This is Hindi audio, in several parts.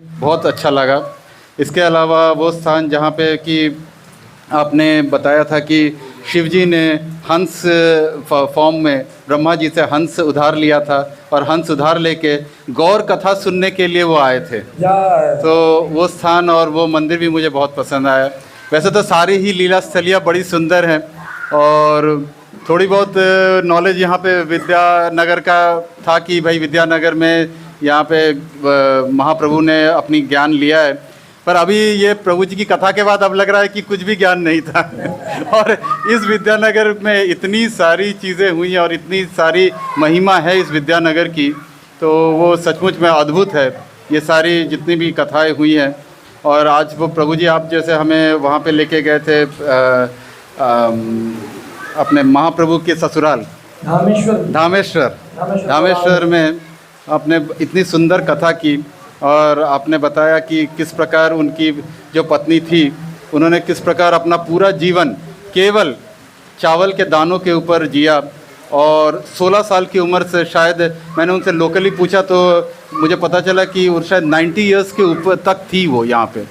बहुत अच्छा लगा। इसके अलावा वो स्थान जहाँ पे कि आपने बताया था कि शिव जी ने हंस फॉर्म में ब्रह्मा जी से हंस उधार लिया था और हंस उधार लेके गौर कथा सुनने के लिए वो आए थे। तो वो स्थान और वो मंदिर भी मुझे बहुत पसंद आया। वैसे तो सारी ही लीला स्थलियाँ बड़ी सुंदर हैं और थोड़ी बहुत नॉलेज यहाँ पे विद्यानगर का था कि भाई विद्यानगर में यहाँ पे महाप्रभु ने अपनी ज्ञान लिया है, पर अभी ये प्रभु जी की कथा के बाद अब लग रहा है कि कुछ भी ज्ञान नहीं था और इस विद्यानगर में इतनी सारी चीज़ें हुई और इतनी सारी महिमा है इस विद्यानगर की, तो वो सचमुच में अद्भुत है ये सारी जितनी भी कथाएं हुई हैं। और आज वो प्रभु जी आप जैसे हमें वहाँ पे लेके गए थे अपने महाप्रभु के ससुराल धामेश्वर में आपने इतनी सुंदर कथा की और आपने बताया कि किस प्रकार उनकी जो पत्नी थी उन्होंने किस प्रकार अपना पूरा जीवन केवल चावल के दानों के ऊपर जिया और 16 साल की उम्र से, शायद मैंने उनसे लोकली पूछा तो मुझे पता चला कि वो शायद 90 इयर्स के ऊपर तक थी वो यहाँ पे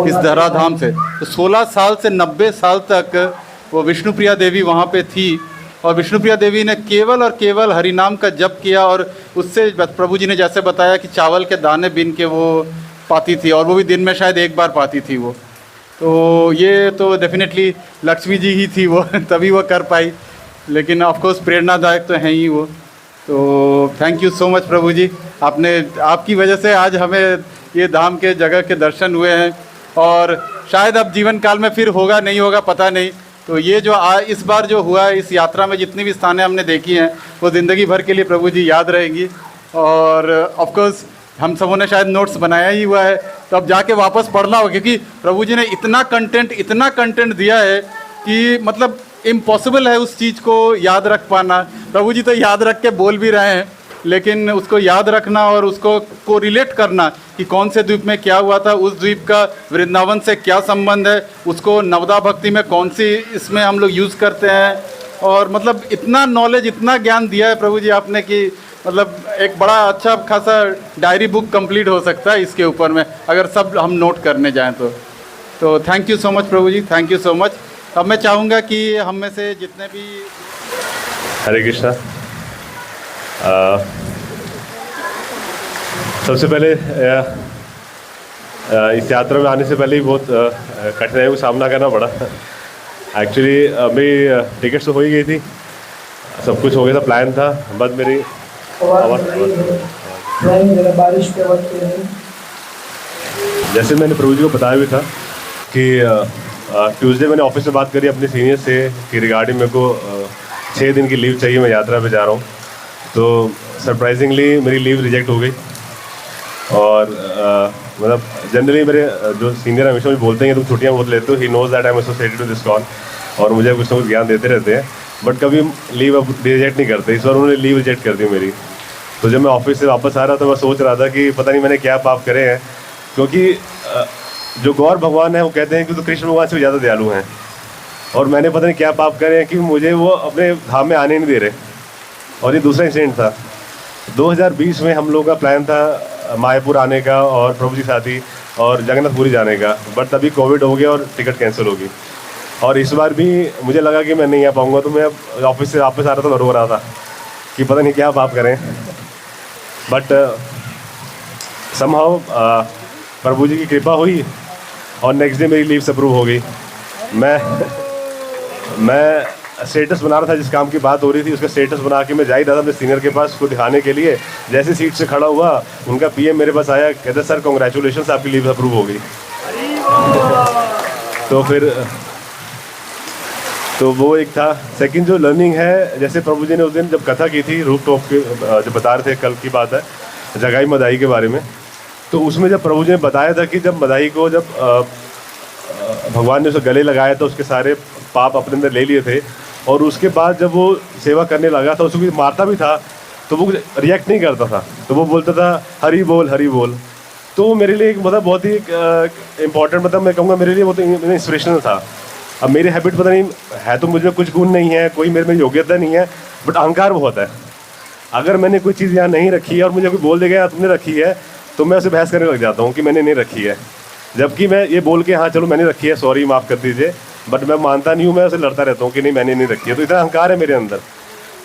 इस धराधाम से। तो 16 साल से 90 साल तक वो विष्णुप्रिया देवी वहाँ पे थी और विष्णुप्रिया देवी ने केवल और केवल हरि नाम का जप किया और उससे प्रभु जी ने जैसे बताया कि चावल के दाने बीन के वो पाती थी और वो भी दिन में शायद एक बार पाती थी वो। तो ये तो डेफिनेटली लक्ष्मी जी ही थी वो तभी वो कर पाई, लेकिन ऑफ कोर्स प्रेरणादायक तो हैं ही वो। तो thank you so much Prabhu जी, आपकी वजह से आज हमें ये धाम के जगह के दर्शन हुए हैं और शायद अब जीवन काल में फिर होगा नहीं होगा पता नहीं। तो ये जो इस बार जो हुआ है इस यात्रा में जितनी भी स्थानें हमने देखी हैं वो ज़िंदगी भर के लिए प्रभु जी याद रहेंगी और ऑफ कोर्स हम सबों ने शायद नोट्स बनाया ही हुआ है, तो अब जाके वापस पढ़ना होगा क्योंकि प्रभु जी ने इतना कंटेंट दिया है कि मतलब इम्पॉसिबल है उस चीज़ को याद रख पाना। प्रभु जी तो याद रख के बोल भी रहे हैं, लेकिन उसको याद रखना और उसको को रिलेट करना कि कौन से द्वीप में क्या हुआ था, उस द्वीप का वृंदावन से क्या संबंध है, उसको नवदा भक्ति में कौन सी इसमें हम लोग यूज़ करते हैं। और मतलब इतना नॉलेज इतना ज्ञान दिया है प्रभु जी आपने कि मतलब एक बड़ा अच्छा खासा डायरी बुक कंप्लीट हो सकता है इसके ऊपर में अगर सब हम नोट करने जाएं तो thank you so much Prabhu ji, thank you so much. अब मैं चाहूँगा कि हम में से जितने भी हरे कृष्णा। सबसे पहले इस यात्रा में आने से पहले ही बहुत कठिनाइयों का सामना करना पड़ा। एक्चुअली मेरी टिकट्स तो हो ही गई थी, सब कुछ हो गया था, प्लान था, बस मेरी जैसे मैंने प्रभु जी को बताया भी था कि ट्यूसडे मैंने ऑफिस में बात करी अपने सीनियर से कि रिगार्डिंग मेरे को 6 दिन की लीव चाहिए, मैं यात्रा पे जा रहा हूँ। तो सरप्राइजिंगली मेरी लीव रिजेक्ट हो गई और मतलब जनरली मेरे जो सीनियर हमेशा मुझे बोलते हैं कि तुम छुट्टियाँ बहुत लेते हो, he knows that I am associated with this call और मुझे कुछ ना कुछ ज्ञान देते रहते हैं, बट कभी लीव अब रिजेक्ट नहीं करते। इस बार उन्होंने लीव रिजेक्ट कर दी मेरी। तो जब मैं ऑफिस से वापस आ रहा था मैं सोच रहा था कि पता नहीं मैंने क्या पाप करे हैं, क्योंकि जो गौर भगवान है वो कहते हैं कि तो कृष्ण भगवान से भी ज़्यादा दयालु हैं और मैंने पता नहीं क्या पाप करे हैं कि मुझे वो अपने धाम में आने नहीं दे रहे। और ये दूसरा इंसिडेंट था 2020 में हम लोगों का प्लान था मायापुर आने का और प्रभु जी साथी और जगन्नाथपुरी जाने का, बट तभी कोविड हो गया और टिकट कैंसिल हो गई। और इस बार भी मुझे लगा कि मैं नहीं आ पाऊँगा, तो मैं ऑफिस से वापस आ रहा था, मैं रो रहा था कि पता नहीं क्या पाप करें। बट समहाउ प्रभु जी की कृपा हुई और नेक्स्ट डे मेरी लीव अप्रूव हो गई। मैं स्टेटस बना रहा था, जिस काम की बात हो रही थी उसका स्टेटस बना के मैं जा ही रहा था अपने सीनियर के पास उसको दिखाने के लिए। जैसे सीट से खड़ा हुआ उनका पीएम मेरे पास आया, कहते सर कॉन्ग्रेचुलेशन, आपकी लीव अप्रूव हो गई। तो फिर तो वो एक था। सेकंड जो लर्निंग है, जैसे प्रभु जी ने उस दिन जब कथा की थी रूप टॉप के, जब बता रहे थे, कल की बात है, जगाई मदाई के बारे में, तो उसमें जब प्रभु जी ने बताया था कि जब मदाई को जब भगवान ने उसे गले लगाया तो उसके सारे पाप अपने अंदर ले लिए थे और उसके बाद जब वो सेवा करने लगा था उसको मारता भी था तो वो रिएक्ट नहीं करता था, तो वो बोलता था हरी बोल हरी बोल। तो मेरे लिए एक मतलब बहुत ही इम्पॉर्टेंट, मतलब मैं कहूँगा मेरे लिए बहुत इंस्पिरेशनल था। अब मेरी हैबिट पता नहीं है, तो मुझे कुछ गुण नहीं है, कोई मेरे में योग्यता नहीं है, बट अहंकार बहुत है। अगर मैंने कोई चीज़ यहाँ नहीं रखी है और मुझे कोई बोल देगा तुमने रखी है, तो मैं उससे बहस करने लग जाता हूँ कि मैंने नहीं रखी है, जबकि मैं ये बोल के हाँ चलो मैंने रखी है, सॉरी माफ़ कर दीजिए, बट मैं मानता नहीं हूँ, मैं उसे लड़ता रहता हूँ कि नहीं मैंने नहीं रखी है। तो इतना अहंकार है मेरे अंदर।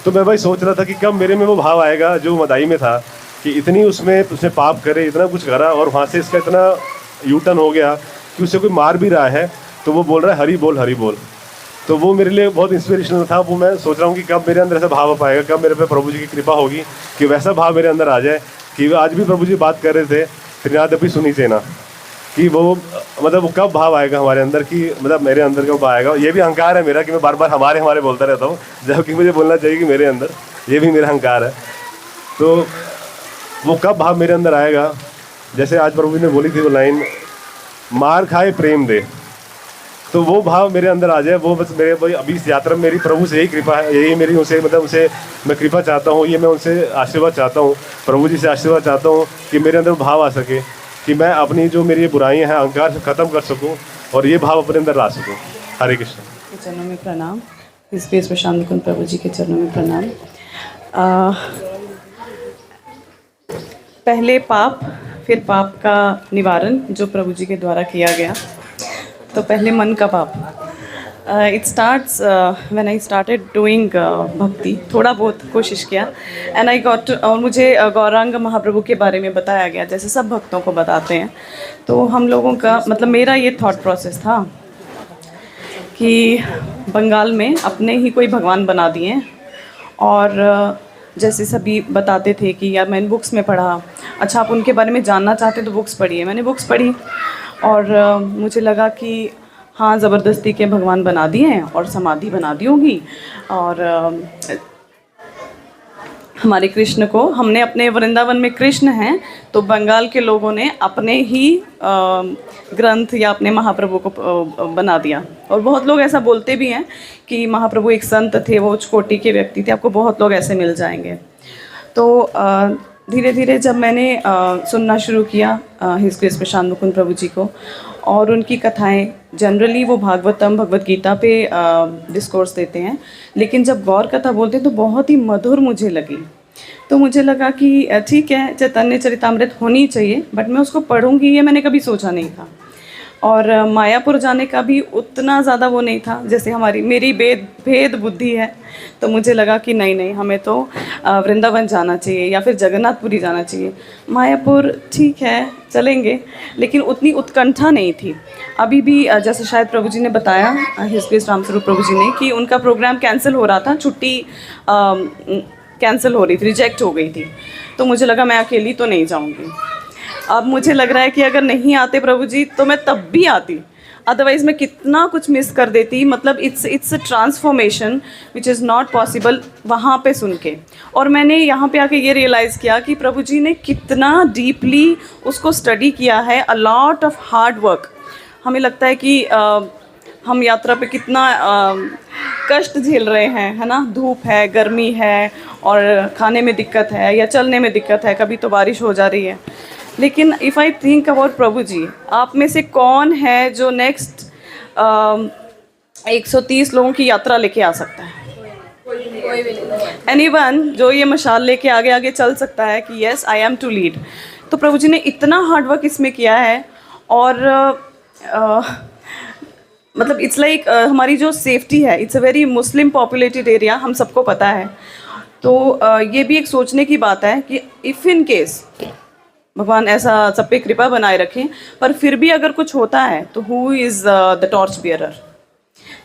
तो मैं भाई सोच रहा था कि कब मेरे में वो भाव आएगा जो मदाई में था कि इतनी उसने पाप करे, इतना कुछ करा, और वहाँ से इसका इतना यू टर्न हो गया कि उसे कोई मार भी रहा है तो वो बोल रहा है हरी बोल हरी बोल। तो वो मेरे लिए बहुत इंस्पिरेशनल था। वो मैं सोच रहा हूँ कि कब मेरे अंदर ऐसा भाव आ पाएगा, कब मेरे पे प्रभु जी की कृपा होगी कि वैसा भाव मेरे अंदर आ जाए कि आज भी प्रभु जी बात कर रहे थे त्रिनादपि सुनी सेना, कि वो मतलब वो कब भाव आएगा हमारे अंदर, कि मतलब मेरे अंदर कब आएगा। ये भी अहंकार है मेरा कि मैं बार बार हमारे हमारे बोलता रहता हूँ, जबकि मुझे बोलना चाहिए कि मेरे अंदर, ये भी मेरा अहंकार है। तो वो कब भाव मेरे अंदर आएगा, जैसे आज प्रभु जी ने बोली थी वो लाइन, मार खाए प्रेम दे, तो वो भाव मेरे अंदर आ जाए। वो बस मेरे भाई अभी इस यात्रा में मेरी प्रभु से यही कृपा है, यही मेरी उनसे मतलब उनसे मैं कृपा चाहता हूँ, ये मैं उनसे आशीर्वाद चाहता हूँ, प्रभु जी से आशीर्वाद चाहता हूँ कि मेरे अंदर भाव आ सके कि मैं अपनी जो मेरी बुराइयां हैं अहंकार से ख़त्म कर सकूं और ये भाव अपने अंदर ला सकूं। हरे कृष्ण। के चरणों में प्रणाम। इस बेस प्रशांत मुकुंद प्रभु जी के चरणों में प्रणाम। पहले पाप, फिर पाप का निवारण जो प्रभु जी के द्वारा किया गया। तो पहले मन का पाप, it starts when I started doing भक्ति, थोड़ा बहुत कोशिश किया एंड आई गॉट, और मुझे गौरांग महाप्रभु के बारे में बताया गया जैसे सब भक्तों को बताते हैं। तो हम लोगों का मतलब मेरा ये थॉट प्रोसेस था कि बंगाल में अपने ही कोई भगवान बना दिए, और जैसे सभी बताते थे कि यार मैंने बुक्स में पढ़ा, अच्छा आप उनके बारे में जानना चाहते तो बुक्स पढ़िए। मैंने बुक्स पढ़ी और मुझे लगा कि हाँ ज़बरदस्ती के भगवान बना दिए हैं और समाधि बना दी होगी, और हमारे कृष्ण को हमने अपने वृंदावन में कृष्ण हैं तो बंगाल के लोगों ने अपने ही ग्रंथ या अपने महाप्रभु को बना दिया। और बहुत लोग ऐसा बोलते भी हैं कि महाप्रभु एक संत थे, वो उच्च कोटि के व्यक्ति थे, आपको बहुत लोग ऐसे मिल जाएंगे। तो धीरे धीरे जब मैंने सुनना शुरू किया हिज ग्रेस प्रशांत मुकुंद प्रभु जी को और उनकी कथाएं, जनरली वो भागवतम भगवत गीता पे डिस्कोर्स देते हैं, लेकिन जब गौर कथा बोलते हैं तो बहुत ही मधुर मुझे लगी। तो मुझे लगा कि ठीक है चैतन्य चरितामृत होनी चाहिए, बट मैं उसको पढ़ूंगी ये मैंने कभी सोचा नहीं था। और मायापुर जाने का भी उतना ज़्यादा वो नहीं था, जैसे मेरी भेद बुद्धि है, तो मुझे लगा कि नहीं हमें तो वृंदावन जाना चाहिए या फिर जगन्नाथपुरी जाना चाहिए। मायापुर ठीक है चलेंगे, लेकिन उतनी उत्कंठा नहीं थी। अभी भी जैसे शायद प्रभु जी ने बताया, हिज ग्रेस रामस्वरूप प्रभु जी ने, कि उनका प्रोग्राम कैंसिल हो रहा था, छुट्टी कैंसिल हो रही थी, रिजेक्ट हो गई थी। तो मुझे लगा मैं अकेली तो नहीं जाऊँगी। अब मुझे लग रहा है कि अगर नहीं आते प्रभु जी तो मैं तब भी आती, अदरवाइज़ मैं कितना कुछ मिस कर देती। मतलब it's a transformation which is not possible वहाँ पे सुन के। और मैंने यहाँ पे आके ये रियलाइज़ किया कि प्रभु जी ने कितना डीपली उसको स्टडी किया है, a lot of hard work. हमें लगता है कि हम यात्रा पे कितना कष्ट झेल रहे हैं, है ना, धूप है, गर्मी है, और खाने में दिक्कत है या चलने में दिक्कत है, कभी तो बारिश हो जा रही है। लेकिन इफ़ आई थिंक अबाउट प्रभु जी, आप में से कौन है जो नेक्स्ट 130 लोगों की यात्रा लेके आ सकता है? एनीवन जो ये मशाल लेके आगे आगे चल सकता है कि yes I am to lead. तो प्रभु जी ने इतना हार्ड वर्क इसमें किया है, और मतलब इट्स लाइक हमारी जो सेफ्टी है, it's a very Muslim populated area, हम सबको पता है। तो ये भी एक सोचने की बात है कि इफ़ इन केस भगवान ऐसा सब पे कृपा बनाए रखें, पर फिर भी अगर कुछ होता है तो who is the torch bearer.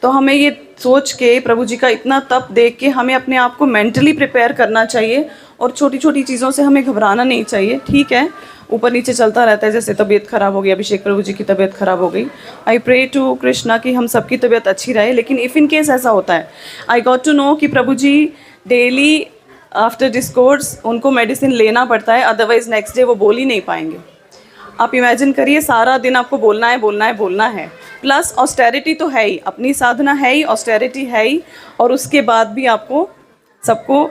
तो हमें ये सोच के प्रभु जी का इतना तप देख के हमें अपने आप को मेंटली प्रिपेयर करना चाहिए, और छोटी छोटी चीज़ों से हमें घबराना नहीं चाहिए। ठीक है ऊपर नीचे चलता रहता है, जैसे तबीयत ख़राब हो गई, अभिषेक प्रभु जी की तबीयत ख़राब हो गई, आई प्रे टू कृष्णा कि हम सबकी तबीयत अच्छी रहे। लेकिन इफ़ इन केस ऐसा होता है, आई गॉट टू नो कि प्रभु जी डेली आफ्टर डिस्कोर्स उनको मेडिसिन लेना पड़ता है, अदरवाइज़ नेक्स्ट डे वो बोल ही नहीं पाएंगे। आप इमेजिन करिए सारा दिन आपको बोलना है, प्लस ऑस्टेरिटी तो है ही, अपनी साधना है ही, ऑस्टेरिटी है ही, और उसके बाद भी आपको सबको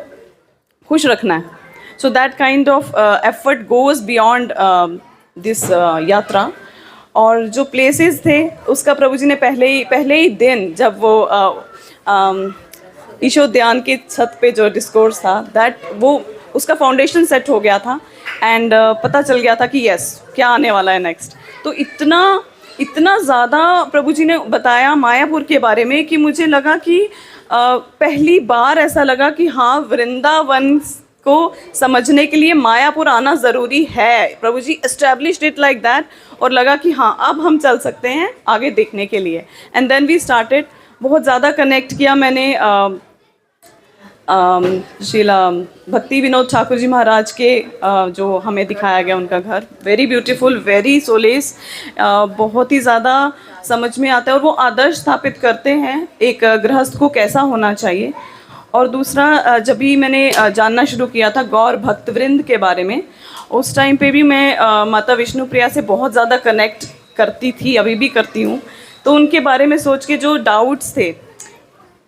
खुश रखना है। So that kind of effort goes beyond this यात्रा। और जो प्लेसेस थे उसका प्रभु जी ने पहले ही दिन जब वो ईशोद्यान के छत पे जो डिस्कोर्स था, दैट वो उसका फाउंडेशन सेट हो गया था एंड पता चल गया था कि यस क्या आने वाला है नेक्स्ट। तो इतना ज़्यादा प्रभु जी ने बताया मायापुर के बारे में कि मुझे लगा कि पहली बार ऐसा लगा कि हाँ, वृंदावन को समझने के लिए मायापुर आना ज़रूरी है। प्रभु जी एस्टैब्लिश्ड इट लाइक दैट, और लगा कि हाँ अब हम चल सकते हैं आगे देखने के लिए। एंड देन वी स्टार्टेड, बहुत ज़्यादा कनेक्ट किया मैंने श्रीला भक्ति विनोद ठाकुर जी महाराज के जो हमें दिखाया गया उनका घर, वेरी ब्यूटीफुल, वेरी सोलेस, बहुत ही ज़्यादा समझ में आता है, और वो आदर्श स्थापित करते हैं एक गृहस्थ को कैसा होना चाहिए। और दूसरा, जब भी मैंने जानना शुरू किया था गौर भक्त वृंद के बारे में, उस टाइम पे भी मैं माता विष्णुप्रिया से बहुत ज़्यादा कनेक्ट करती थी, अभी भी करती हूँ। तो उनके बारे में सोच के जो डाउट्स थे,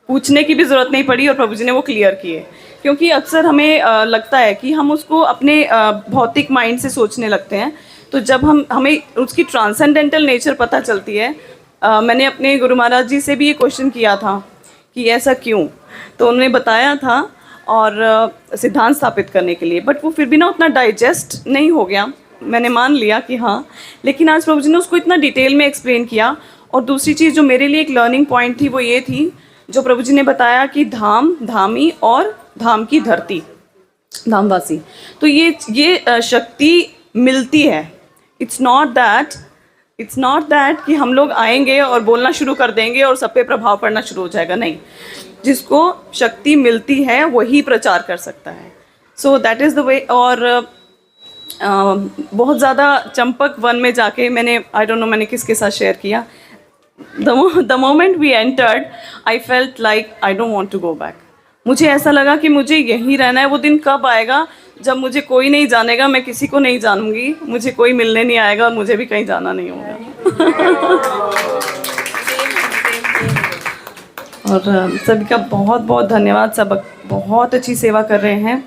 पूछने की भी ज़रूरत नहीं पड़ी और प्रभु जी ने वो क्लियर किए। क्योंकि अक्सर हमें लगता है कि हम उसको अपने भौतिक माइंड से सोचने लगते हैं, तो जब हमें उसकी ट्रांसेंडेंटल नेचर पता चलती है। मैंने अपने गुरु महाराज जी से भी ये क्वेश्चन किया था कि ऐसा क्यों, तो उन्होंने बताया था और सिद्धांत स्थापित करने के लिए, बट वो फिर भी ना उतना डाइजेस्ट नहीं हो गया। मैंने मान लिया कि हाँ, लेकिन आज प्रभु जी ने उसको इतना डिटेल में एक्सप्लेन किया। और दूसरी चीज़ जो मेरे लिए एक लर्निंग पॉइंट थी वो ये थी, जो प्रभु जी ने बताया कि धाम, धामी और धाम की धरती, धामवासी, तो ये शक्ति मिलती है। इट्स नॉट दैट कि हम लोग आएंगे और बोलना शुरू कर देंगे और सब पे प्रभाव पड़ना शुरू हो जाएगा, नहीं। जिसको शक्ति मिलती है वही प्रचार कर सकता है। So that is the way. और बहुत ज़्यादा चंपक वन में जाके मैंने, आई डोंट नो मैंने किसके साथ शेयर किया, the moment we entered, I felt like I don't want to go back. मुझे ऐसा लगा कि मुझे यहीं रहना है। वो दिन कब आएगा जब मुझे कोई नहीं जानेगा, मैं किसी को नहीं जानूंगी, मुझे कोई मिलने नहीं आएगा और मुझे भी कहीं जाना नहीं होगा। और सभी का बहुत बहुत धन्यवाद, सब बहुत अच्छी सेवा कर रहे हैं।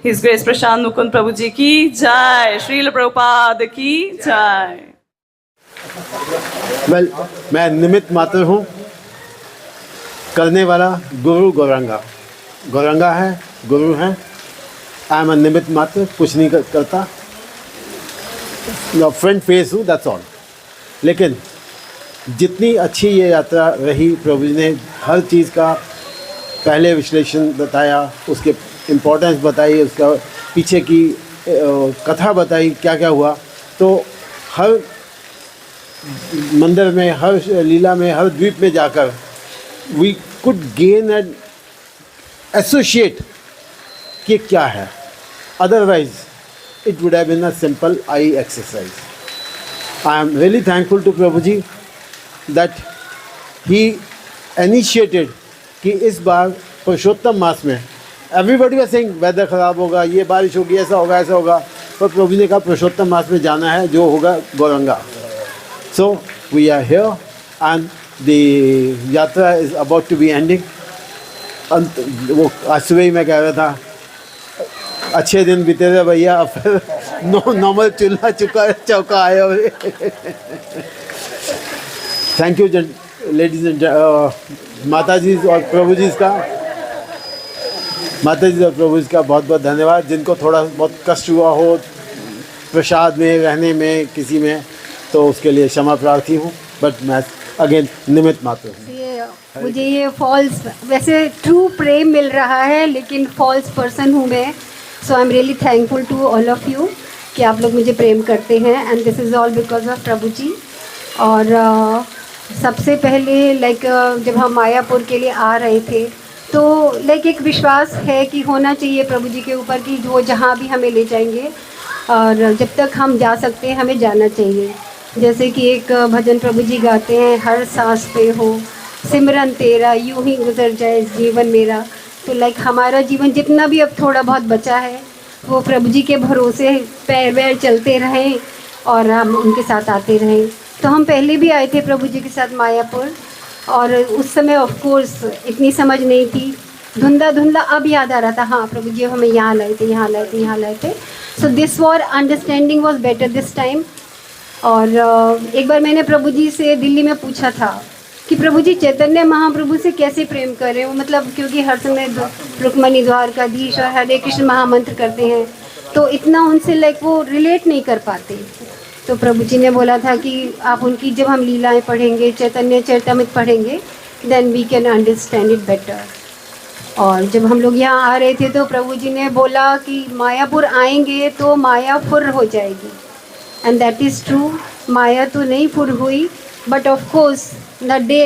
हिज ग्रेस प्रशांत मुकुंद प्रभु जी की जय, श्रील प्रभुपाद की जय। मैं निमित्त मात्र हूँ, करने वाला गुरु गौरंगा। गौरंगा है, गुरु हैं, आई एम अ निमित्त मात्र, कुछ नहीं करता, फ्रंट फेस हूँ, दैट्स ऑल। लेकिन जितनी अच्छी ये यात्रा रही, प्रभु जी ने हर चीज़ का पहले विश्लेषण बताया, उसके इम्पोर्टेंस बताई, उसका पीछे की कथा बताई, क्या क्या हुआ। तो हर मंदिर में, हर लीला में, हर द्वीप में जाकर we could gain and associate कि क्या है। Otherwise it would have been a simple I exercise. I am really thankful to Prabhu ji that he initiated कि इस बार पुरुषोत्तम मास में एवरीबॉडी वाज सेइंग वेदर ख़राब होगा, ये बारिश होगी, ऐसा होगा, ऐसा होगा, पर प्रभु जी ने कहा पुरुषोत्तम मास में जाना है, जो होगा Gauranga. So we are here and the yatra is about to be ending. वो आज सुबह ही मैं कह रहा था, अच्छे दिन बीते रहे भैया, अब फिर नॉर्मल चूल्हा चौका आए हुए। थैंक यू लेडीज एंड माता जी और प्रभु जी का, माता जी और प्रभु जी का बहुत बहुत धन्यवाद। जिनको थोड़ा बहुत कष्ट हुआ हो प्रसाद में, रहने में, किसी में, तो उसके लिए क्षमा प्रार्थी हूँ, बट मैं अगेन निमित्त मात्र हूँ। मुझे ये फॉल्स, वैसे ट्रू प्रेम मिल रहा है, लेकिन फॉल्स पर्सन हूँ मैं। So I am really thankful to all of you कि आप लोग मुझे प्रेम करते हैं, and this is all because of प्रभु जी। और सबसे पहले जब हम मायापुर के लिए आ रहे थे, तो एक विश्वास है कि होना चाहिए प्रभु जी के ऊपर कि वो जहाँ भी हमें ले जाएंगे, और जब तक हम जा सकते हैं हमें जाना चाहिए। जैसे कि एक भजन प्रभु जी गाते हैं, हर सांस पे हो सिमरन तेरा, यूं ही गुजर जाए जीवन मेरा। तो हमारा जीवन जितना भी अब थोड़ा बहुत बचा है, वो प्रभु जी के भरोसे पैर वैर चलते रहें और हम उनके साथ आते रहें। तो हम पहले भी आए थे प्रभु जी के साथ मायापुर, और उस समय ऑफ कोर्स इतनी समझ नहीं थी, धुंधला अब याद आ रहा था, हाँ प्रभु जी हमें यहाँ लाए थे, यहाँ लाए थे, यहाँ लाए थे। So this war understanding was better this time. और एक बार मैंने प्रभु जी से दिल्ली में पूछा था कि प्रभु जी चैतन्य महाप्रभु से कैसे प्रेम करें, वो मतलब क्योंकि हर समय रुक्मणी द्वारकाधीश और हरे कृष्ण महामंत्र करते हैं, तो इतना उनसे लाइक वो रिलेट नहीं कर पाते। तो प्रभु जी ने बोला था कि आप उनकी जब हम लीलाएं पढ़ेंगे, चैतन्य चरितमृत पढ़ेंगे, then we can understand it better. और जब हम लोग यहाँ आ रहे थे तो प्रभु जी ने बोला कि मायापुर आएंगे तो माया फुर हो जाएगी, एंड दैट इज़ ट्रू। माया तो नहीं फुर हुई, but of course the day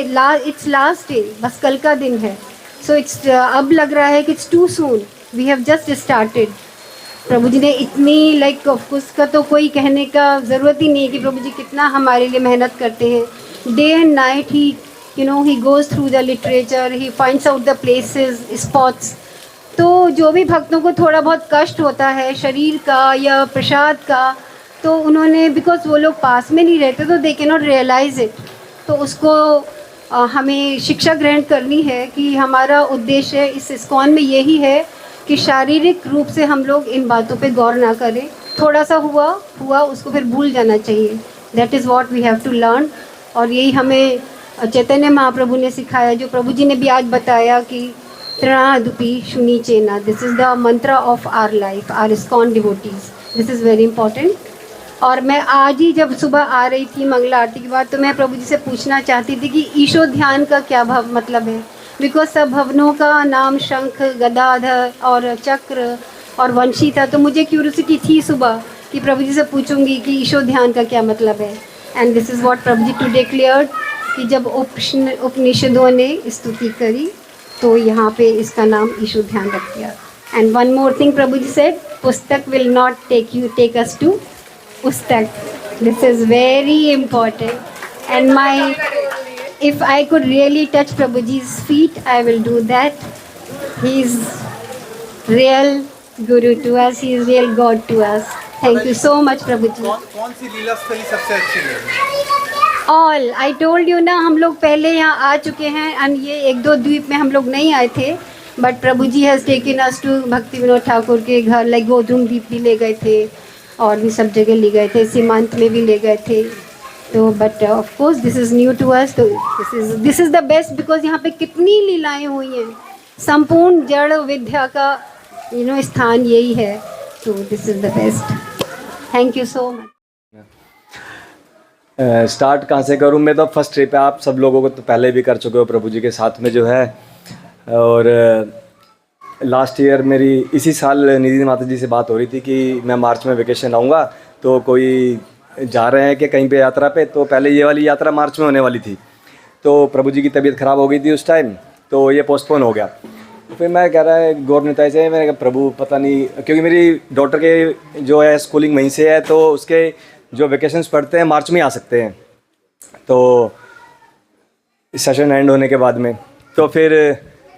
it's last day, बस कल का दिन है। सो इट्स अब लग रहा है कि it's too soon, we have just started. प्रभु जी ने इतनी लाइक ऑफकोर्स का तो कोई कहने का ज़रूरत ही नहीं है कि प्रभु जी कितना हमारे लिए मेहनत करते हैं। Day and night he he goes through the literature, he finds out the places, spots। तो जो भी भक्तों को थोड़ा बहुत कष्ट होता है शरीर का या प्रसाद का, तो उन्होंने बिकॉज वो लोग पास में नहीं रहते तो they can not realize it. तो उसको हमें शिक्षा ग्रहण करनी है कि हमारा उद्देश्य इस इस्कॉन में यही है कि शारीरिक रूप से हम लोग इन बातों पे गौर ना करें। थोड़ा सा हुआ उसको फिर भूल जाना चाहिए। That is what we have to learn. और यही हमें चैतन्य महाप्रभु ने सिखाया, जो प्रभु जी ने भी आज बताया कि त्रिणादुपी शुनि चेना, this is the mantra of our life, our ISKCON devotees, this is very important. और मैं आज ही जब सुबह आ रही थी मंगला आरती के बाद, तो मैं प्रभु जी से पूछना चाहती थी कि ईशो ध्यान का क्या मतलब है, बिकॉज सब भवनों का नाम शंख, गदाधर और चक्र और वंशी था। तो मुझे क्यूरियोसिटी थी सुबह कि प्रभु जी से पूछूंगी कि ईशो ध्यान का क्या मतलब है। And this is what Prabhu ji today cleared कि जब उपनिषदों ने स्तुति करी तो यहाँ पे इसका नाम ईशो ध्यान रख दिया। एंड वन मोर थिंग प्रभु जी सेड, पुस्तक will not take us to पुस्तक। This is very important. And my if I could really touch Prabhuji's feet, I will do that. He is real Guru to us. He is real God to us. Thank you so much, Prabhuji. कौन सी लीला स्थली सबसे अच्छी लगी? All, I told you ना, हम लोग पहले यहाँ आ चुके हैं and ये एक दो द्वीप में हम लोग नहीं आए थे, but Prabhuji has taken us to भक्ति विनोद ठाकुर के घर, लाइक गोधूम द्वीप भी ले गए थे और भी सब जगह ले गए थे, सीमांत में भी ले गए थे। तो but of course this is new to us. तो this is the best, because यहाँ पे कितनी लीलाएं हुई हैं। संपूर्ण जड़ विद्या का स्थान यही है। तो this is the best. Thank you so much. Start कहाँ से करूँ? मैं तो फर्स्ट ट्रिप है, आप सब लोगों को तो पहले भी कर चुके हो प्रभु जी के साथ में जो है। और लास्ट ईयर मेरी इसी साल निधि माता जी से बात हो रही थी कि मैं मार्च में वेकेशन आऊँगा, तो कोई जा रहे हैं कि कहीं पे यात्रा पे। तो पहले ये वाली यात्रा मार्च में होने वाली थी, तो प्रभु जी की तबीयत ख़राब हो गई थी उस टाइम, तो ये पोस्टपोन हो गया। तो फिर मैं कह रहा है गौरनिताई से, मैंने कहा प्रभु पता नहीं, क्योंकि मेरी डॉटर के जो है स्कूलिंग वहीं से है, तो उसके जो वेकेशंस पढ़ते हैं मार्च में आ सकते हैं, तो सेशन एंड होने के बाद में। तो फिर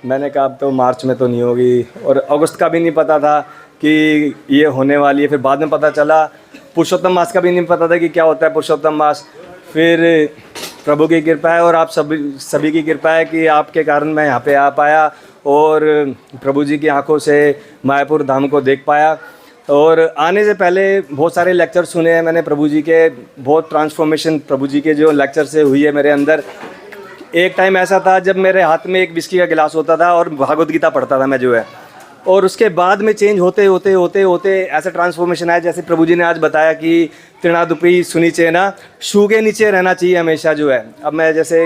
मैंने कहा अब तो मार्च में तो नहीं होगी, और अगस्त का भी नहीं पता था कि ये होने वाली है। फिर बाद में पता चला, पुरुषोत्तम मास का भी नहीं पता था कि क्या होता है पुरुषोत्तम मास। फिर प्रभु की कृपा है और आप सभी की कृपा है कि आपके कारण मैं यहाँ पे आ पाया और प्रभु जी की आंखों से मायापुर धाम को देख पाया। और आने से पहले बहुत सारे लेक्चर सुने हैं मैंने प्रभु जी के, बहुत ट्रांसफॉर्मेशन प्रभु जी के जो लेक्चर से हुई है मेरे अंदर। एक टाइम ऐसा था जब मेरे हाथ में एक विस्की का गिलास होता था और भागवत गीता पढ़ता था मैं जो है, और उसके बाद में चेंज होते होते होते होते ऐसा ट्रांसफॉर्मेशन आया। जैसे प्रभु जी ने आज बताया कि त्रिणादुपी सुनी चेना, शू के नीचे रहना चाहिए हमेशा जो है। अब मैं जैसे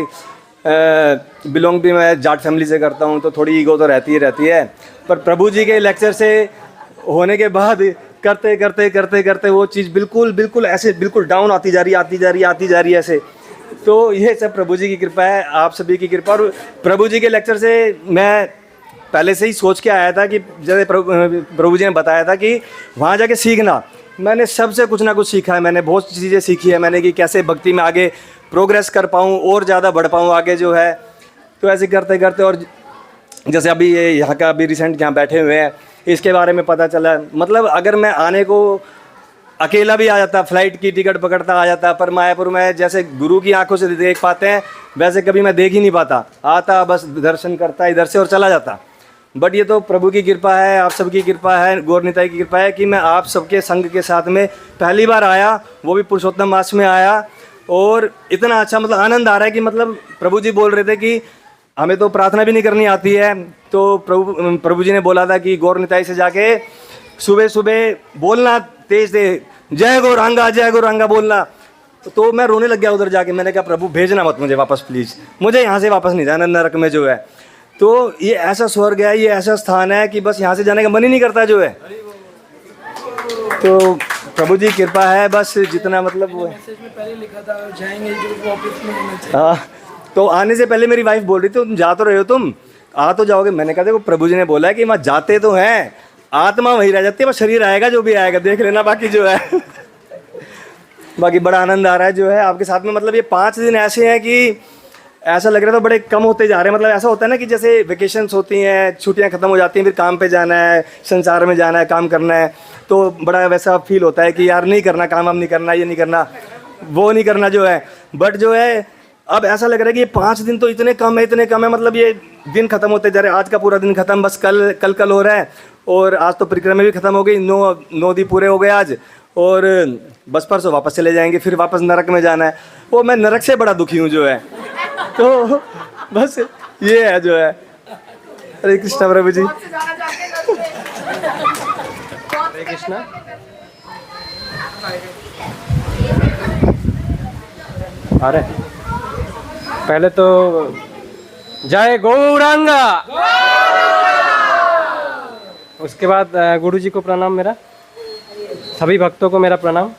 बिलोंग भी मैं जाट फैमिली से करता हूँ, तो थोड़ी ईगो तो रहती ही रहती है, पर प्रभु जी के लेक्चर से होने के बाद करते करते करते करते वो चीज़ बिल्कुल ऐसे बिल्कुल डाउन आती जा रही है ऐसे। तो ये सब प्रभु जी की कृपा है, आप सभी की कृपा। और प्रभु जी के लेक्चर से मैं पहले से ही सोच के आया था कि जैसे प्रभु जी ने बताया था कि वहाँ जाके सीखना, मैंने सबसे कुछ ना कुछ सीखा है। मैंने बहुत चीज़ें सीखी है मैंने कि कैसे भक्ति में आगे प्रोग्रेस कर पाऊँ और ज़्यादा बढ़ पाऊँ आगे जो है। तो ऐसे करते करते, और जैसे अभी ये यहाँ का अभी रिसेंट यहाँ बैठे हुए हैं, इसके बारे में पता चला। मतलब अगर मैं आने को अकेला भी आ जाता, फ्लाइट की टिकट पकड़ता आ जाता, पर मायापुर में जैसे गुरु की आंखों से देख पाते हैं वैसे कभी मैं देख ही नहीं पाता। आता बस दर्शन करता इधर से और चला जाता। बट ये तो प्रभु की कृपा है, आप सबकी कृपा है, गौरनिताई की कृपा है कि मैं आप सबके संग के साथ में पहली बार आया, वो भी पुरुषोत्तम मास में आया। और इतना अच्छा मतलब आनंद आ रहा है कि मतलब प्रभु जी बोल रहे थे कि हमें तो प्रार्थना भी नहीं करनी आती है, तो प्रभु जी ने बोला था कि गौरनिताई से जाके सुबह सुबह बोलना तेज तेज, जय गौरांगा बोलना। तो मैं रोने लग गया उधर जाके। मैंने कहा प्रभु भेजना मत मुझे वापस प्लीज़, मुझे यहाँ से वापस नहीं जाना नरक में जो है। तो ये ऐसा स्वर्ग है, ये ऐसा स्थान है कि बस यहाँ से जाने का मन ही नहीं करता जो है। तो प्रभु जी कृपा है बस, जितना मतलब वो है। हाँ, तो आने से पहले मेरी वाइफ बोल रही थी तुम जा तो रहे हो, तुम आ तो जाओगे। मैंने कहा देखो प्रभु जी ने बोला है कि वहाँ जाते तो हैं, आत्मा वहीं रह जाती है, बस शरीर आएगा जो भी आएगा देख लेना, बाकी जो है। बाकी बड़ा आनंद आ रहा है जो है आपके साथ में। मतलब ये 5 दिन ऐसे हैं कि ऐसा लग रहा था बड़े कम होते जा रहे हैं। मतलब ऐसा होता है ना कि जैसे वेकेशंस होती हैं, छुट्टियां खत्म हो जाती हैं, फिर काम पे जाना है, संसार में जाना है, काम करना है, तो बड़ा वैसा फील होता है कि यार नहीं करना, काम वाम नहीं करना, ये नहीं करना, वो नहीं करना जो है। बट जो है अब ऐसा लग रहा है कि ये 5 दिन तो इतने कम है, इतने कम है। मतलब ये दिन खत्म होते जा रहे हैं। आज का पूरा दिन खत्म, बस कल हो रहा है। और आज तो परिक्रमा भी खत्म हो गई, 9 दिन पूरे हो गए आज। और बस परसों वापस चले जाएंगे, फिर वापस नरक में जाना है। वो मैं नरक से बड़ा दुखी हूँ जो है। तो बस ये है जो है। हरे कृष्णा प्रभु जी। हरे कृष्णा। अरे पहले तो जय गौरांगा, उसके बाद गुरु जी को प्रणाम, मेरा सभी भक्तों को मेरा प्रणाम।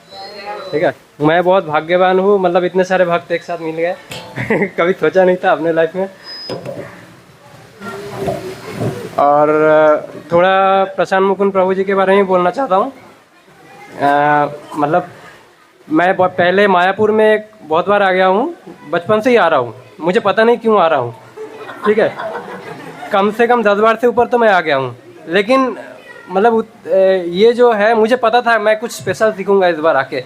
ठीक है, मैं बहुत भाग्यवान हूँ, मतलब इतने सारे भक्त एक साथ मिल गए। कभी सोचा नहीं था अपने लाइफ में। और थोड़ा प्रशांत मुकुंद प्रभु जी के बारे में बोलना चाहता हूँ। मतलब मैं पहले मायापुर में बहुत बार आ गया हूँ, बचपन से ही आ रहा हूँ, मुझे पता नहीं क्यों आ रहा हूँ। ठीक है, कम से कम 10 बार से ऊपर तो मैं आ गया हूँ। लेकिन मतलब ये जो है, मुझे पता था मैं कुछ स्पेशल सीखूंगा इस बार आके,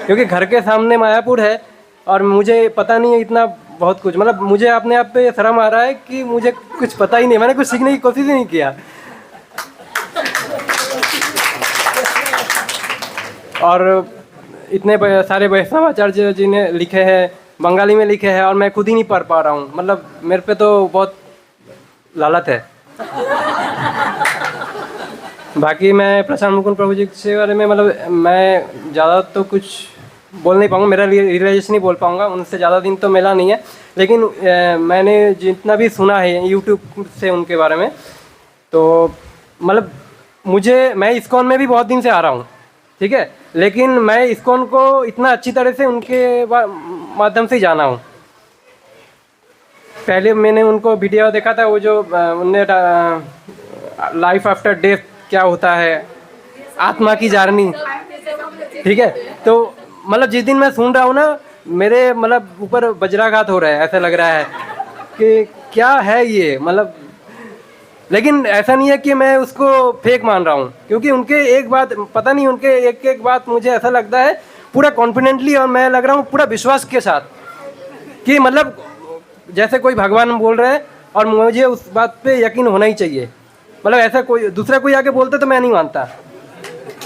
क्योंकि घर के सामने मायापुर है और मुझे पता नहीं है इतना बहुत कुछ। मतलब मुझे अपने आप पे शर्म आ रहा है कि मुझे कुछ पता ही नहीं, मैंने कुछ सीखने की कोशिश ही नहीं किया। और इतने सारे वैष्णवाचार्य जी ने लिखे हैं, बंगाली में लिखे हैं, और मैं खुद ही नहीं पढ़ पा रहा हूँ। मतलब मेरे पे तो बहुत लालच है। बाकी मैं प्रशांत मुकुंद प्रभु जी के बारे में मतलब मैं ज़्यादा तो कुछ बोल नहीं पाऊँगा, मेरा रियलाइजेशन नहीं बोल पाऊँगा, उनसे ज़्यादा दिन तो मिला नहीं है। लेकिन मैंने जितना भी सुना है यूट्यूब से उनके बारे में, तो मतलब मैं इस्कॉन में भी बहुत दिन से आ रहा हूँ। ठीक है, लेकिन मैं इस्कॉन को इतना अच्छी तरह से उनके माध्यम से जाना हूँ। पहले मैंने उनको वीडियो देखा था, वो जो उनने लाइफ आफ्टर डेथ क्या होता है, आत्मा की जर्नी। ठीक है, तो मतलब जिस दिन मैं सुन रहा हूँ ना, मेरे मतलब ऊपर वज्राघात हो रहा है, ऐसा लग रहा है कि क्या है ये। मतलब लेकिन ऐसा नहीं है कि मैं उसको फेक मान रहा हूँ, क्योंकि उनके एक बात पता नहीं, उनके एक बात मुझे ऐसा लगता है पूरा कॉन्फिडेंटली, और मैं लग रहा हूँ पूरा विश्वास के साथ कि मतलब जैसे कोई भगवान बोल रहे हैं और मुझे उस बात पे यकीन होना ही चाहिए। मतलब ऐसा कोई दूसरा कोई आके बोलता तो मैं नहीं मानता,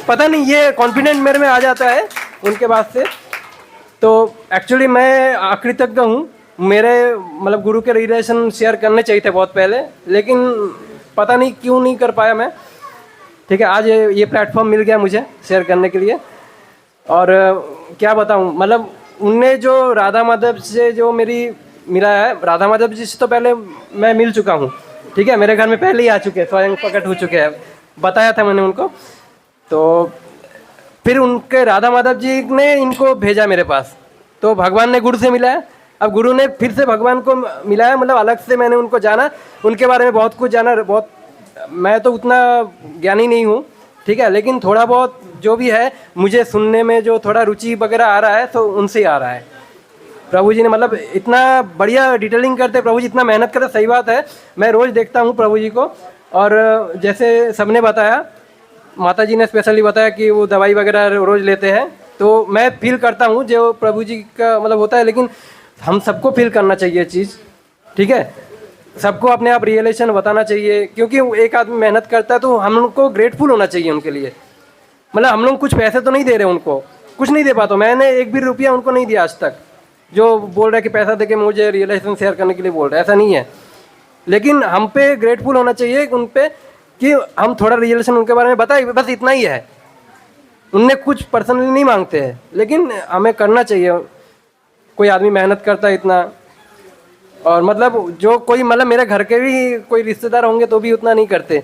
पता नहीं ये कॉन्फिडेंट मेरे में आ जाता है उनके बाद से। तो एक्चुअली मैं अकृतज्ञ हूँ, मेरे मतलब गुरु के रिलेशन शेयर करने चाहिए थे बहुत पहले, लेकिन पता नहीं क्यों नहीं कर पाया मैं। ठीक है, आज ये प्लेटफॉर्म मिल गया मुझे शेयर करने के लिए। और क्या बताऊँ, मतलब उनने जो राधा माधव से जो मेरी मिला है, राधा माधव जी से तो पहले मैं मिल चुका हूँ। ठीक है, मेरे घर में पहले ही आ चुके हैं, स्वयं प्रकट हो चुके हैं, बताया था मैंने उनको। तो फिर उनके राधा माधव जी ने इनको भेजा मेरे पास, तो भगवान ने गुरु से मिलाया, अब गुरु ने फिर से भगवान को मिलाया। मतलब अलग से मैंने उनको जाना, उनके बारे में बहुत कुछ जाना। बहुत मैं तो उतना ज्ञानी नहीं हूँ, ठीक है, लेकिन थोड़ा बहुत जो भी है मुझे सुनने में जो थोड़ा रुचि वगैरह आ रहा है, तो उनसे ही आ रहा है। प्रभु जी ने मतलब इतना बढ़िया डिटेलिंग करते, प्रभु जी इतना मेहनत करते, सही बात है। मैं रोज़ देखता हूँ प्रभु जी को, और जैसे सबने बताया, माता जी ने स्पेशली बताया कि वो दवाई वगैरह रोज़ लेते हैं, तो मैं फील करता हूँ जो प्रभु जी का मतलब होता है। लेकिन हम सबको फील करना चाहिए चीज़, ठीक है, सबको अपने आप रियलाइजेशन बताना चाहिए, क्योंकि एक आदमी मेहनत करता है तो हम लोग को ग्रेटफुल होना चाहिए उनके लिए। मतलब हम लोग कुछ पैसे तो नहीं दे रहे उनको, कुछ नहीं दे पाता, मैंने एक भी रुपया उनको नहीं दिया आज तक। जो बोल रहा है कि पैसा दे के मुझे रियलाइजेशन शेयर करने के लिए बोल रहा है, ऐसा नहीं है। लेकिन हम पे ग्रेटफुल होना चाहिए उन पे कि हम थोड़ा रिलेशन उनके बारे में बताए, बस इतना ही है। उनने कुछ पर्सनली नहीं मांगते हैं, लेकिन हमें करना चाहिए। कोई आदमी मेहनत करता है इतना, और मतलब जो कोई मतलब मेरे घर के भी कोई रिश्तेदार होंगे तो भी उतना नहीं करते।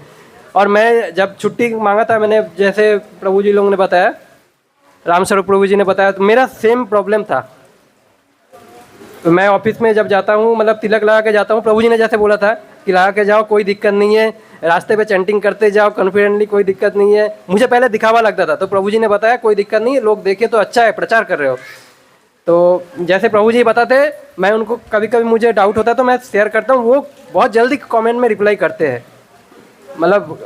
और मैं जब छुट्टी मांगा था, मैंने जैसे प्रभु जी लोगों ने बताया, रामस्वरूप प्रभु जी ने बताया, तो मेरा सेम प्रॉब्लम था। तो मैं ऑफिस में जब जाता हूँ, मतलब तिलक लगा के जाता हूँ, प्रभु जी ने जैसे बोला था कि लगा के जाओ, कोई दिक्कत नहीं है, रास्ते पे चैंटिंग करते जाओ कॉन्फिडेंटली, कोई दिक्कत नहीं है। मुझे पहले दिखावा लगता था, तो प्रभु जी ने बताया कोई दिक्कत नहीं है, लोग देखे तो अच्छा है, प्रचार कर रहे हो। तो जैसे प्रभु जी बताते, मैं उनको कभी कभी मुझे डाउट होता है तो मैं शेयर करता हूँ, वो बहुत जल्दी कमेंट में रिप्लाई करते हैं। मतलब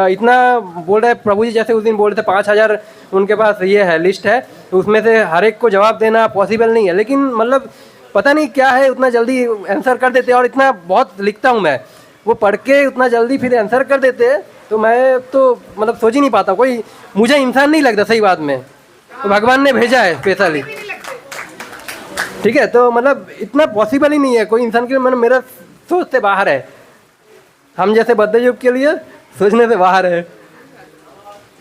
इतना बोल रहे प्रभु जी, जैसे उस दिन बोल रहे थे 5000 उनके पास ये है लिस्ट है, तो उसमें से हर एक को जवाब देना पॉसिबल नहीं है, लेकिन मतलब पता नहीं क्या है, उतना जल्दी आंसर कर देते हैं। और इतना बहुत लिखता हूँ मैं, वो पढ़ के उतना जल्दी फिर आंसर कर देते हैं, तो मैं तो मतलब सोच ही नहीं पाता। कोई मुझे इंसान नहीं लगता सही बात में, तो भगवान ने भेजा है स्पेशली, ठीक है। तो मतलब इतना पॉसिबल ही नहीं है कोई इंसान के लिए, मतलब मेरा सोच से बाहर है। हम जैसे बद्ध युग के लिए सोचने से बाहर है,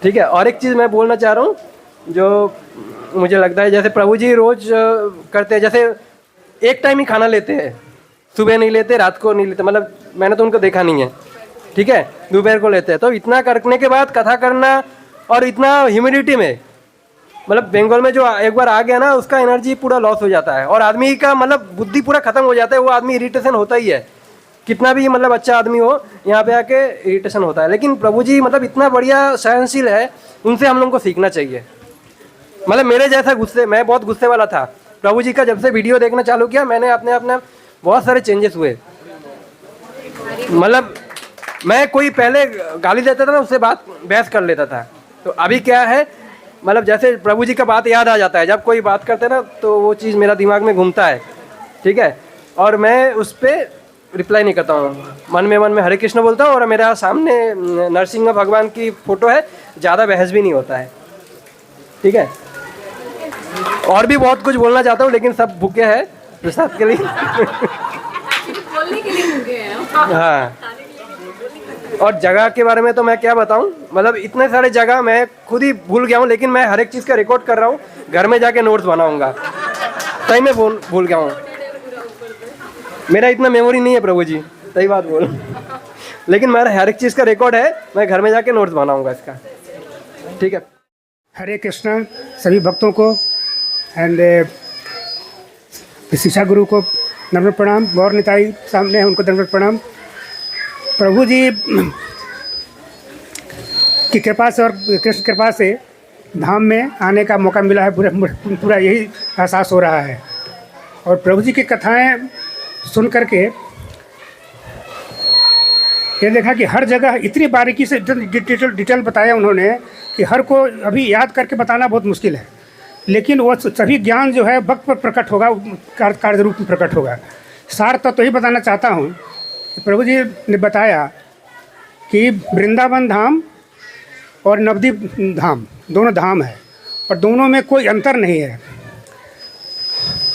ठीक है। और एक चीज़ मैं बोलना चाह रहा हूँ जो मुझे लगता है, जैसे प्रभु जी रोज़ करते हैं, जैसे एक टाइम ही खाना लेते हैं, सुबह नहीं लेते, रात को नहीं लेते, मतलब मैंने तो उनको देखा नहीं है, ठीक है, दोपहर को लेते हैं। तो इतना करने के बाद कथा करना, और इतना ह्यूमिडिटी में, मतलब बंगाल में जो एक बार आ गया ना, उसका एनर्जी पूरा लॉस हो जाता है, और आदमी का मतलब बुद्धि पूरा खत्म हो जाता है, वो आदमी इरिटेशन होता ही है, कितना भी मतलब अच्छा आदमी हो, यहाँ पे आके इरिटेशन होता है। लेकिन प्रभु जी मतलब इतना बढ़िया सहनशील है, उनसे हम लोग को सीखना चाहिए। मतलब मेरे जैसा गुस्से, मैं बहुत गुस्से वाला था, प्रभु जी का जब से वीडियो देखना चालू किया, मैंने अपने बहुत सारे चेंजेस हुए। मतलब मैं कोई पहले गाली देता था ना, उससे बात बहस कर लेता था, तो अभी क्या है, मतलब जैसे प्रभु जी का बात याद आ जाता है, जब कोई बात करते ना तो वो चीज़ मेरा दिमाग में घूमता है, ठीक है, और मैं उस पर रिप्लाई नहीं करता हूँ, मन में हरे कृष्ण बोलता हूँ, और मेरा सामने नरसिंह भगवान की फ़ोटो है, ज़्यादा बहस भी नहीं होता है, ठीक है। और भी बहुत कुछ बोलना चाहता हूँ, लेकिन सब भूखे हैं प्रसाद के लिए हाँ। और जगह के बारे में तो मैं क्या बताऊं, मतलब इतने सारे जगह मैं खुद ही भूल गया हूं, लेकिन मैं हर एक चीज़ का रिकॉर्ड कर रहा हूं, घर में जाके नोट्स बनाऊंगा। सही में भूल गया हूं, मेरा इतना मेमोरी नहीं है प्रभु जी, सही बात बोल लेकिन मेरा हर एक चीज़ का रिकॉर्ड है, मैं घर में जाके नोट्स बनाऊंगा इसका, ठीक है। हरे कृष्णा सभी भक्तों को, एंड शिक्षा गुरु को नम्र प्रणाम, गौर निताई सामने है, उनको नम्र प्रणाम। प्रभु जी की कृपा से और कृष्ण कृपा से धाम में आने का मौका मिला है, पूरा यही एहसास हो रहा है। और प्रभु जी की कथाएं सुन करके ये देखा कि हर जगह इतनी बारीकी से डिटेल बताया उन्होंने कि हर को अभी याद करके बताना बहुत मुश्किल है, लेकिन वो सभी ज्ञान जो है वक्त पर प्रकट होगा, कार्य रूप में प्रकट होगा। सार तो ही बताना चाहता हूँ, प्रभु जी ने बताया कि वृंदावन धाम और नवद्वीप धाम दोनों धाम है, और दोनों में कोई अंतर नहीं है,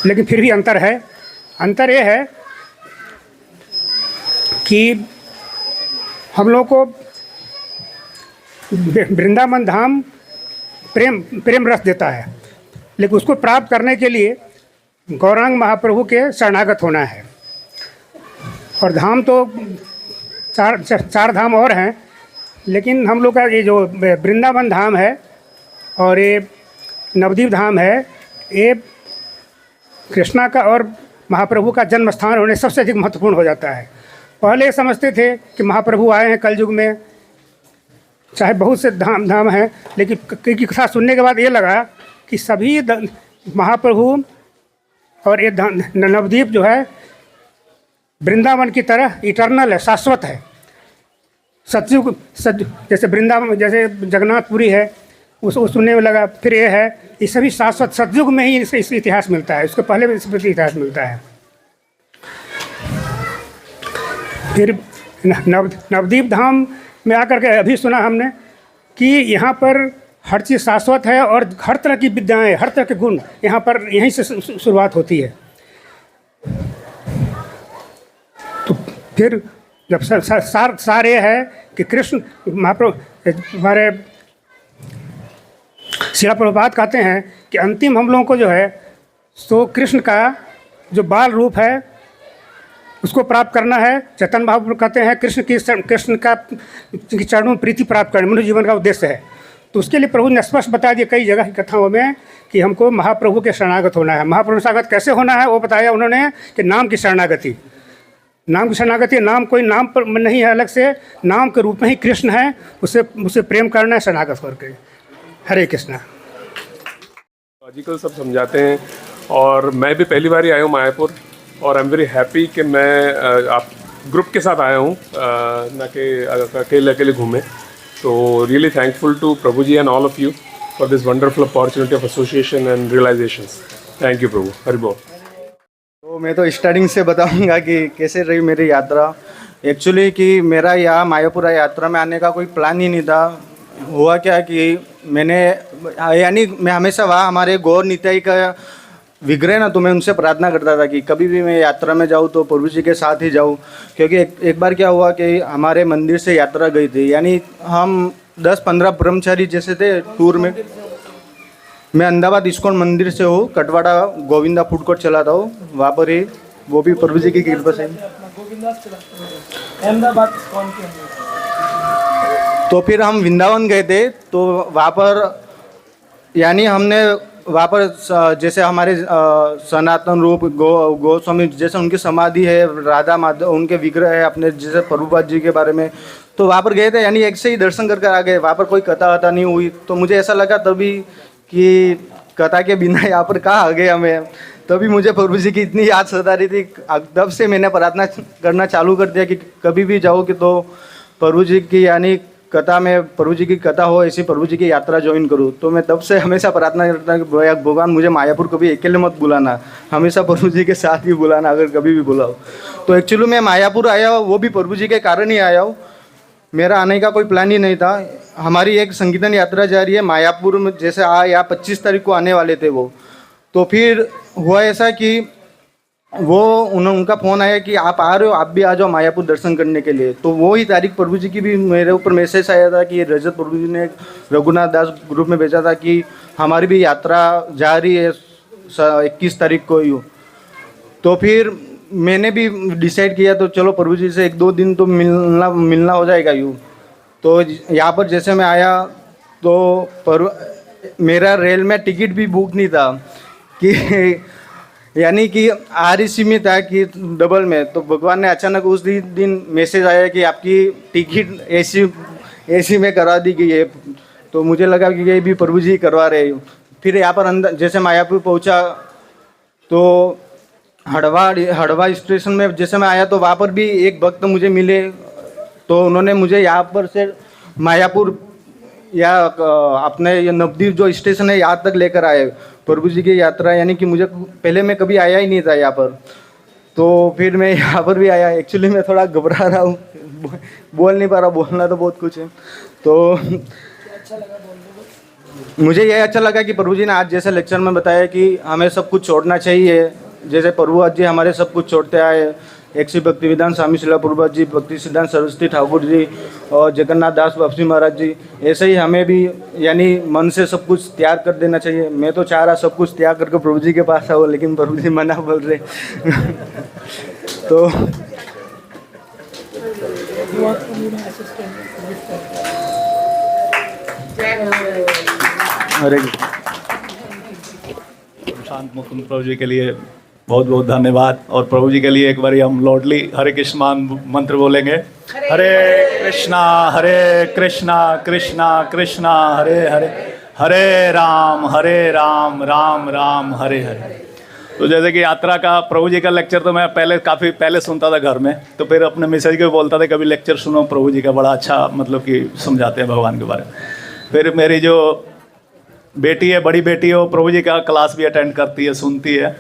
लेकिन फिर भी अंतर है। अंतर ये है कि हम लोग को वृंदावन धाम प्रेम रस देता है, लेकिन उसको प्राप्त करने के लिए गौरांग महाप्रभु के शरणागत होना है। और धाम तो चार धाम और हैं, लेकिन हम लोग का ये जो वृंदावन धाम है और ये नवद्वीप धाम है, ये कृष्णा का और महाप्रभु का जन्म स्थान होने सबसे अधिक महत्वपूर्ण हो जाता है। पहले समझते थे कि महाप्रभु आए हैं कलयुग में, चाहे बहुत से धाम हैं, लेकिन की कथा सुनने के बाद ये लगा कि सभी महाप्रभु और ये नवद्वीप जो है वृंदावन की तरह इटर्नल है, शाश्वत है। सतयुग जैसे वृंदावन, जैसे जगन्नाथपुरी है, उसको सुनने में लगा। फिर ये है, ये सभी शाश्वत सतयुग में ही इसका इतिहास मिलता है, उसके पहले भी इस इतिहास मिलता है। फिर नवद्वीप धाम में आकर के अभी सुना हमने कि यहाँ पर हर चीज़ शाश्वत है और हर तरह की विद्याएं, हर तरह के गुण यहाँ पर यहीं से शुरुआत होती है। तो फिर जब सार ये है कि कृष्ण महाप्रभु हमारे श्रील प्रभुपाद कहते हैं कि अंतिम हम लोगों को जो है सो कृष्ण का जो बाल रूप है उसको प्राप्त करना है। चैतन्य महाप्रभु कहते हैं कृष्ण की चरणों में प्रीति प्राप्त करना मनुष्य जीवन का उद्देश्य है। तो उसके लिए प्रभु ने स्पष्ट बता दिया कई जगह की कथाओं में कि हमको महाप्रभु के शरणागत होना है। महाप्रभु शरणागत कैसे होना है वो बताया उन्होंने कि नाम की शरणागति। नाम की शरणागति, नाम कोई नाम पर नहीं है अलग से, नाम के रूप में ही कृष्ण है, उससे प्रेम करना है शरणागत करके। हरे कृष्णा। लॉजिकल सब समझाते हैं और मैं भी पहली बार ही आया हूँ मायापुर और आई एम वेरी हैप्पी कि मैं आप ग्रुप के साथ आया हूँ, ना कि अकेले घूमे। तो रियली थैंकफुल टू प्रभु जी and all of you for this wonderful opportunity of association and realisations. Thank you प्रभु। हरि बोल। तो मैं तो स्टार्टिंग से बताऊंगा कि कैसे रही मेरी यात्रा। एक्चुअली कि मेरा यहाँ मायापुर यात्रा में आने का कोई प्लान ही नहीं था। हुआ क्या कि मैं हमेशा वहाँ हमारे गौर नित्याई का विग्रह ना, तो मैं उनसे प्रार्थना करता था कि कभी भी मैं यात्रा में जाऊँ तो प्रभु जी के साथ ही जाऊँ। क्योंकि एक बार क्या हुआ कि हमारे मंदिर से यात्रा गई थी, यानी हम 10-15 ब्रह्मचारी जैसे थे टूर में। मैं अहमदाबाद इस्कॉन मंदिर से हूँ, कटवाड़ा गोविंदा फूड कोर्ट चलाता हूँ, वहाँ पर ही, वो भी प्रभु जी की कृपा से। तो फिर हम वृंदावन गए थे, तो वहाँ पर यानी हमने वहाँ पर जैसे हमारे सनातन रूप गोस्वामी जैसे उनकी समाधि है, राधा माधव उनके विग्रह है अपने, जैसे प्रभुपाद जी के बारे में, तो वहाँ पर गए थे। यानी एक से ही दर्शन कर आ गए, वहाँ पर कोई कथा वथा नहीं हुई। तो मुझे ऐसा लगा तभी कि कथा के बिना यहाँ पर कहाँ आ गए हमें। तभी मुझे प्रभु जी की इतनी याद सता रही थी, तब से मैंने प्रार्थना करना चालू कर दिया कि कभी भी जाओ कि तो प्रभु जी की यानी कथा में प्रभु जी की कथा हो, ऐसी प्रभु जी की यात्रा ज्वाइन करूँ। तो मैं तब से हमेशा प्रार्थना करता हूँ कि भगवान मुझे मायापुर कभी अकेले मत बुलाना, हमेशा प्रभु जी के साथ ही बुलाना अगर कभी भी बुलाओ। तो एक्चुअली मैं मायापुर आया हूँ वो भी प्रभु जी के कारण ही आया हूँ, मेरा आने का कोई प्लान ही नहीं था। हमारी एक संकीर्तन यात्रा जा रही है मायापुर में, जैसे यहाँ 25 तारीख को आने वाले थे वो। तो फिर हुआ ऐसा कि उनका फ़ोन आया कि आप आ रहे हो, आप भी आ जाओ मायापुर दर्शन करने के लिए। तो वो ही तारीख प्रभु जी की भी मेरे ऊपर मैसेज आया था कि रजत प्रभु जी ने रघुनाथ दास ग्रुप में भेजा था कि हमारी भी यात्रा जा रही है 21 तारीख को ही। तो फिर मैंने भी डिसाइड किया तो चलो प्रभु जी से 1-2 दिन तो मिलना हो जाएगा यूँ। तो यहाँ पर जैसे मैं आया तो मेरा रेल में टिकट भी बुक नहीं था कि यानी कि REC में था कि डबल में। तो भगवान ने अचानक उस दिन मैसेज आया कि आपकी टिकट AC में करा दी गई है। तो मुझे लगा कि ये भी प्रभु जी करवा रहे। फिर यहाँ पर अंदर जैसे मायापुर पहुँचा तो हड़वा स्टेशन में जैसे मैं आया तो वहाँ पर भी एक भक्त मुझे मिले। तो उन्होंने मुझे यहाँ पर से मायापुर या अपने ये नवद्वीप जो स्टेशन है यहाँ तक लेकर आए प्रभु जी की यात्रा। यानी कि मुझे पहले मैं कभी आया ही नहीं था यहाँ पर। तो फिर मैं यहाँ पर भी आया। एक्चुअली मैं थोड़ा घबरा रहा हूँ, बोल नहीं पा रहा, बोलना तो बहुत कुछ है। तो मुझे ये अच्छा लगा कि प्रभु जी ने आज जैसे लेक्चर में बताया कि हमें सब कुछ छोड़ना चाहिए, जैसे प्रभुपाद जी हमारे सब कुछ छोड़ते आए। एक श्री भक्ति विधान स्वामी श्रील प्रभुपाद जी, भक्ति सिद्धांत सरस्वती ठाकुर जी और जगन्नाथ दास बापू महाराज जी, ऐसे ही हमें भी यानी मन से सब कुछ त्याग कर देना चाहिए। मैं तो चाह रहा सब कुछ त्याग करके प्रभु जी के पास आओ, लेकिन प्रभु जी मना बोल रहे। तो शांत मुकुंद प्रभु जी के लिए बहुत बहुत धन्यवाद। और प्रभु जी के लिए एक बार हम लॉर्डली हरे कृष्ण मंत्र बोलेंगे। हरे कृष्णा कृष्णा कृष्णा हरे हरे, हरे राम राम राम हरे हरे। तो जैसे कि यात्रा का प्रभु जी का लेक्चर तो मैं काफ़ी पहले सुनता था घर में, तो फिर अपने मिसेज को बोलता था कभी लेक्चर सुनो प्रभु जी का, बड़ा अच्छा मतलब कि समझाते हैं भगवान के बारे में। फिर मेरी जो बेटी है, बड़ी बेटी है, वो प्रभु जी का क्लास भी अटेंड करती है, सुनती है,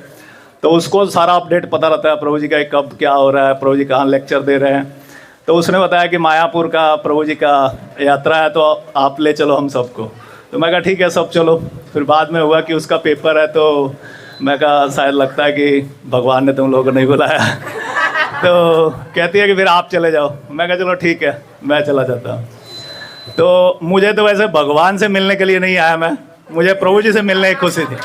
तो उसको सारा अपडेट पता रहता है प्रभु जी का कब क्या हो रहा है, प्रभु जी कहाँ लेक्चर दे रहे हैं। तो उसने बताया कि मायापुर का प्रभु जी का यात्रा है तो आप ले चलो हम सबको। तो मैं कहा ठीक है सब चलो। फिर बाद में हुआ कि उसका पेपर है, तो मैं कहा शायद लगता है कि भगवान ने तुम लोगों को नहीं बुलाया। तो कहती है कि फिर आप चले जाओ। मैं कहा चलो ठीक है, मैं चला जाता हूँ। तो मुझे तो वैसे भगवान से मिलने के लिए नहीं आया मैं, मुझे प्रभु जी से मिलने की खुशी थी,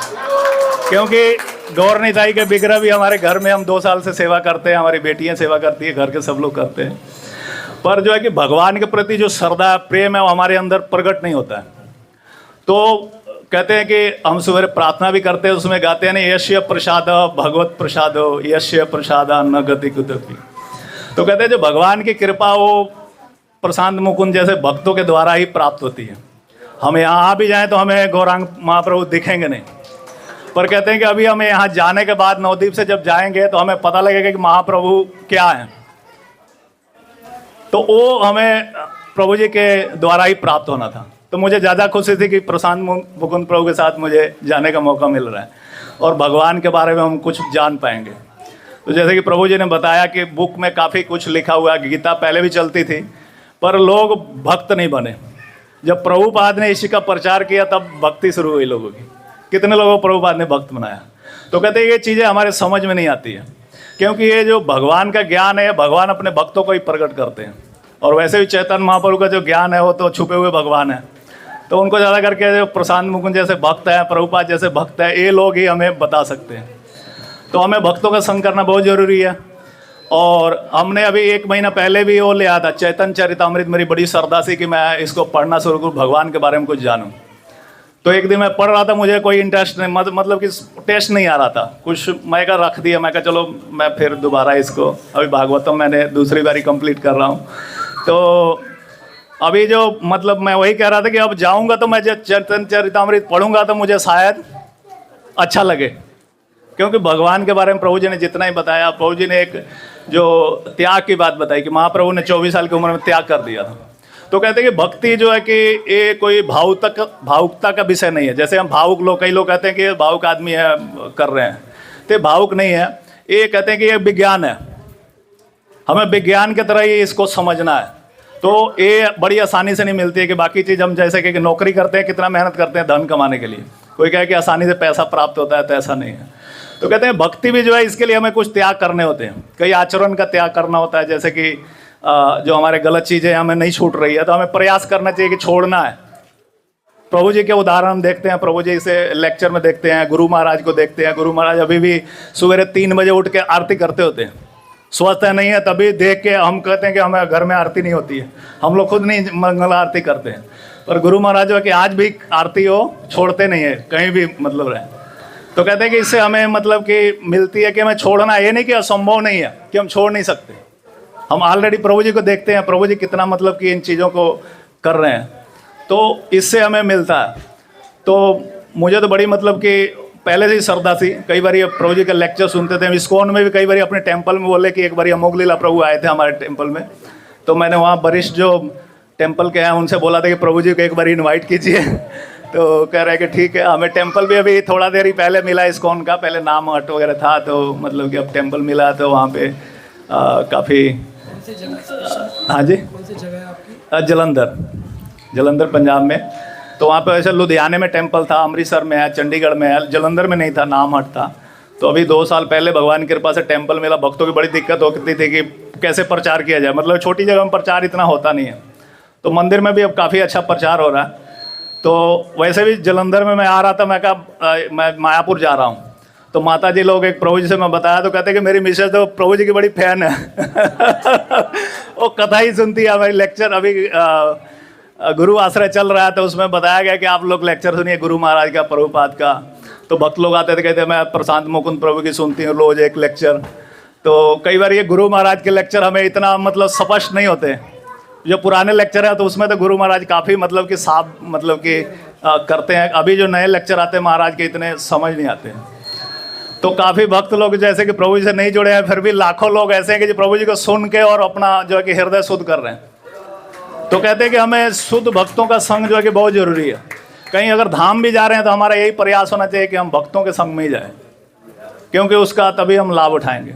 क्योंकि गौर निताई के विग्रह भी हमारे घर में हम 2 साल से सेवा करते हैं, हमारी बेटियां सेवा करती है, घर के सब लोग करते हैं। पर जो है कि भगवान के प्रति जो श्रद्धा प्रेम है वो हमारे अंदर प्रकट नहीं होता है। तो कहते हैं कि हम सवेरे प्रार्थना भी करते हैं, उसमें गाते हैं ना, यश्य प्रसाद भगवत प्रसाद यश्य प्रसाद न गति कुदपि। तो कहते हैं जो भगवान की कृपा वो प्रशांत मुकुंद जैसे भक्तों के द्वारा ही प्राप्त होती है। हम यहाँ भी जाएं तो हमें गौरांग महाप्रभु दिखेंगे नहीं, पर कहते हैं कि अभी हमें यहाँ जाने के बाद नवद्वीप से जब जाएंगे तो हमें पता लगेगा कि महाप्रभु क्या है। तो वो हमें प्रभु जी के द्वारा ही प्राप्त होना था। तो मुझे ज़्यादा खुशी थी कि प्रशांत मुकुंद प्रभु के साथ मुझे जाने का मौका मिल रहा है और भगवान के बारे में हम कुछ जान पाएंगे। तो जैसे कि प्रभु जी ने बताया कि बुक में काफ़ी कुछ लिखा हुआ है, गीता पहले भी चलती थी पर लोग भक्त नहीं बने। जब प्रभुपाद ने इसी का प्रचार किया तब भक्ति शुरू हुई लोगों की। कितने लोगों को प्रभुपाद ने भक्त बनाया। तो कहते हैं ये चीज़ें हमारे समझ में नहीं आती है, क्योंकि ये जो भगवान का ज्ञान है भगवान अपने भक्तों को ही प्रकट करते हैं। और वैसे भी चैतन्य महाप्रभु का जो ज्ञान है वो तो छुपे हुए भगवान है, तो उनको ज़्यादा करके जो प्रशांत मुकुंद जैसे भक्त हैं, प्रभुपाद जैसे भक्त हैं, ये लोग ही हमें बता सकते हैं। तो हमें भक्तों का संग करना बहुत ज़रूरी है। और हमने अभी 1 महीना पहले भी वो ले आया था चैतन्य चरितामृत। मेरी बड़ी श्रद्धा थी कि मैं इसको पढ़ना शुरू करूँ, भगवान के बारे में कुछ जानूँ। तो एक दिन मैं पढ़ रहा था, मुझे कोई इंटरेस्ट नहीं, मतलब कि टेस्ट नहीं आ रहा था कुछ। मैं का रख दिया, मैं कहा चलो मैं फिर दोबारा इसको, अभी भागवतम मैंने दूसरी बारी कंप्लीट कर रहा हूँ। तो अभी जो मतलब मैं वही कह रहा था कि अब जाऊँगा तो मैं जब चैतन्य चरितामृत पढ़ूंगा तो मुझे शायद अच्छा लगे, क्योंकि भगवान के बारे में प्रभु जी ने जितना ही बताया। प्रभु जी ने एक जो त्याग की बात बताई कि महाप्रभु ने 24 साल की उम्र में त्याग कर दिया था। तो कहते हैं कि भक्ति जो है कि ये कोई भावुकता का विषय नहीं है। जैसे हम भावुक लोग, कई लोग कहते हैं कि भावुक आदमी है कर रहे हैं, तो भावुक नहीं है। ये कहते हैं कि ये विज्ञान है, हमें विज्ञान की तरह ही इसको समझना है। तो ये बड़ी आसानी से नहीं मिलती है कि बाकी चीज़ हम जैसे कि नौकरी करते हैं, कितना मेहनत करते हैं धन कमाने के लिए, कोई कहे कि आसानी से पैसा प्राप्त होता है, तो ऐसा नहीं है। तो कहते हैं भक्ति भी जो है इसके लिए हमें कुछ त्याग करने होते हैं, कई आचरण का त्याग करना होता है। जैसे कि जो हमारे गलत चीज़ें हमें नहीं छूट रही है तो हमें प्रयास करना चाहिए कि छोड़ना है। प्रभु जी के उदाहरण हम देखते हैं, प्रभु जी से लेक्चर में देखते हैं, गुरु महाराज को देखते हैं। गुरु महाराज अभी भी सवेरे 3 बजे उठ के आरती करते होते हैं। स्वस्थ है नहीं है तभी देख के हम कहते हैं कि हमें घर में आरती नहीं होती है, हम लोग खुद नहीं मंगल आरती करते हैं। पर गुरु महाराज जो कि आज भी आरती हो छोड़ते नहीं है, कहीं भी मतलब रहे। तो कहते हैं कि इससे हमें मतलब कि मिलती है कि हमें छोड़ना, ये नहीं कि असंभव नहीं है कि हम छोड़ नहीं सकते। हम ऑलरेडी प्रभु जी को देखते हैं, प्रभु जी कितना मतलब कि इन चीज़ों को कर रहे हैं, तो इससे हमें मिलता है। तो मुझे तो बड़ी मतलब कि पहले से ही श्रद्धा थी। कई बार ये प्रभु जी का लेक्चर सुनते थे। इस्कॉन में भी कई बार अपने टेम्पल में बोले कि एक बार अमोघ लीला प्रभु आए थे हमारे टेम्पल में, तो मैंने वहाँ वरिष्ठ जो टेम्पल के हैं उनसे बोला था कि प्रभु जी को एक बार इन्वाइट कीजिए। तो कह रहे हैं कि ठीक है। हमें टेम्पल भी अभी थोड़ा देर ही पहले मिला इस्कॉन का, पहले नाम हट वगैरह था, तो मतलब कि अब टेम्पल मिला तो वहाँ पे काफ़ी। हाँ जी, जलंधर पंजाब में। तो वहाँ पे वैसे लुधियाने में टेम्पल था, अमृतसर में है, चंडीगढ़ में है, जलंधर में नहीं था, नाम हट था। तो अभी 2 साल पहले भगवान की कृपा से टेम्पल मिला। भक्तों की बड़ी दिक्कत होती थी कि कैसे प्रचार किया जाए, मतलब छोटी जगह में प्रचार इतना होता नहीं है। तो मंदिर में भी अब काफ़ी अच्छा प्रचार हो रहा है। तो वैसे भी जलंधर में मैं आ रहा था, मैं कहा मैं मायापुर जा रहा हूँ। तो माता जी लोग एक प्रभु जी से मैं बताया तो कहते कि मेरी मिसेज तो प्रभु जी की बड़ी फैन है। वो कथा ही सुनती है हमारी। लेक्चर अभी गुरु आश्रय चल रहा है तो उसमें बताया गया कि आप लोग लेक्चर सुनिए गुरु महाराज का, प्रभुपाद का। तो भक्त लोग आते थे, कहते मैं प्रशांत मुकुंद प्रभु की सुनती हूँ रोज एक लेक्चर। तो कई बार ये गुरु महाराज के लेक्चर हमें इतना मतलब स्पष्ट नहीं होते। जो पुराने लेक्चर है तो उसमें तो गुरु महाराज काफ़ी मतलब कि साफ मतलब कि करते हैं। अभी जो नए लेक्चर आते हैं महाराज के इतने समझ नहीं आते हैं। तो काफ़ी भक्त लोग जैसे कि प्रभु जी से नहीं जुड़े हैं, फिर भी लाखों लोग ऐसे हैं कि जो प्रभु जी को सुन के और अपना जो है कि हृदय शुद्ध कर रहे हैं। तो कहते हैं कि हमें शुद्ध भक्तों का संग जो है कि बहुत ज़रूरी है। कहीं अगर धाम भी जा रहे हैं तो हमारा यही प्रयास होना चाहिए कि हम भक्तों के संग में ही जाएं, क्योंकि उसका तभी हम लाभ उठाएंगे।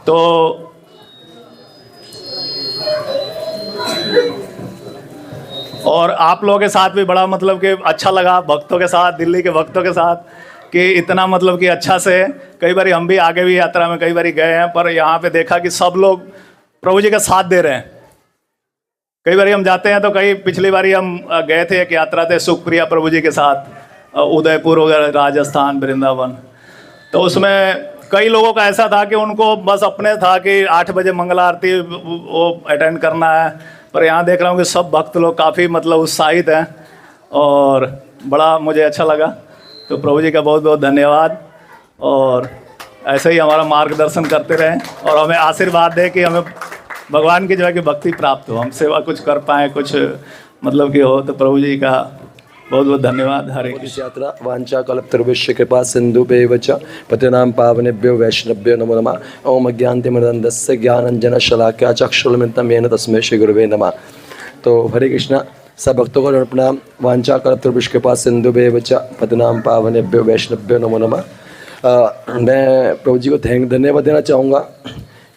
तो और आप लोगों के साथ भी बड़ा मतलब कि अच्छा लगा, भक्तों के साथ, दिल्ली के भक्तों के साथ, कि इतना मतलब कि अच्छा से, कई बार हम भी आगे भी यात्रा में कई बार गए हैं, पर यहाँ पे देखा कि सब लोग प्रभु जी का साथ दे रहे हैं। कई बार हम जाते हैं तो कई पिछली बारी हम गए थे, एक यात्रा थे सुखप्रिया प्रभु जी के साथ उदयपुर वगैरह, राजस्थान, वृंदावन। तो उसमें कई लोगों का ऐसा था कि उनको बस अपने था कि 8 बजे मंगल आरती वो अटेंड करना है, पर यहाँ देख रहा हूँ कि सब भक्त लोग काफ़ी मतलब उत्साहित हैं और बड़ा मुझे अच्छा लगा। तो प्रभु जी का बहुत बहुत धन्यवाद, और ऐसे ही हमारा मार्गदर्शन करते रहें और हमें आशीर्वाद दें कि हमें भगवान की जो है कि भक्ति प्राप्त हो, हम सेवा कुछ कर पाएँ, कुछ मतलब कि हो। तो प्रभु जी का बहुत बहुत धन्यवाद। हरे कृष्ण। यात्रा वांछा कल्पतरुभ्यश्च कृपा सिन्धुभ्यैव च पतिनां पावनेभ्यो वैष्णवेभ्यो नमो नमः। ओम अज्ञानतिमिरन्धस्य ज्ञानाञ्जनशलाकया चक्षुरुन्मिलितं येन तस्मै श्री गुरुवे नमः। तो हरे कृष्णा, सब भक्तों को प्रणाम। वांछा कल्पतरुभ्यश्च कृपा सिन्धुभ्यैव च पतिनां पावनेभ्यो वैष्णवेभ्यो नमो नमः। मैं प्रभु जी को धन्यवाद देना चाहूँगा।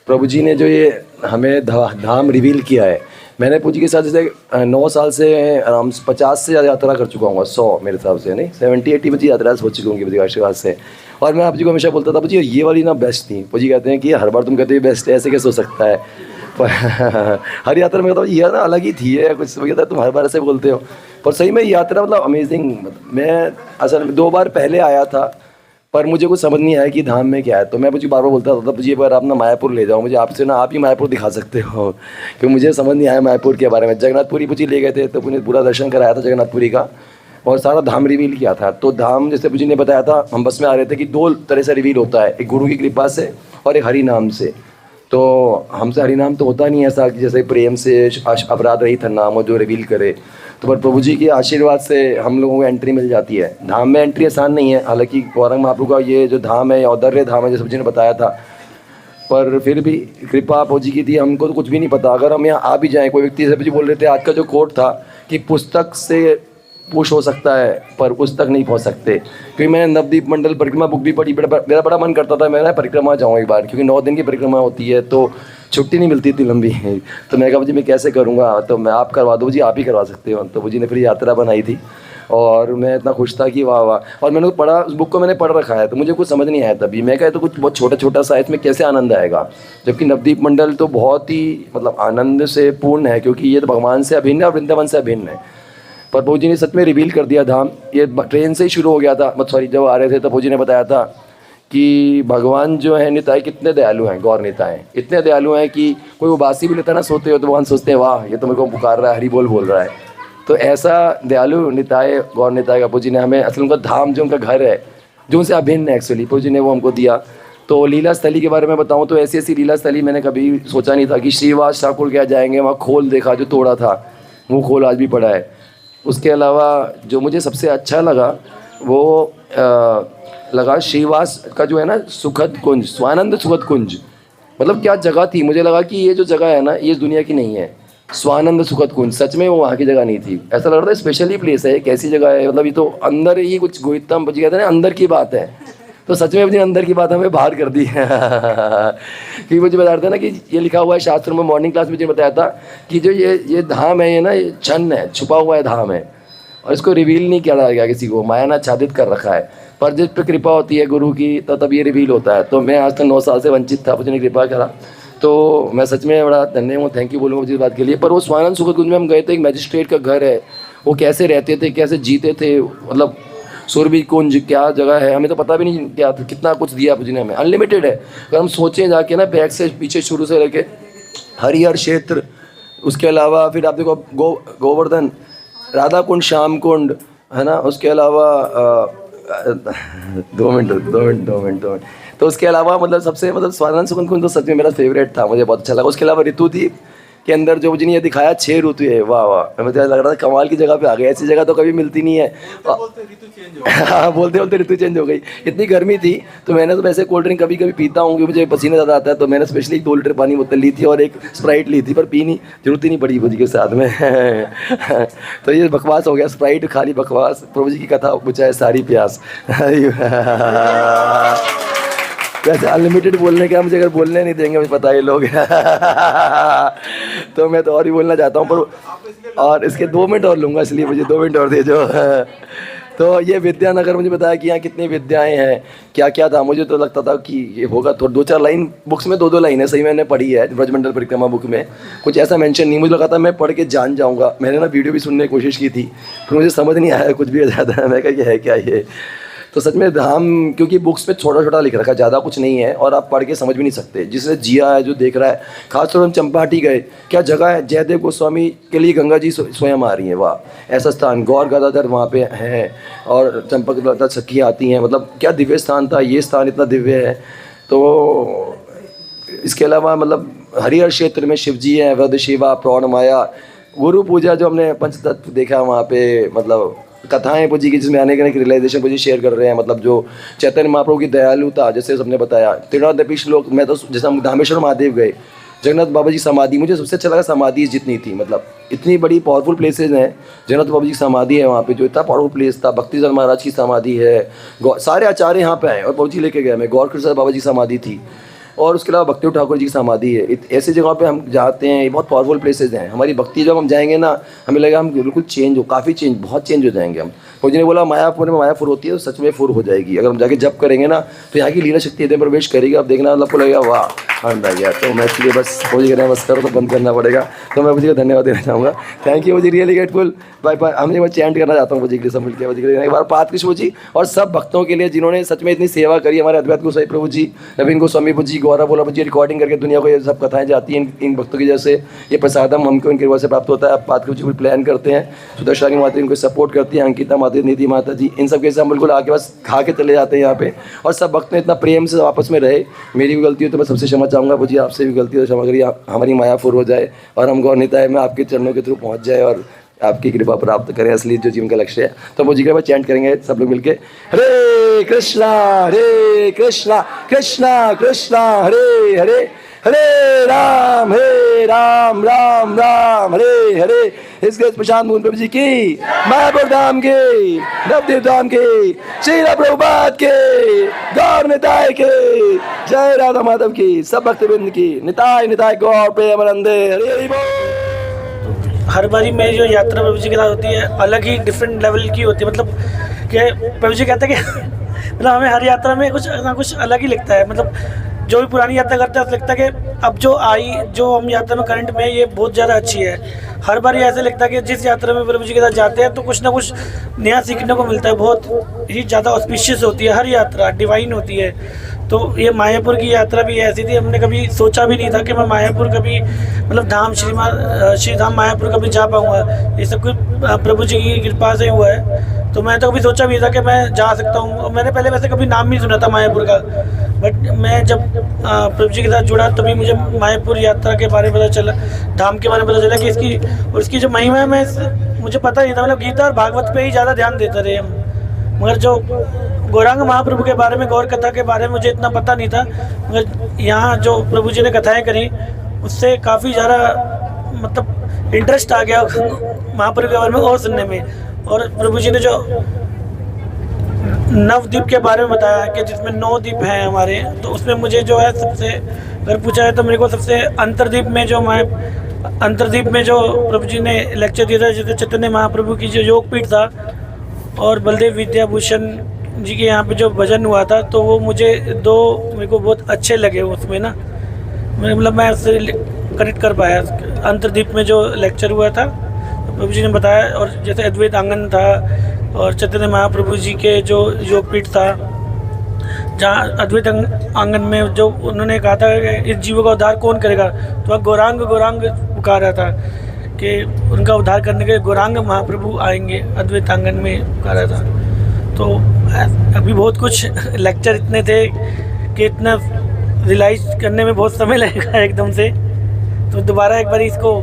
प्रभु जी ने जो ये हमें धाम रिवील किया है, मैंने प्रभु जी के साथ जैसे 9 साल से आराम से 50 से ज़्यादा यात्रा कर चुका हूँ, 100 मेरे हिसाब से, नहीं 70-80 बची यात्रा हो चुकी होंगी प्रभु जी के आशीर्वाद से। और मैं आप जी को हमेशा बोलता था, प्रभु जी ये वाली ना बेस्ट थी। प्रभु जी कहते हैं कि हर बार तुम कहते हो बेस्ट है, ऐसे कैसे हो सकता है। पर हर यात्रा में कहता हूँ ये ना अलग ही थी है कुछ, कहता है तुम हर बार ऐसे बोलते हो। पर सही में यात्रा मतलब अमेजिंग। मैं असल में 2 बार पहले आया था, पर मुझे कुछ समझ नहीं आया कि धाम में क्या है। तो मैं मुझे बार बार बोलता था, मुझे एक बार आप ना मायापुर ले जाओ, मुझे आपसे ना आप ही मायापुर दिखा सकते हो, क्योंकि मुझे समझ नहीं आया मायापुर के बारे में। जगन्नाथपुरी मुझे ले गए थे तो उन्हें पूरा दर्शन कराया था जगन्नाथपुरी का, और सारा धाम रिवील किया था। तो धाम जैसे मुझे ने बताया था, हम बस में आ रहे थे कि 2 तरह से रिवील होता है, एक गुरु की कृपा से और एक हरि नाम से। तो हमसे हरि नाम तो होता नहीं ऐसा कि जैसे प्रेम से अपराध रहित नाम हो जो रिवील करे। तो पर प्रभु जी के आशीर्वाद से हम लोगों को एंट्री मिल जाती है। धाम में एंट्री आसान नहीं है, हालांकि गौरंग महाप्रभु का ये जो धाम है औदर्य धाम है, जैसे प्रभु जी ने बताया था, पर फिर भी कृपा प्रभु जी की थी। हमको तो कुछ भी नहीं पता, अगर हम यहाँ आ भी जाएँ, कोई व्यक्ति से प्रभु जी बोल रहे थे आज का जो कोट था कि पुस्तक से पुश हो सकता है पर पुस्तक नहीं पहुँच सकते। क्योंकि मैंने नवदीप मंडल परिक्रमा बुक भी पढ़ी, मेरा बड़ा मन करता था मैं ना परिक्रमा जाऊँ एक बार, क्योंकि 9 दिन की परिक्रमा होती है तो छुट्टी नहीं मिलती इतनी लंबी। तो मैं कहा जी मैं कैसे करूँगा, तो मैं आप करवा दो जी, आप ही करवा सकते हो। तो जी ने फिर यात्रा बनाई थी और मैं इतना खुश था कि वाह वाह। और मैंने पढ़ा, उस बुक को मैंने पढ़ रखा है, तो मुझे कुछ समझ नहीं आया तभी। मैं कहा तो कुछ बहुत छोटा छोटा सा इसमें कैसे आनंद आएगा, जबकि नवदीप मंडल तो बहुत ही मतलब आनंद से पूर्ण है, क्योंकि ये तो भगवान से अभिन्न है और वृंदावन से अभिन्न है। पर प्रभु जी ने सच में रिवील कर दिया धाम। ये ट्रेन से ही शुरू हो गया था, सॉरी जब आ रहे थे तो प्रभु जी ने बताया था कि भगवान जो है निताई कितने दयालु हैं, गौर निताई इतने दयालु हैं कि कोई उबासी भी लेता ना सोते हो तो भगवान सोचते हैं वाह ये तो मेरे को पुकार रहा है, हरि बोल रहा है। तो ऐसा दयालु निताय गौर निताय का प्रभु जी ने हमें, असल उनका धाम जो उनका घर है जो उनसे अभिन्न है एक्चुअली, प्रभु जी ने वो हमको दिया। तो लीला स्थली के बारे में बताऊँ तो ऐसी ऐसी लीला स्थली मैंने कभी सोचा नहीं था कि श्रीवास ठाकुर क्या जाएंगे, वहाँ खोल देखा जो तोड़ा था वो खोल आज भी पड़ा है। उसके अलावा जो मुझे सबसे अच्छा लगा वो लगा श्रीवास का जो है ना सुखद कुंज, स्वानंद सुखद कुंज, मतलब क्या जगह थी। मुझे लगा कि ये जो जगह है ना ये दुनिया की नहीं है, स्वानंद सुखद कुंज सच में वो वहाँ की जगह नहीं थी। ऐसा लग रहा था स्पेशली प्लेस है, कैसी जगह है, मतलब ये तो अंदर ही कुछ गोइतम बच गया था ना, अंदर की बात है। तो सच में अपनी अंदर की बात हमें बाहर कर दी क्योंकि मुझे बता रहा था ना कि ये लिखा हुआ है शास्त्रों में, मॉर्निंग क्लास में मुझे बताया था कि जो ये धाम है ये ना ये छन्न है, छुपा हुआ है धाम है, और इसको रिवील नहीं किया गया किसी को, माया ने आच्छादित कर रखा है। पर जिस पर कृपा होती है गुरु की तो तब ये रिवील होता है। तो मैं आज तक 9 साल से वंचित था, मुझे कृपा करा, तो मैं सच में बड़ा धन्य हूँ, थैंक यू बोलूँगा जिस बात के लिए। पर वो स्वानंद सुखद कुंज में हम गए थे, एक मैजिस्ट्रेट का घर है, वो कैसे रहते थे, कैसे जीते थे, मतलब सुरभि कुंज क्या जगह है हमें तो पता भी नहीं क्या, कितना कुछ दिया मुझे ने हमें, अनलिमिटेड है। अगर हम सोचें जाके ना बैक से पीछे शुरू से लेके हरिहर क्षेत्र, उसके अलावा फिर आप देखो गोवर्धन, राधा कुंड, श्याम कुंड है ना, उसके अलावा 2 मिनट। तो उसके अलावा मतलब सबसे मतलब स्वानंद सुखद कुंज तो सच में मेरा फेवरेट था, मुझे बहुत अच्छा लगा। उसके अलावा ऋतुद्वीप के अंदर जो मुझे ये दिखाया 6 ऋतु है, वाह वाह, मुझे लग रहा था कमाल की जगह पे आ गए, ऐसी जगह तो कभी मिलती नहीं है। हाँ बोलते बोलते ऋतु चेंज हो गई, इतनी गर्मी थी। तो मैंने तो वैसे कोल्ड ड्रिंक कभी कभी पीता हूँ क्योंकि मुझे पसीना ज़्यादा आता है, तो मैंने स्पेशली 2 लीटर पानी बोतल ली थी और एक स्प्राइट ली थी, पर पी नहीं, जरूरत ही नहीं पड़ी प्रभु जी के साथ में तो ये बकवास हो गया, स्प्राइट खाली बकवास, प्रभु जी की कथा बुझाए सारी प्यास वैसे अनलिमिटेड बोलने का, मुझे अगर बोलने नहीं देंगे मुझे पता है लोग तो मैं तो और भी बोलना चाहता हूँ, पर और इसके 2 मिनट और लूँगा, इसलिए मुझे 2 मिनट और दे जो तो ये विद्यानगर मुझे बताया कि यहाँ कितनी विद्याएं हैं, क्या क्या था। मुझे तो लगता था कि ये होगा तो 2-4 लाइन बुक्स में 2-2 लाइन है, सही मैंने पढ़ी है ब्रजमंडल परिक्रमा बुक में, कुछ ऐसा मेंशन नहीं। मुझे लगा था मैं पढ़ के जान जाऊँगा। मैंने ना वीडियो भी सुनने की कोशिश की थी, फिर मुझे समझ नहीं आया कुछ भी ज़्यादा। मैं कहा कि है क्या ये। तो सच में धाम, क्योंकि बुक्स में छोटा छोटा लिख रखा है, ज़्यादा कुछ नहीं है और आप पढ़ के समझ भी नहीं सकते। जिसने जिया है, जो देख रहा है, खासतौर हम चंपाटी गए, क्या जगह है। जयदेव गोस्वामी के लिए गंगा जी स्वयं आ रही हैं, वाह ऐसा स्थान। गौर गदाधर वहाँ पे हैं और चंपक सखी आती हैं, मतलब क्या दिव्य स्थान था। ये स्थान इतना दिव्य है। तो इसके अलावा मतलब हरिहर क्षेत्र में शिव जी हैं, वृद्ध शिवा, प्रौढ़ माया, गुरु पूजा जो हमने पंचतत्व देखा वहाँ पे, मतलब कथाएं पूजी की, जिसमें अनेक रियलाइजेशन पूजी शेयर कर रहे हैं। मतलब जो चैतन्य महाप्रभु की दयालुता, जैसे सबने बताया, त्रिनादपी श्लोक। मैं तो जैसे हम धामेश्वर महादेव गए, जगन्नाथ बाबा जी समाधि, मुझे सबसे अच्छा लगा समाधि जितनी थी, मतलब इतनी बड़ी पावरफुल प्लेसेज हैं। जगन्नाथ बाबा जी की समाधि है वहाँ पे, जो इतना पावरफुल प्लेस था। भक्तिजन महाराज की समाधि है, सारे आचार्य यहाँ पे आए और बाबू जी लेके गए। मैं गौर कृष्ण बाबा जी की समाधि थी और उसके अलावा भक्ति ठाकुर जी की समाधि है। ऐसी जगहों पे हम जाते हैं, ये बहुत पावरफुल प्लेसेस हैं। हमारी भक्ति जब हम जाएंगे ना, हमें लगेगा हम बिल्कुल चेंज हो, काफ़ी चेंज, बहुत चेंज हो जाएंगे हम। फौजी ने बोला मायापुर में मायापुर होती है, तो सच में फुर हो जाएगी। अगर हम जाके जप करेंगे ना, तो यहाँ की लीला शक्ति हृदय प्रवेश करेगी। आप देखना, मतलब को लगेगा वाह आनंद आ गया। तो मैं इसलिए बस फौजी कह रहे हैं बस करो, तो बंद करना पड़ेगा। तो मैं फौजी को धन्यवाद देना चाहूँगा। Thank you fauji, really grateful. Bye bye. हमने मैं चैंट करना चाहता हूँ फौजी के लिए, सब मिलकर फौजी के लिए एक बार पात कृष्ण जी और सब भक्तों के लिए जिन्होंने सच में इतनी सेवा करी। हमारे अद्वैत गोसाई प्रभु जी, नवीन गोस्वामी प्रभु जी, गौरव प्रभु जी, रिकॉर्डिंग करके दुनिया को ये सब कथाएं जाती हैं इन भक्तों की। जैसे ये प्रसादम हमको इनके कृपा से प्राप्त होता है। आप पात कृष्ण जी प्लान करते हैं, सुदर्शना की माता इनको सपोर्ट करती हैं, अंकिता माता, निधि माता जी, इन सब के साथ बिल्कुल आके बस खा के चले जाते हैं यहाँ पे। और सब भक्त में इतना प्रेम से आपस में रहे। मेरी भी गलती हो तो मैं सबसे क्षमा चाहूँगा प्रभु जी, आपसे भी गलती हो क्षमा करिए। हमारी मायापुर हो जाए और हम गौर निताय में आपके चरणों के थ्रू पहुँच जाए और आपकी कृपा प्राप्त करें, असली जो जीवन का लक्ष्य है। तो मुझे कृपा चैंट करेंगे सब लोग मिलके, हरे कृष्णा कृष्णा कृष्णा हरे हरे, हरे राम राम राम हरे हरे। इसके प्रशांत मोहन प्रभु जी की, मायापुर धाम के, नवदीप धाम के, श्री प्रभुपाद के, गौर निताय के, जय राधा माधव की, सब भक्तवृंद की, निताय निताय गौर प्रेमानंदे, हरे हरि बोल। हर बारी मेरी जो यात्रा प्रभु जी के साथ होती है अलग ही डिफरेंट लेवल की होती है। मतलब कि प्रभु जी कहते हैं कि मतलब हमें हर यात्रा में कुछ ना कुछ अलग ही लगता है। मतलब जो भी पुरानी यात्रा करते हैं तो लगता है कि अब जो हम यात्रा में करंट में ये बहुत ज़्यादा अच्छी है। हर बार ऐसा लगता है कि जिस यात्रा में प्रभु जी के साथ जाते हैं तो कुछ ना कुछ नया सीखने को मिलता है। बहुत ही ज़्यादा ऑस्पिशियस होती है हर यात्रा, डिवाइन होती है। तो ये मायापुर की यात्रा भी ऐसी थी, हमने कभी सोचा भी नहीं था कि मैं मायापुर कभी मतलब श्री धाम मायापुर कभी जा पाऊँगा। ये सब कुछ प्रभु जी की कृपा से हुआ है। तो मैं तो कभी सोचा भी था कि मैं जा सकता हूँ। मैंने पहले वैसे कभी नाम नहीं सुना था मायापुर का, बट मैं जब प्रभु जी के साथ जुड़ा तभी मुझे मायापुर यात्रा के बारे में पता चला, धाम के बारे में पता चला कि इसकी जो महिमा है मुझे पता नहीं था। मतलब गीता और भागवत पे ही ज़्यादा ध्यान देते रहे हम, मगर जो गौरांग महाप्रभु के बारे में, गौर कथा के बारे में मुझे इतना पता नहीं था। मगर यहाँ जो प्रभु जी ने कथाएं करी उससे काफ़ी ज़्यादा मतलब इंटरेस्ट आ गया महाप्रभु के बारे में और सुनने में। और प्रभु जी ने जो नवद्वीप के बारे में बताया कि जिसमें 9 द्वीप हैं हमारे, तो उसमें मुझे जो है सबसे अगर पूछा है तो मेरे को सबसे अंतरद्वीप में जो प्रभु जी ने लेक्चर दिया था, जैसे चैतन्य महाप्रभु की जो योगपीठ था और बलदेव विद्याभूषण जी के यहाँ पे जो भजन हुआ था, तो वो मेरे को बहुत अच्छे लगे उसमें ना। मतलब मैं उससे कनेक्ट कर पाया। अंतरद्वीप में जो लेक्चर हुआ था तो प्रभु जी ने बताया, और जैसे अद्वैत आंगन था और चैतन्य महाप्रभु जी के जो योगपीठ था, जहाँ अद्वैत आंगन में जो उन्होंने कहा था कि इस जीवों का उद्धार कौन करेगा, तो वह गौरांग पुकारा था कि उनका उद्धार करने के लिए गौरांग महाप्रभु आएंगे, अद्वैत आंगन में पुकारा था। तो अभी बहुत कुछ लेक्चर इतने थे कि इतना रियलाइज करने में बहुत समय लगेगा एकदम से। तो दोबारा एक बार इसको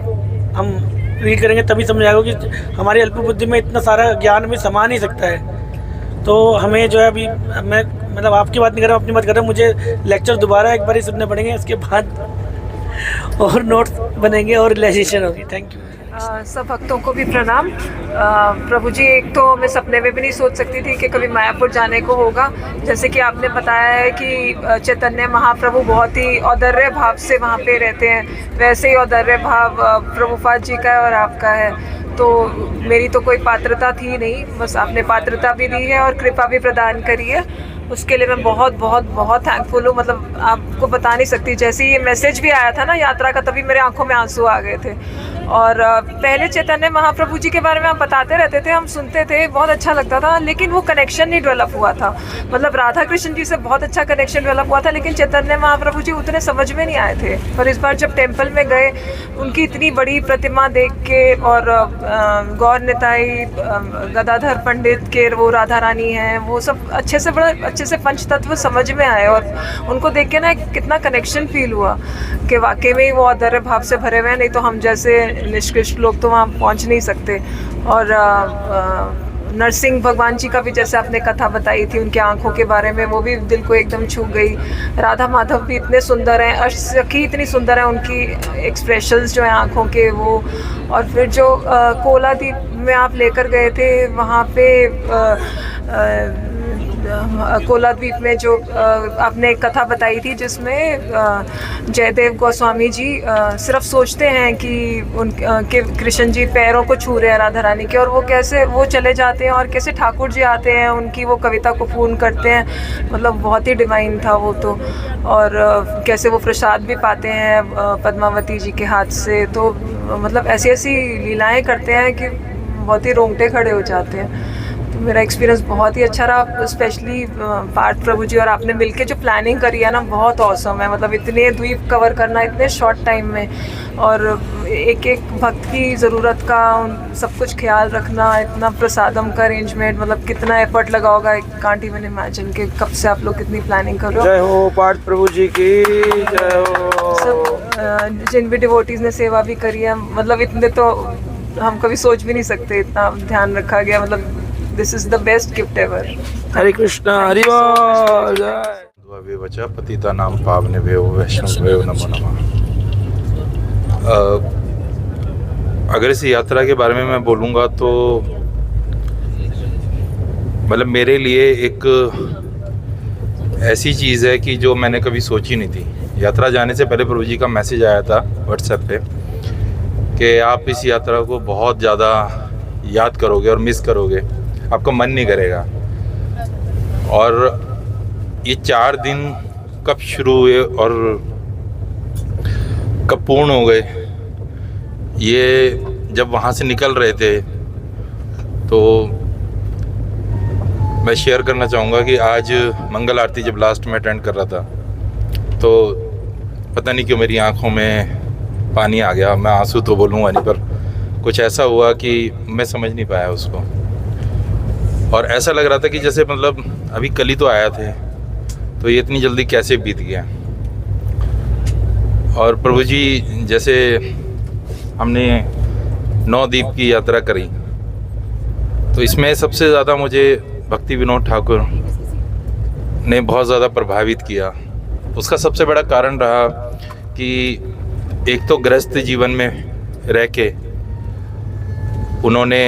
हम रीड करेंगे तभी समझ आएगा कि हमारी अल्प बुद्धि में इतना सारा ज्ञान भी समा नहीं सकता है। तो हमें जो है अभी मैं मतलब आपकी बात नहीं कर रहा हूँ, अपनी बात कर रहा हूँ, मुझे लेक्चर दोबारा एक बार ही सुनने पड़ेंगे, उसके बाद और नोट्स बनेंगे और रियलाइजेशन होगी। Thank you. सब भक्तों को भी प्रणाम। प्रभु जी, एक तो मैं सपने में भी नहीं सोच सकती थी कि कभी मायापुर जाने को होगा। जैसे कि आपने बताया है कि चैतन्य महाप्रभु बहुत ही औदर्य भाव से वहाँ पे रहते हैं, वैसे ही औदर्य भाव प्रभुपाद जी का है और आपका है। तो मेरी तो कोई पात्रता थी नहीं, बस आपने पात्रता भी दी है और कृपा भी प्रदान करी है, उसके लिए मैं बहुत बहुत बहुत थैंकफुल हूँ। मतलब आपको बता नहीं सकती, जैसे ही ये मैसेज भी आया था ना यात्रा का, तभी मेरे आंखों में आंसू आ गए थे। और पहले चैतन्य महाप्रभु जी के बारे में आप बताते रहते थे, हम सुनते थे, बहुत अच्छा लगता था, लेकिन वो कनेक्शन नहीं डेवलप हुआ था। मतलब राधा कृष्ण जी से बहुत अच्छा कनेक्शन डेवलप हुआ था, लेकिन चैतन्य महाप्रभु जी उतने समझ में नहीं आए थे। पर इस बार जब टेम्पल में गए, उनकी इतनी बड़ी प्रतिमा देख के, और गौर निताई, गदाधर पंडित के वो राधा रानी हैं, वो सब अच्छे से पंच तत्व समझ में आए, और उनको देख के ना कितना कनेक्शन फील हुआ कि वाकई में ही वो आदर्य भाव से भरे हुए हैं, नहीं तो हम जैसे निष्कृष्ट लोग तो वहाँ पहुँच नहीं सकते। और नरसिंह भगवान जी का भी जैसे आपने कथा बताई थी, उनकी आंखों के बारे में, वो भी दिल को एकदम छू गई। राधा माधव भी इतने सुंदर हैं, अष्टसखी इतनी सुंदर है, उनकी एक्सप्रेशंस जो हैं आंखों के वो। और फिर जो कोलादीप में आप लेकर गए थे, वहाँ पे कोलाद्वीप में जो आपने एक कथा बताई थी, जिसमें जयदेव गोस्वामी जी सिर्फ सोचते हैं कि उनके कृष्ण जी पैरों को छू रहे हैं राधा रानी के, और वो कैसे वो चले जाते हैं और कैसे ठाकुर जी आते हैं, उनकी वो कविता को पूर्ण करते हैं। मतलब बहुत ही डिवाइन था वो तो। और कैसे वो प्रसाद भी पाते हैं पद्मावती जी के हाथ से। तो मतलब ऐसी ऐसी लीलाएं करते हैं कि बहुत ही रोंगटे खड़े हो जाते हैं। तो मेरा एक्सपीरियंस बहुत ही अच्छा रहा, स्पेशली पार्थ प्रभु जी और आपने मिलके जो प्लानिंग करी है ना, बहुत ऑसम है। मतलब इतने द्वीप कवर करना इतने शॉर्ट टाइम में, और एक एक भक्त की ज़रूरत का सब कुछ ख्याल रखना, इतना प्रसादम का अरेंजमेंट, मतलब कितना एफर्ट लगा होगा, कांट इवन इमेजिन कि कब से आप लोग कितनी प्लानिंग कर रहे हो। जय हो पार्थ प्रभु जी की जय हो। सब जिन भी डिवोटीज़ ने सेवा भी करी है, मतलब इतने तो हम कभी सोच भी नहीं सकते, इतना ध्यान रखा गया। मतलब this is the best gift ever. Hare Krishna Hari बोल। जय बचा पतिता नाम पावने भेव वैष्णव नमो नमः। अगर इस यात्रा के बारे में मैं बोलूँगा तो मतलब मेरे लिए एक ऐसी चीज़ है कि जो मैंने कभी सोची नहीं थी। यात्रा जाने से पहले प्रभु जी का मैसेज आया था व्हाट्सएप पे कि आप इस यात्रा को बहुत ज़्यादा याद करोगे और मिस करोगे, आपका मन नहीं करेगा। और ये 4 दिन कब शुरू हुए और कब पूर्ण हो गए, ये जब वहाँ से निकल रहे थे तो मैं शेयर करना चाहूँगा कि आज मंगल आरती जब लास्ट में अटेंड कर रहा था तो पता नहीं क्यों मेरी आँखों में पानी आ गया। मैं आंसू तो बोलूँगा नहीं, पर कुछ ऐसा हुआ कि मैं समझ नहीं पाया उसको। और ऐसा लग रहा था कि जैसे मतलब अभी कल ही तो आया थे, तो ये इतनी जल्दी कैसे बीत गया। और प्रभु जी जैसे हमने 9 द्वीप की यात्रा करी, तो इसमें सबसे ज़्यादा मुझे भक्ति विनोद ठाकुर ने बहुत ज़्यादा प्रभावित किया। उसका सबसे बड़ा कारण रहा कि एक तो गृहस्थ जीवन में रह के उन्होंने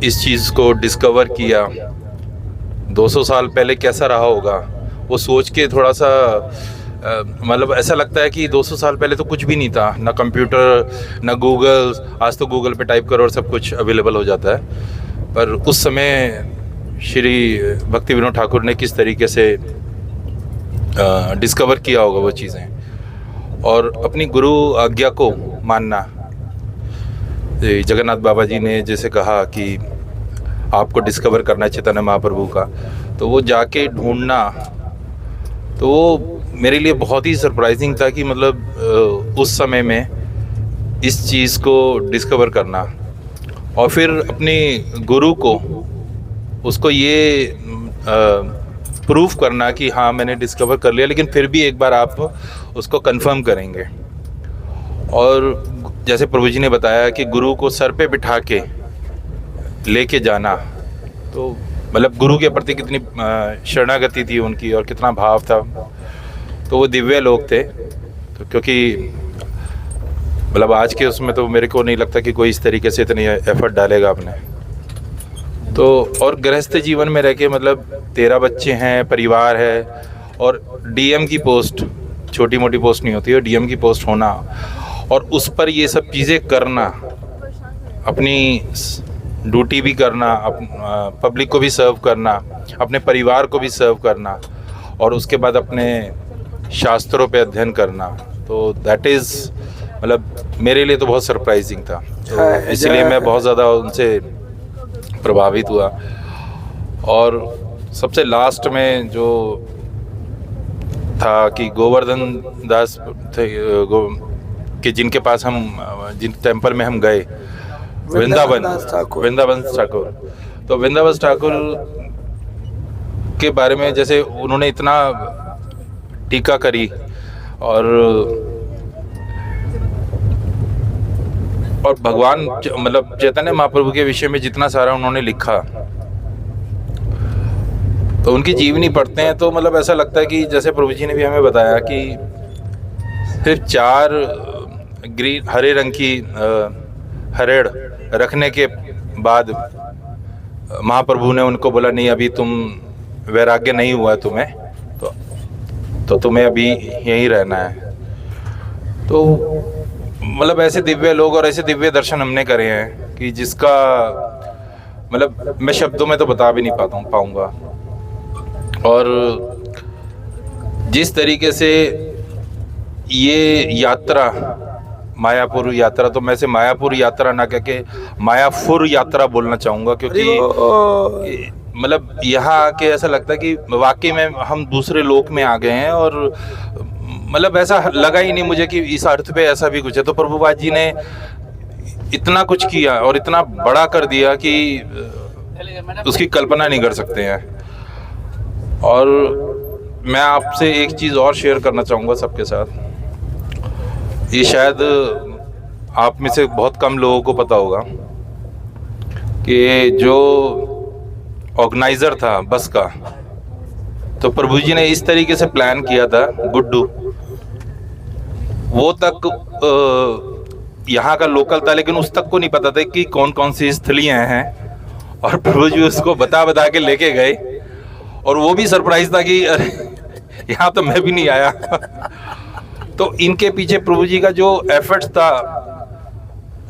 इस चीज़ को डिस्कवर किया। 200 साल पहले कैसा रहा होगा वो सोच के थोड़ा सा मतलब ऐसा लगता है कि 200 साल पहले तो कुछ भी नहीं था, ना कंप्यूटर ना गूगल। आज तो गूगल पे टाइप करो और सब कुछ अवेलेबल हो जाता है, पर उस समय श्री भक्ति विनोद ठाकुर ने किस तरीके से डिस्कवर किया होगा वो चीज़ें, और अपनी गुरु आज्ञा को मानना। जगन्नाथ बाबा जी ने जैसे कहा कि आपको डिस्कवर करना है चैतन्य महाप्रभु का, तो वो जाके ढूंढना, तो वो मेरे लिए बहुत ही सरप्राइजिंग था कि मतलब उस समय में इस चीज़ को डिस्कवर करना, और फिर अपने गुरु को उसको ये प्रूफ करना कि हाँ मैंने डिस्कवर कर लिया, लेकिन फिर भी एक बार आप उसको कंफर्म करेंगे। और जैसे प्रभु जी ने बताया कि गुरु को सर पे बिठा के लेके जाना, तो मतलब गुरु के प्रति कितनी शरणागति थी उनकी और कितना भाव था। तो वो दिव्य लोग थे, तो क्योंकि मतलब आज के उसमें तो मेरे को नहीं लगता कि कोई इस तरीके से इतनी एफर्ट डालेगा अपने। तो और गृहस्थ जीवन में रह के मतलब 13 बच्चे हैं, परिवार है, और डीएम की पोस्ट छोटी मोटी पोस्ट नहीं होती है, डीएम की पोस्ट होना और उस पर ये सब चीज़ें करना, अपनी ड्यूटी भी करना, पब्लिक को भी सर्व करना, अपने परिवार को भी सर्व करना और उसके बाद अपने शास्त्रों पे अध्ययन करना, तो दैट इज़ मतलब मेरे लिए तो बहुत सरप्राइजिंग था। तो इसलिए मैं बहुत ज़्यादा उनसे प्रभावित हुआ। और सबसे लास्ट में जो था कि गोवर्धन दास थे कि जिनके पास हम जिन टेम्पल में हम गए, वृंदावन ठाकुर, तो वृंदावन ठाकुर के बारे में जैसे उन्होंने इतना टीका करी और भगवान मतलब चैतन्य महाप्रभु के विषय में जितना सारा उन्होंने लिखा, तो उनकी जीवनी पढ़ते हैं तो मतलब ऐसा लगता है कि जैसे प्रभु जी ने भी हमें बताया कि सिर्फ 4 ग्रीन हरे रंग की हरेड़ रखने के बाद महाप्रभु ने उनको बोला नहीं अभी तुम वैराग्य नहीं हुआ तुम्हें, तो तुम्हें अभी यहीं रहना है। तो मतलब ऐसे दिव्य लोग और ऐसे दिव्य दर्शन हमने करे हैं कि जिसका मतलब मैं शब्दों में तो बता भी नहीं पाऊंगा। और जिस तरीके से ये यात्रा मायापुर यात्रा, तो मैं से मायापुर यात्रा ना कह के मायाफुर यात्रा बोलना चाहूँगा, क्योंकि मतलब यहाँ आके ऐसा लगता है कि वाकई में हम दूसरे लोक में आ गए हैं। और मतलब ऐसा लगा ही नहीं मुझे कि इस अर्थ पे ऐसा भी कुछ है। तो प्रभुपाद जी ने इतना कुछ किया और इतना बड़ा कर दिया कि उसकी कल्पना नहीं कर सकते हैं। और मैं आपसे एक चीज़ और शेयर करना चाहूँगा सबके साथ। ये शायद आप में से बहुत कम लोगों को पता होगा कि जो ऑर्गेनाइज़र था बस का, तो प्रभु जी ने इस तरीके से प्लान किया था, गुड्डू वो तक यहाँ का लोकल था, लेकिन उस तक को नहीं पता था कि कौन कौन सी स्थलियाँ हैं। और प्रभु जी उसको बता के लेके गए और वो भी सरप्राइज था कि अरे यहाँ तो मैं भी नहीं आया। तो इनके पीछे प्रभु जी का जो एफर्ट्स था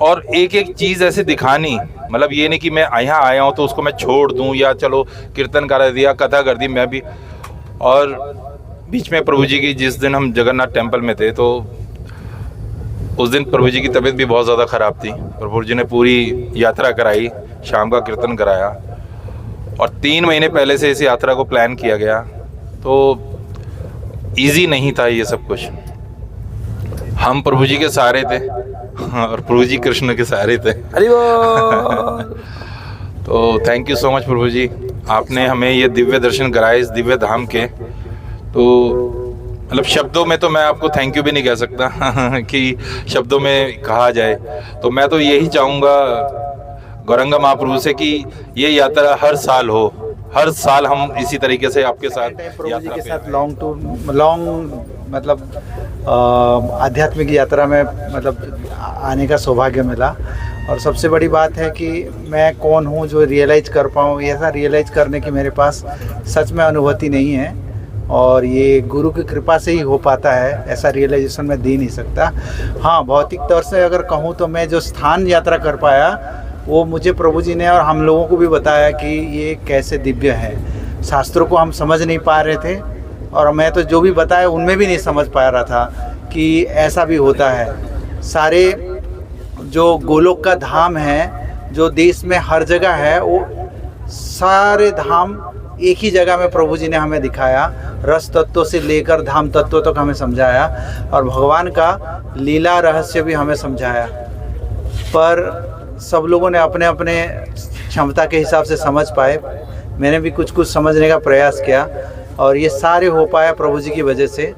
और एक एक चीज़ ऐसे दिखानी, मतलब ये नहीं कि मैं यहाँ आया हूँ तो उसको मैं छोड़ दूँ या चलो कीर्तन कर दिया, कथा कर दी मैं भी। और बीच में प्रभु जी की जिस दिन हम जगन्नाथ टेम्पल में थे, तो उस दिन प्रभु जी की तबीयत भी बहुत ज़्यादा ख़राब थी। प्रभु जी ने पूरी यात्रा कराई, शाम का कीर्तन कराया और 3 महीने पहले से इस यात्रा को प्लान किया गया। तो इजी नहीं था ये सब कुछ। हम प्रभु जी के सहारे थे और प्रभु जी कृष्ण के सहारे थे। तो thank you so much Prabhu जी, आपने हमें ये दिव्य दर्शन कराए इस दिव्य धाम के। तो मतलब शब्दों में तो मैं आपको थैंक यू भी नहीं कह सकता कि शब्दों में कहा जाए। तो मैं तो यही चाहूँगा गौरंगा महाप्रभु से कि ये यात्रा हर साल हो, हर साल हम इसी तरीके से आपके साथ प्रभु जी के साथ लॉन्ग मतलब आध्यात्मिक यात्रा में मतलब आने का सौभाग्य मिला। और सबसे बड़ी बात है कि मैं कौन हूँ जो रियलाइज़ कर पाऊँ, ऐसा रियलाइज़ करने की मेरे पास सच में अनुभूति नहीं है। और ये गुरु की कृपा से ही हो पाता है, ऐसा रियलाइजेशन मैं दे नहीं सकता। हाँ, भौतिक तौर से अगर कहूँ तो मैं जो स्थान यात्रा कर पाया वो मुझे प्रभु जी ने और हम लोगों को भी बताया कि ये कैसे दिव्य है। शास्त्रों को हम समझ नहीं पा रहे थे और मैं तो जो भी बताया उनमें भी नहीं समझ पा रहा था कि ऐसा भी होता है। सारे जो गोलोक का धाम है जो देश में हर जगह है, वो सारे धाम एक ही जगह में प्रभु जी ने हमें दिखाया। रस तत्व से लेकर धाम तत्व तक हमें समझाया और भगवान का लीला रहस्य भी हमें समझाया। पर सब लोगों ने अपने अपने क्षमता के हिसाब से समझ पाए। मैंने भी कुछ समझने का प्रयास किया और ये सारे हो पाया प्रभु जी की वजह से।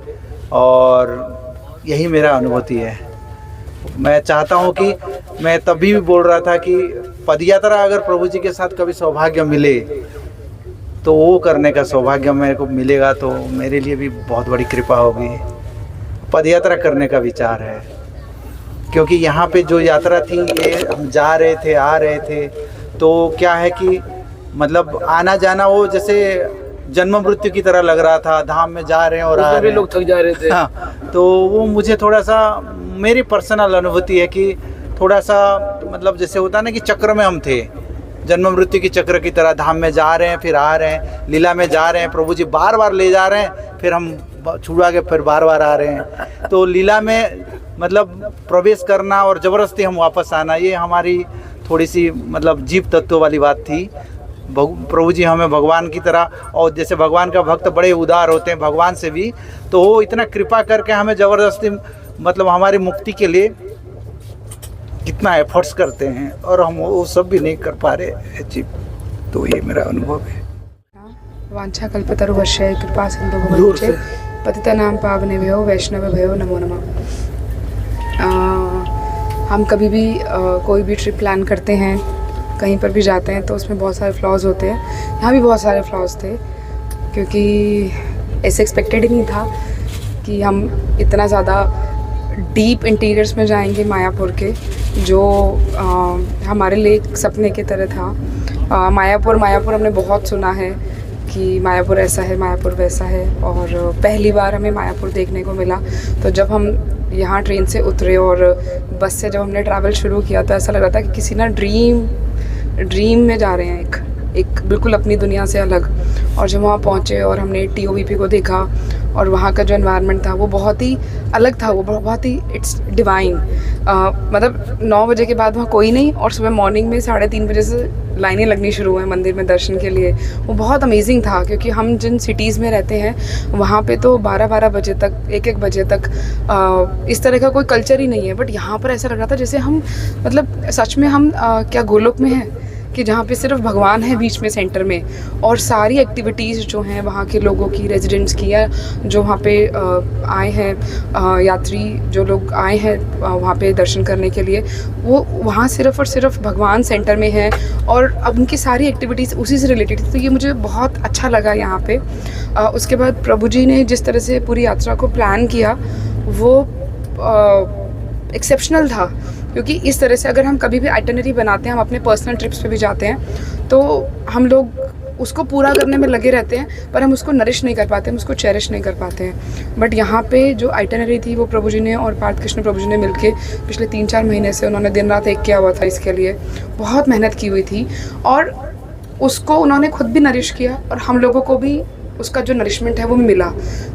और यही मेरा अनुभूति है। मैं चाहता हूँ कि मैं तभी भी बोल रहा था कि पदयात्रा अगर प्रभु जी के साथ कभी सौभाग्य मिले तो वो करने का सौभाग्य मेरे को मिलेगा तो मेरे लिए भी बहुत बड़ी कृपा होगी। पदयात्रा करने का विचार है, क्योंकि यहाँ पे जो यात्रा थी ये हम जा रहे थे आ रहे थे, तो क्या है कि मतलब आना जाना वो जैसे जन्म मृत्यु की तरह लग रहा था। धाम में जा रहे हैं और आ रहे हैं, लोग थक जा रहे थे। हाँ, तो वो मुझे थोड़ा सा मेरी पर्सनल अनुभूति है कि थोड़ा सा मतलब जैसे होता ना कि चक्र में हम थे, जन्म मृत्यु की चक्र की तरह, धाम में जा रहे हैं फिर आ रहे हैं, लीला में जा रहे हैं, प्रभु जी बार बार ले जा रहे हैं, फिर हम छुड़वा के फिर बार बार आ रहे हैं। तो लीला में मतलब प्रवेश करना और ज़बरदस्ती हम वापस आना, ये हमारी थोड़ी सी मतलब जीव तत्व वाली बात थी। प्रभु जी हमें भगवान की तरह, और जैसे भगवान का भक्त बड़े उदार होते हैं भगवान से भी, तो वो इतना कृपा करके हमें ज़बरदस्ती मतलब हमारी मुक्ति के लिए कितना एफर्ट्स करते हैं और हम वो सब भी नहीं कर पा रहे अचीव। तो ये मेरा अनुभव है। वांछा कल्पतरुभ्यश्च कृपा सिन्धुभ्यो पतितानां पावनेभ्यो वैष्णवेभ्यो नमो नमः। हम कभी भी कोई भी ट्रिप प्लान करते हैं, कहीं पर भी जाते हैं, तो उसमें बहुत सारे फ्लॉज होते हैं। यहाँ भी बहुत सारे फ्लॉज थे, क्योंकि ऐसे एक्सपेक्टेड ही नहीं था कि हम इतना ज़्यादा डीप इंटीरियर्स में जाएंगे मायापुर के, जो हमारे लिए एक सपने की तरह था। मायापुर हमने बहुत सुना है कि मायापुर ऐसा है, मायापुर वैसा है, और पहली बार हमें मायापुर देखने को मिला। तो जब हम यहाँ ट्रेन से उतरे और बस से जब हमने ट्रैवल शुरू किया, तो ऐसा लग रहा था कि किसी ना ड्रीम में जा रहे हैं, एक बिल्कुल अपनी दुनिया से अलग। और जब वहाँ पहुँचे और हमने TOVP को देखा, और वहाँ का जो एनवायरनमेंट था वो बहुत ही अलग था, वो बहुत ही इट्स डिवाइन। मतलब 9 बजे के बाद वहाँ कोई नहीं, और सुबह मॉर्निंग में 3:30 बजे से लाइनें लगनी शुरू हुई मंदिर में दर्शन के लिए। वो बहुत अमेजिंग था, क्योंकि हम जिन सिटीज़ में रहते हैं वहाँ पे तो 12-12 बजे तक, 1-1 बजे तक इस तरह का कोई कल्चर ही नहीं है। बट यहाँ पर ऐसा लग रहा था जैसे हम मतलब सच में हम क्या गोलोक में हैं, कि जहाँ पे सिर्फ भगवान है बीच में सेंटर में, और सारी एक्टिविटीज़ जो हैं वहाँ के लोगों की, रेजिडेंट्स की, या जो वहाँ पे आए हैं यात्री, जो लोग आए हैं वहाँ पे दर्शन करने के लिए, वो वहाँ सिर्फ और सिर्फ भगवान सेंटर में है, और अब उनकी सारी एक्टिविटीज़ उसी से रिलेटेड थी। तो ये मुझे बहुत अच्छा लगा यहाँ पे। उसके बाद प्रभु जी ने जिस तरह से पूरी यात्रा को प्लान किया, वो एक्सेप्शनल था। क्योंकि इस तरह से अगर हम कभी भी आइटनरी बनाते हैं, हम अपने पर्सनल ट्रिप्स पे भी जाते हैं, तो हम लोग उसको पूरा करने में लगे रहते हैं, पर हम उसको नरिश नहीं कर पाते, हम उसको चेरिश नहीं कर पाते हैं। बट यहाँ पे जो आइटनरी थी, वो प्रभु जी ने और पार्थ कृष्ण प्रभु जी ने मिलके पिछले 3-4 महीने से उन्होंने दिन रात एक किया हुआ था, इसके लिए बहुत मेहनत की हुई थी, और उसको उन्होंने खुद भी नरिश किया, और हम लोगों को भी उसका जो नरिशमेंट है वो मिला।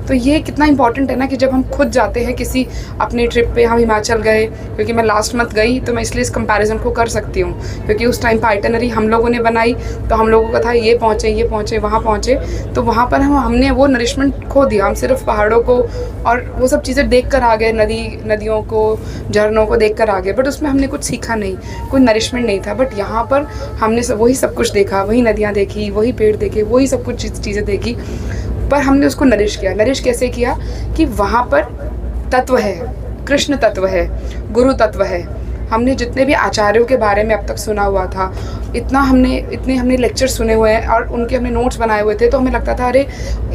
तो ये कितना इंपॉर्टेंट है ना, कि जब हम खुद जाते हैं किसी अपनी ट्रिप पे, हम हिमाचल गए, क्योंकि मैं लास्ट मंथ गई, तो मैं इसलिए इस कंपैरिजन को कर सकती हूँ, क्योंकि उस टाइम पर आइटनरी हम लोगों ने बनाई, तो हम लोगों का था ये पहुँचे वहाँ पहुँचे, तो वहाँ पर हमने वो नरिशमेंट खो दिया। हम सिर्फ पहाड़ों को और वो सब चीज़ें देख कर आ गए, नदियों को, झरनों को देख कर आ गए, बट उसमें हमने कुछ सीखा नहीं, कोई नरिशमेंट नहीं था। बट यहाँ पर हमने वही सब कुछ देखा, वही नदियाँ देखी, वही पेड़ देखे, वही सब कुछ चीज़ें देखी, पर हमने उसको नरिश किया। नरिश कैसे किया कि वहाँ पर तत्व है, कृष्ण तत्व है, गुरु तत्व है। हमने जितने भी आचार्यों के बारे में अब तक सुना हुआ था, इतने हमने लेक्चर सुने हुए हैं, और उनके हमने नोट्स बनाए हुए थे, तो हमें लगता था अरे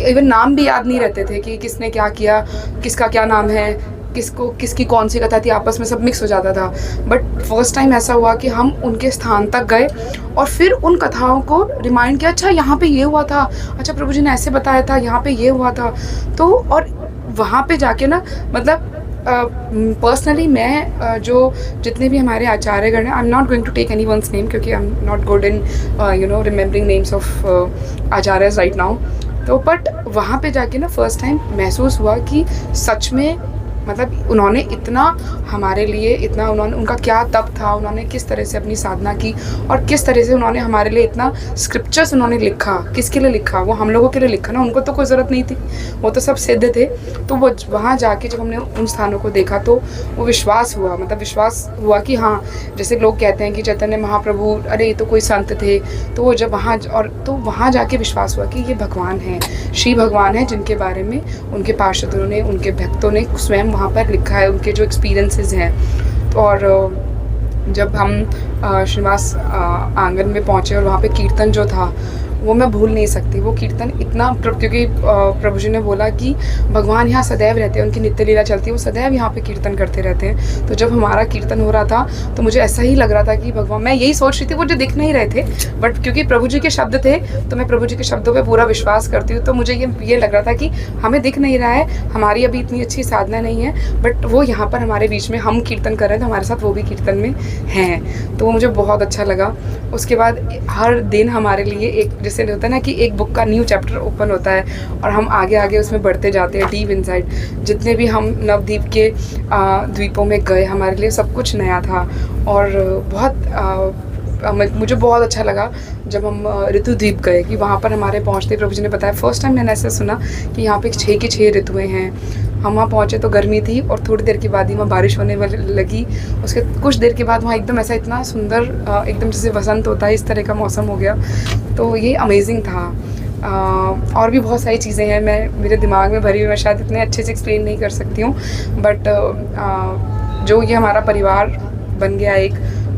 इवन नाम भी याद नहीं रहते थे कि किसने क्या किया, किसका क्या नाम है, किसकी कौन सी कथा थी, आपस में सब मिक्स हो जाता था। बट फर्स्ट टाइम ऐसा हुआ कि हम उनके स्थान तक गए, और फिर उन कथाओं को रिमाइंड किया, अच्छा यहाँ पे ये हुआ था, अच्छा प्रभु जी ने ऐसे बताया था, यहाँ पे ये हुआ था। तो और वहाँ पे जाके ना, मतलब पर्सनली मैं जो जितने भी हमारे आचार्यगण हैं, I am not going to take any one's name, क्योंकि I am not good in remembering names of आचार्यज राइट नाउ। तो बट वहाँ पे जाके ना फर्स्ट टाइम महसूस हुआ कि सच में मतलब उन्होंने इतना हमारे लिए, इतना उनका क्या तप था, उन्होंने किस तरह से अपनी साधना की, और किस तरह से उन्होंने हमारे लिए इतना स्क्रिप्चर्स उन्होंने लिखा। किसके लिए लिखा? वो हम लोगों के लिए लिखा ना, उनको तो कोई ज़रूरत नहीं थी, वो तो सब सिद्ध थे। तो वो वहाँ जाके जब हमने उन स्थानों को देखा, तो वो विश्वास हुआ, मतलब विश्वास हुआ कि हाँ, जैसे लोग कहते हैं कि चैतन्य महाप्रभु, अरे ये तो कोई संत थे, तो वो जब वहाँ तो वहाँ जाके विश्वास हुआ कि ये भगवान हैं, श्री भगवान हैं, जिनके बारे में उनके पार्षदों ने, उनके भक्तों ने स्वयं वहाँ पर लिखा है, उनके जो एक्सपीरियंसेस हैं। और जब हम श्रीनिवास आंगन में पहुँचे और वहाँ पे कीर्तन जो था वो मैं भूल नहीं सकती। वो कीर्तन इतना क्योंकि प्रभु जी ने बोला कि भगवान यहाँ सदैव रहते हैं, उनकी नित्य लीला चलती है, वो सदैव यहाँ पे कीर्तन करते रहते हैं। तो जब हमारा कीर्तन हो रहा था तो मुझे ऐसा ही लग रहा था कि भगवान, मैं यही सोच रही थी, वो जो दिख नहीं रहे थे, बट क्योंकि प्रभु जी के शब्द थे तो मैं प्रभु जी के शब्दों पे पूरा विश्वास करती हूँ। तो मुझे ये लग रहा था कि हमें दिख नहीं रहा है, हमारी अभी इतनी अच्छी साधना नहीं है, बट वो यहाँ पर हमारे बीच में हम कीर्तन कर रहे हैं तो हमारे साथ वो भी कीर्तन में हैं। तो वो मुझे बहुत अच्छा लगा। उसके बाद हर दिन हमारे लिए एक, जैसे होता है ना कि एक बुक का न्यू चैप्टर ओपन होता है और हम आगे आगे उसमें बढ़ते जाते हैं डीप इनसाइड। जितने भी हम नवद्वीप के द्वीपों में गए, हमारे लिए सब कुछ नया था और मुझे बहुत अच्छा लगा जब हम ऋतुद्वीप गए कि वहाँ पर हमारे पहुँचते प्रभु जी ने बताया, फर्स्ट टाइम मैंने ऐसा सुना कि यहाँ पे 6 की 6 ऋतुएँ हैं। हम वहाँ पहुँचे तो गर्मी थी और थोड़ी देर के बाद ही वहाँ बारिश होने वाली लगी। उसके कुछ देर के बाद वहाँ एकदम ऐसा इतना सुंदर, एकदम जैसे वसंत होता है इस तरह का मौसम हो गया। तो ये अमेजिंग था। और भी बहुत सारी चीज़ें हैं मेरे दिमाग में भरी हुई, मैं शायद इतने अच्छे से एक्सप्लेन नहीं कर सकती हूँ, बट जो ये हमारा परिवार बन गया एक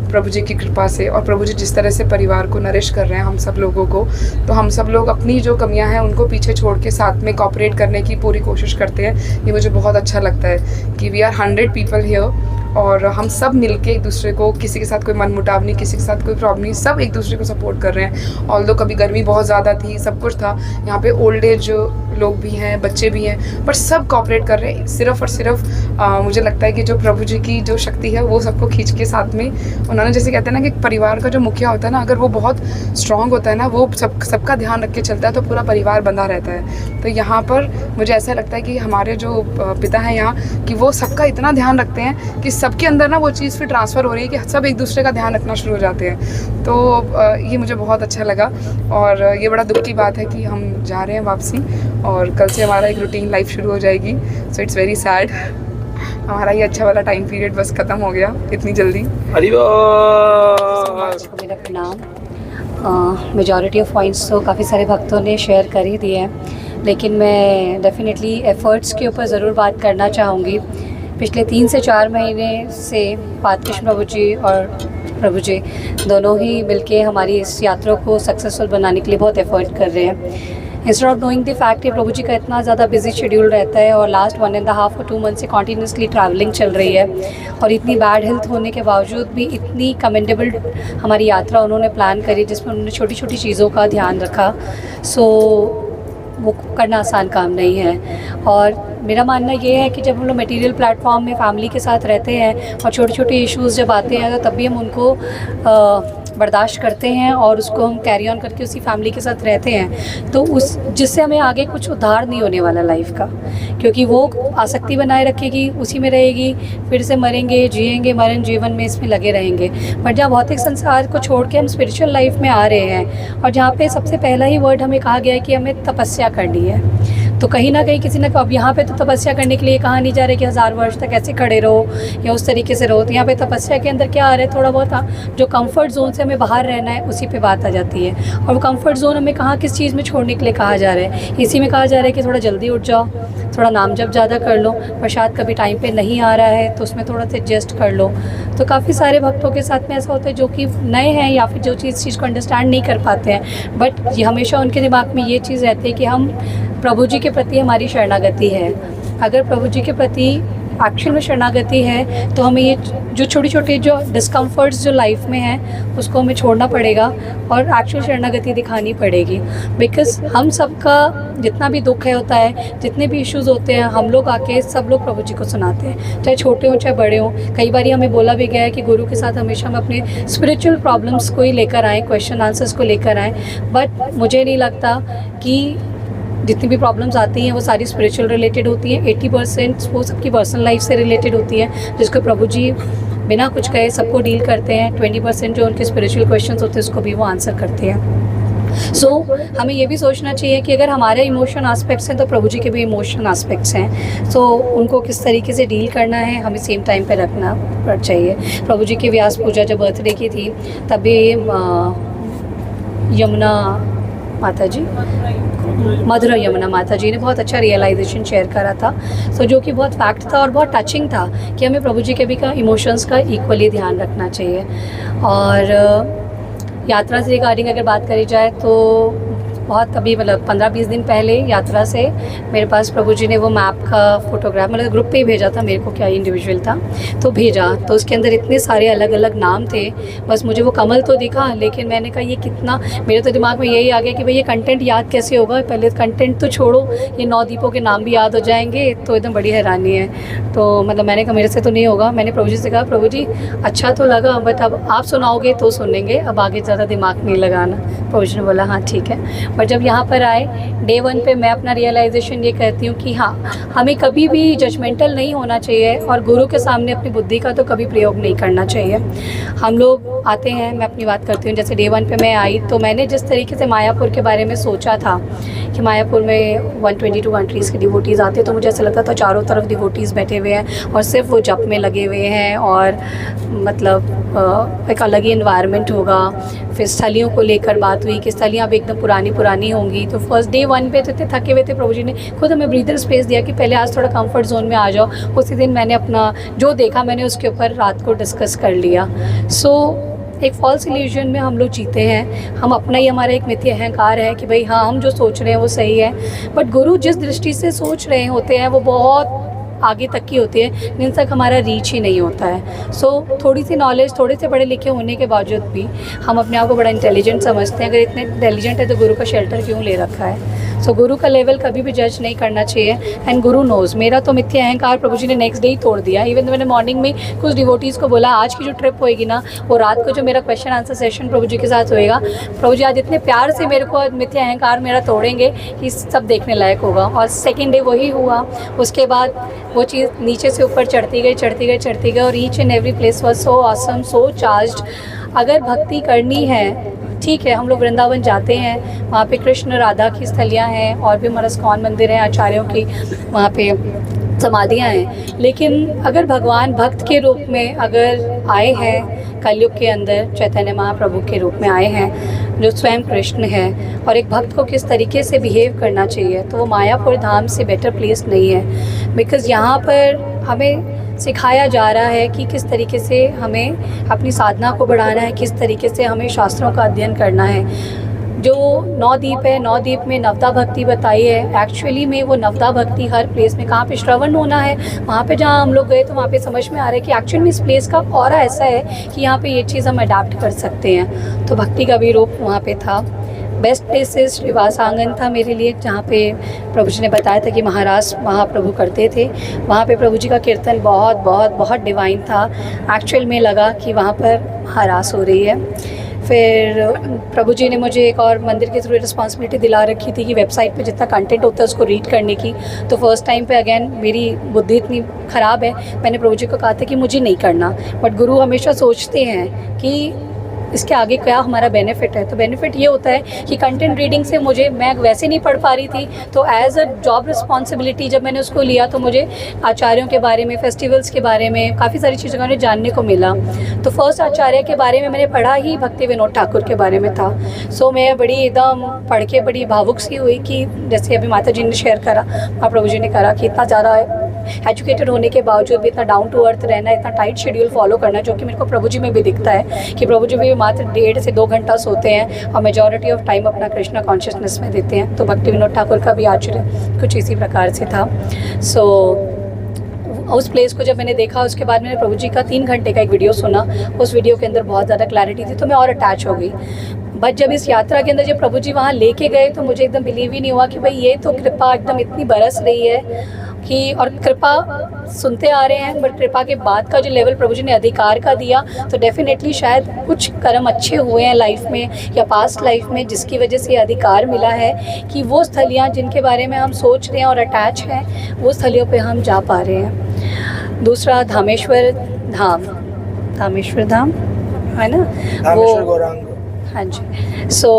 प्रभु जी की कृपा से, और प्रभु जी जिस तरह से परिवार को नरिश कर रहे हैं हम सब लोगों को, तो हम सब लोग अपनी जो कमियां हैं उनको पीछे छोड़ के साथ में कोऑपरेट करने की पूरी कोशिश करते हैं। ये मुझे बहुत अच्छा लगता है कि वी आर 100 पीपल हियर और हम सब मिलके एक दूसरे को, किसी के साथ कोई मनमुटाव नहीं, किसी के साथ कोई प्रॉब्लम नहीं, सब एक दूसरे को सपोर्ट कर रहे हैं। ऑल्दो कभी गर्मी बहुत ज़्यादा थी, सब कुछ था, यहाँ पे ओल्ड एज लोग भी हैं, बच्चे भी हैं, पर सब कोऑपरेट कर रहे हैं। सिर्फ और सिर्फ मुझे लगता है कि जो प्रभु जी की जो शक्ति है वो सबको खींच के साथ में, उन्होंने जैसे कहते हैं ना कि परिवार का जो मुखिया होता है ना, अगर वो बहुत स्ट्रॉन्ग होता है ना, वो सबका ध्यान रख के चलता है तो पूरा परिवार बंधा रहता है। तो यहाँ पर मुझे ऐसा लगता है कि हमारे जो पिता हैं यहाँ, कि वो सबका इतना ध्यान रखते हैं कि सबके अंदर ना वो चीज़ फिर ट्रांसफ़र हो रही है कि सब एक दूसरे का ध्यान रखना शुरू हो जाते हैं। तो ये मुझे बहुत अच्छा लगा और ये बड़ा दुख की बात है कि हम जा रहे हैं वापसी और कल से हमारा एक रूटीन लाइफ शुरू हो जाएगी। सो इट्स वेरी सैड, हमारा ये अच्छा वाला टाइम पीरियड बस ख़त्म हो गया इतनी जल्दी। मेरा प्रणाम। मेजॉरिटी ऑफ पॉइंट्स तो काफ़ी सारे भक्तों ने शेयर कर ही दिए हैं, लेकिन मैं डेफिनेटली एफ़र्ट्स के ऊपर ज़रूर बात करना चाहूँगी। पिछले 3 से 4 महीने से पादकृष्ण प्रभु जी और प्रभु जी दोनों ही मिलके हमारी इस यात्रा को सक्सेसफुल बनाने के लिए बहुत एफ़र्ट कर रहे हैं। Instead of knowing the fact कि प्रभु जी का इतना ज़्यादा बिजी शेड्यूल रहता है और लास्ट 1.5 और 2 मंथ से कॉन्टीन्यूसली ट्रैवलिंग चल रही है और इतनी बैड हेल्थ होने के बावजूद भी इतनी कमेंडेबल हमारी यात्रा उन्होंने प्लान करी, जिसमें उन्होंने छोटी छोटी चीज़ों का ध्यान रखा। सो वो करना आसान काम नहीं है। और मेरा मानना ये है कि जब हम लोग मटेरियल प्लेटफॉर्म में फैमिली के साथ रहते हैं और छोटे छोटे इश्यूज़ जब आते हैं तो तभी हम उनको बर्दाश्त करते हैं और उसको हम कैरी ऑन करके उसी फैमिली के साथ रहते हैं, तो उस जिससे हमें आगे कुछ उद्धार नहीं होने वाला लाइफ का, क्योंकि वो आसक्ति बनाए रखेगी, उसी में रहेगी, फिर से मरेंगे, जिएंगे, मरण जीवन में इसमें लगे रहेंगे। बट जहाँ भौतिक संसार को छोड़ के हम स्पिरिचुअल लाइफ में आ रहे हैं और जहाँ पे सबसे पहला ही वर्ड हमें कहा गया है कि हमें तपस्या करनी है, तो कहीं ना कहीं किसी ना, अब यहाँ पे तो तपस्या करने के लिए कहा नहीं जा रहा कि 1000 वर्ष तक ऐसे खड़े रहो या उस तरीके से रहो। तो यहाँ पे तपस्या के अंदर क्या आ रहा है, थोड़ा बहुत जो कंफर्ट जोन से हमें बाहर रहना है उसी पे बात आ जाती है। और वो कंफर्ट जोन हमें कहाँ किस चीज़ में छोड़ने के लिए कहा जा रहा है, इसी में कहा जा रहा है कि थोड़ा जल्दी उठ जाओ, थोड़ा नाम जप ज़्यादा कर लो, प्रसाद कभी टाइम पे नहीं आ रहा है तो उसमें थोड़ा सा एडजस्ट कर लो। तो काफ़ी सारे भक्तों के साथ में ऐसा होता है जो कि नए हैं या फिर जो चीज़ को अंडरस्टैंड नहीं कर पाते हैं, बट ये हमेशा उनके दिमाग में ये चीज़ रहती है कि हम प्रभु जी के प्रति हमारी शरणागति है। अगर प्रभु जी के प्रति एक्चुअल में शरणागति है तो हमें ये जो छोटी छोटी जो डिस्कम्फर्ट्स जो लाइफ में हैं उसको हमें छोड़ना पड़ेगा और एक्चुअल शरणागति दिखानी पड़ेगी। बिकॉज़ हम सबका जितना भी दुख है होता है, जितने भी इश्यूज़ होते हैं, हम लोग आके सब लोग प्रभु जी को सुनाते हैं, चाहे छोटे हों चाहे बड़े हों। कई बार हमें बोला भी गया है कि गुरु के साथ हमेशा हम अपने स्पिरिचुअल प्रॉब्लम्स को ही लेकर आएँ, क्वेश्चन आंसर्स को लेकर आएँ। बट मुझे नहीं लगता कि जितनी भी प्रॉब्लम्स आती हैं वो सारी स्पिरिचुअल रिलेटेड होती हैं। 80% वो सबकी पर्सनल लाइफ से रिलेटेड होती हैं, जिसको प्रभु जी बिना कुछ कहे सबको डील करते हैं। 20% जो उनके स्पिरिचुअल क्वेश्चंस होते हैं उसको भी वो आंसर करते हैं। सो हमें ये भी सोचना चाहिए कि अगर हमारे इमोशन आस्पेक्ट्स हैं तो प्रभु जी के भी इमोशन आस्पेक्ट्स हैं। सो उनको किस तरीके से डील करना है हमें सेम टाइम पे रखना चाहिए। प्रभु जी की व्यास पूजा जब बर्थडे की थी तभी यमुना माता जी, मधुरा यमुना माता जी ने बहुत अच्छा रियलाइजेशन शेयर करा था। सो जो कि बहुत फैक्ट था और बहुत टचिंग था कि हमें प्रभु जी के भी का इमोशंस का इक्वली ध्यान रखना चाहिए। और यात्रा से रिगार्डिंग अगर बात करी जाए तो बहुत अभी मतलब 15-20 दिन पहले यात्रा से मेरे पास प्रभु जी ने वो मैप का फोटोग्राफ मतलब ग्रुप पे ही भेजा था मेरे को, क्या इंडिविजुअल था तो भेजा, तो उसके अंदर इतने सारे अलग अलग नाम थे। बस मुझे वो कमल तो दिखा, लेकिन मैंने कहा ये कितना, मेरे तो दिमाग में यही आ गया कि भाई ये कंटेंट याद कैसे होगा, पहले कंटेंट तो छोड़ो, ये 9 द्वीपों के नाम भी याद हो जाएंगे, तो एकदम बड़ी हैरानी है। तो मतलब मैंने कहा मेरे से तो नहीं होगा। मैंने प्रभु जी से कहा प्रभु जी अच्छा तो लगा, बट अब आप सुनाओगे तो सुनेंगे, अब आगे ज़्यादा दिमाग नहीं लगाना। प्रभु जी ने बोला हाँ ठीक है। पर जब यहाँ पर आए डे 1 पे मैं अपना रियलाइजेशन ये कहती हूँ कि हाँ हमें कभी भी जजमेंटल नहीं होना चाहिए और गुरु के सामने अपनी बुद्धि का तो कभी प्रयोग नहीं करना चाहिए। हम लोग आते हैं, मैं अपनी बात करती हूँ, जैसे डे 1 पे मैं आई तो मैंने जिस तरीके से मायापुर के बारे में सोचा था कि मायापुर में 122 कंट्रीज़ के डिवोटीज़ आते, तो मुझे ऐसा लगता था चारों तरफ डिवोटीज़ बैठे हुए हैं और सिर्फ वो जप में लगे हुए हैं और मतलब एक अलग ही इन्वायरमेंट होगा। फिर स्थलियों को लेकर बात हुई कि स्थलियाँ भी एकदम पुरानी होंगी। तो फर्स्ट डे 1 पे तो इतने थके हुए थे, प्रभु जी ने खुद हमें ब्रीदर स्पेस दिया कि पहले आज थोड़ा कंफर्ट जोन में आ जाओ। उसी दिन मैंने अपना जो देखा मैंने उसके ऊपर रात को डिस्कस कर लिया। सो एक फॉल्स इल्यूजन में हम लोग जीते हैं, हम अपना ही हमारा एक मिथ्या अहंकार है कि भाई हाँ हम जो सोच रहे हैं वो सही है, बट गुरु जिस दृष्टि से सोच रहे होते हैं वो बहुत आगे तक की होती है जिन तक हमारा रीच ही नहीं होता है। सो थोड़ी सी नॉलेज, थोड़े से पढ़े लिखे होने के बावजूद भी हम अपने आप को बड़ा इंटेलिजेंट समझते हैं। अगर इतने इंटेलिजेंट है तो गुरु का शेल्टर क्यों ले रखा है? सो गुरु का लेवल कभी भी जज नहीं करना चाहिए। एंड गुरु नोज, मेरा तो मिथ्या अहंकार प्रभु जी ने नेक्स्ट डे ही तोड़ दिया। इवन तो मैंने मॉर्निंग में कुछ डिवोटीज़ को बोला आज की जो ट्रिप होएगी ना वो रात को जो मेरा क्वेश्चन आंसर सेशन प्रभु जी के साथ होएगा, प्रभु जी आज इतने प्यार से मेरे को मिथ्या अहंकार मेरा तोड़ेंगे कि सब देखने लायक होगा। और सेकेंड डे वही हुआ। उसके बाद वो चीज़ नीचे से ऊपर चढ़ती गई और each and every place was so awesome, so charged. अगर भक्ति करनी है ठीक है, हम लोग वृंदावन जाते हैं, वहाँ पे कृष्ण राधा की स्थलियाँ हैं और भी हमारा इस्कॉन मंदिर है, आचार्यों की वहाँ पे समाधियाँ हैं। लेकिन अगर भगवान भक्त के रूप में अगर आए हैं कलयुग के अंदर, चैतन्य महाप्रभु के रूप में आए हैं जो स्वयं कृष्ण है, और एक भक्त को किस तरीके से बिहेव करना चाहिए, तो वो मायापुर धाम से बेटर प्लेस नहीं है। बिकॉज़ यहाँ पर हमें सिखाया जा रहा है कि किस तरीके से हमें अपनी साधना को बढ़ाना है, किस तरीके से हमें शास्त्रों का अध्ययन करना है। जो 9 द्वीप है, 9 द्वीप में नवदा भक्ति बताई है। एक्चुअली में वो नवदा भक्ति हर प्लेस में कहाँ पे श्रवण होना है, वहाँ पे जहाँ हम लोग गए तो वहाँ पे समझ में आ रहा है कि एक्चुअली में इस प्लेस का ऑरा ऐसा है कि यहाँ पे ये चीज़ हम अडाप्ट कर सकते हैं। तो भक्ति का भी रूप वहाँ पे था। बेस्ट प्लेसेस श्रीवास आंगन था मेरे लिए, जहाँ पे प्रभु जी ने बताया था कि महाराज महाप्रभु करते थे। वहाँ पे प्रभु जी का कीर्तन बहुत बहुत बहुत डिवाइन था। एक्चुअल में लगा कि वहाँ पर महारास हो रही है। फिर प्रभु जी ने मुझे एक और मंदिर के थ्रू रिस्पॉन्सिबिलिटी दिला रखी थी कि वेबसाइट पे जितना कंटेंट होता है उसको रीड करने की। तो फर्स्ट टाइम पे अगेन मेरी बुद्धि इतनी ख़राब है, मैंने प्रभु जी को कहा था कि मुझे नहीं करना, बट गुरु हमेशा सोचते हैं कि इसके आगे क्या हमारा बेनिफिट है। तो बेनिफिट ये होता है कि कंटेंट रीडिंग से मैं वैसे नहीं पढ़ पा रही थी, तो एज अ जॉब रिस्पॉन्सिबिलिटी जब मैंने उसको लिया तो मुझे आचार्यों के बारे में, फेस्टिवल्स के बारे में, काफ़ी सारी चीज़ों का जानने को मिला। तो फर्स्ट आचार्य के बारे में मैंने पढ़ा ही भक्ति विनोद ठाकुर के बारे में था। सो मैं बड़ी एकदम पढ़ के बड़ी भावुक सी हुई कि जैसे अभी माता जी ने शेयर करा, प्रभु जी ने करा कि इतना ज़्यादा एजुकेटेड होने के बावजूद भी इतना डाउन टू अर्थ रहना, इतना टाइट शेड्यूल फॉलो करना, जो कि मेरे को प्रभु जी में भी दिखता है कि प्रभु जी भी मात्र 1.5 से 2 घंटा सोते हैं और मेजॉरिटी ऑफ टाइम अपना कृष्णा कॉन्शियसनेस में देते हैं। तो भक्ति विनोद ठाकुर का भी आचरण कुछ इसी प्रकार से था। सो उस प्लेस को जब मैंने देखा उसके बाद मैंने प्रभु जी का 3 घंटे का एक वीडियो सुना। उस वीडियो के अंदर बहुत ज़्यादा क्लैरिटी थी, तो मैं और अटैच हो गई। बट जब इस यात्रा के अंदर जब प्रभु जी वहाँ लेके गए तो मुझे एकदम बिलीव ही नहीं हुआ कि भाई ये तो कृपा एकदम इतनी बरस रही है कि, और कृपा सुनते आ रहे हैं, बट कृपा के बाद का जो लेवल प्रभु जी ने अधिकार का दिया, तो डेफिनेटली शायद कुछ कर्म अच्छे हुए हैं लाइफ में या पास्ट लाइफ में, जिसकी वजह से अधिकार मिला है कि वो स्थलियाँ जिनके बारे में हम सोच रहे हैं और अटैच हैं, वो स्थलियों पे हम जा पा रहे हैं। दूसरा धामेश्वर धाम है ना, वो हाँ जी। सो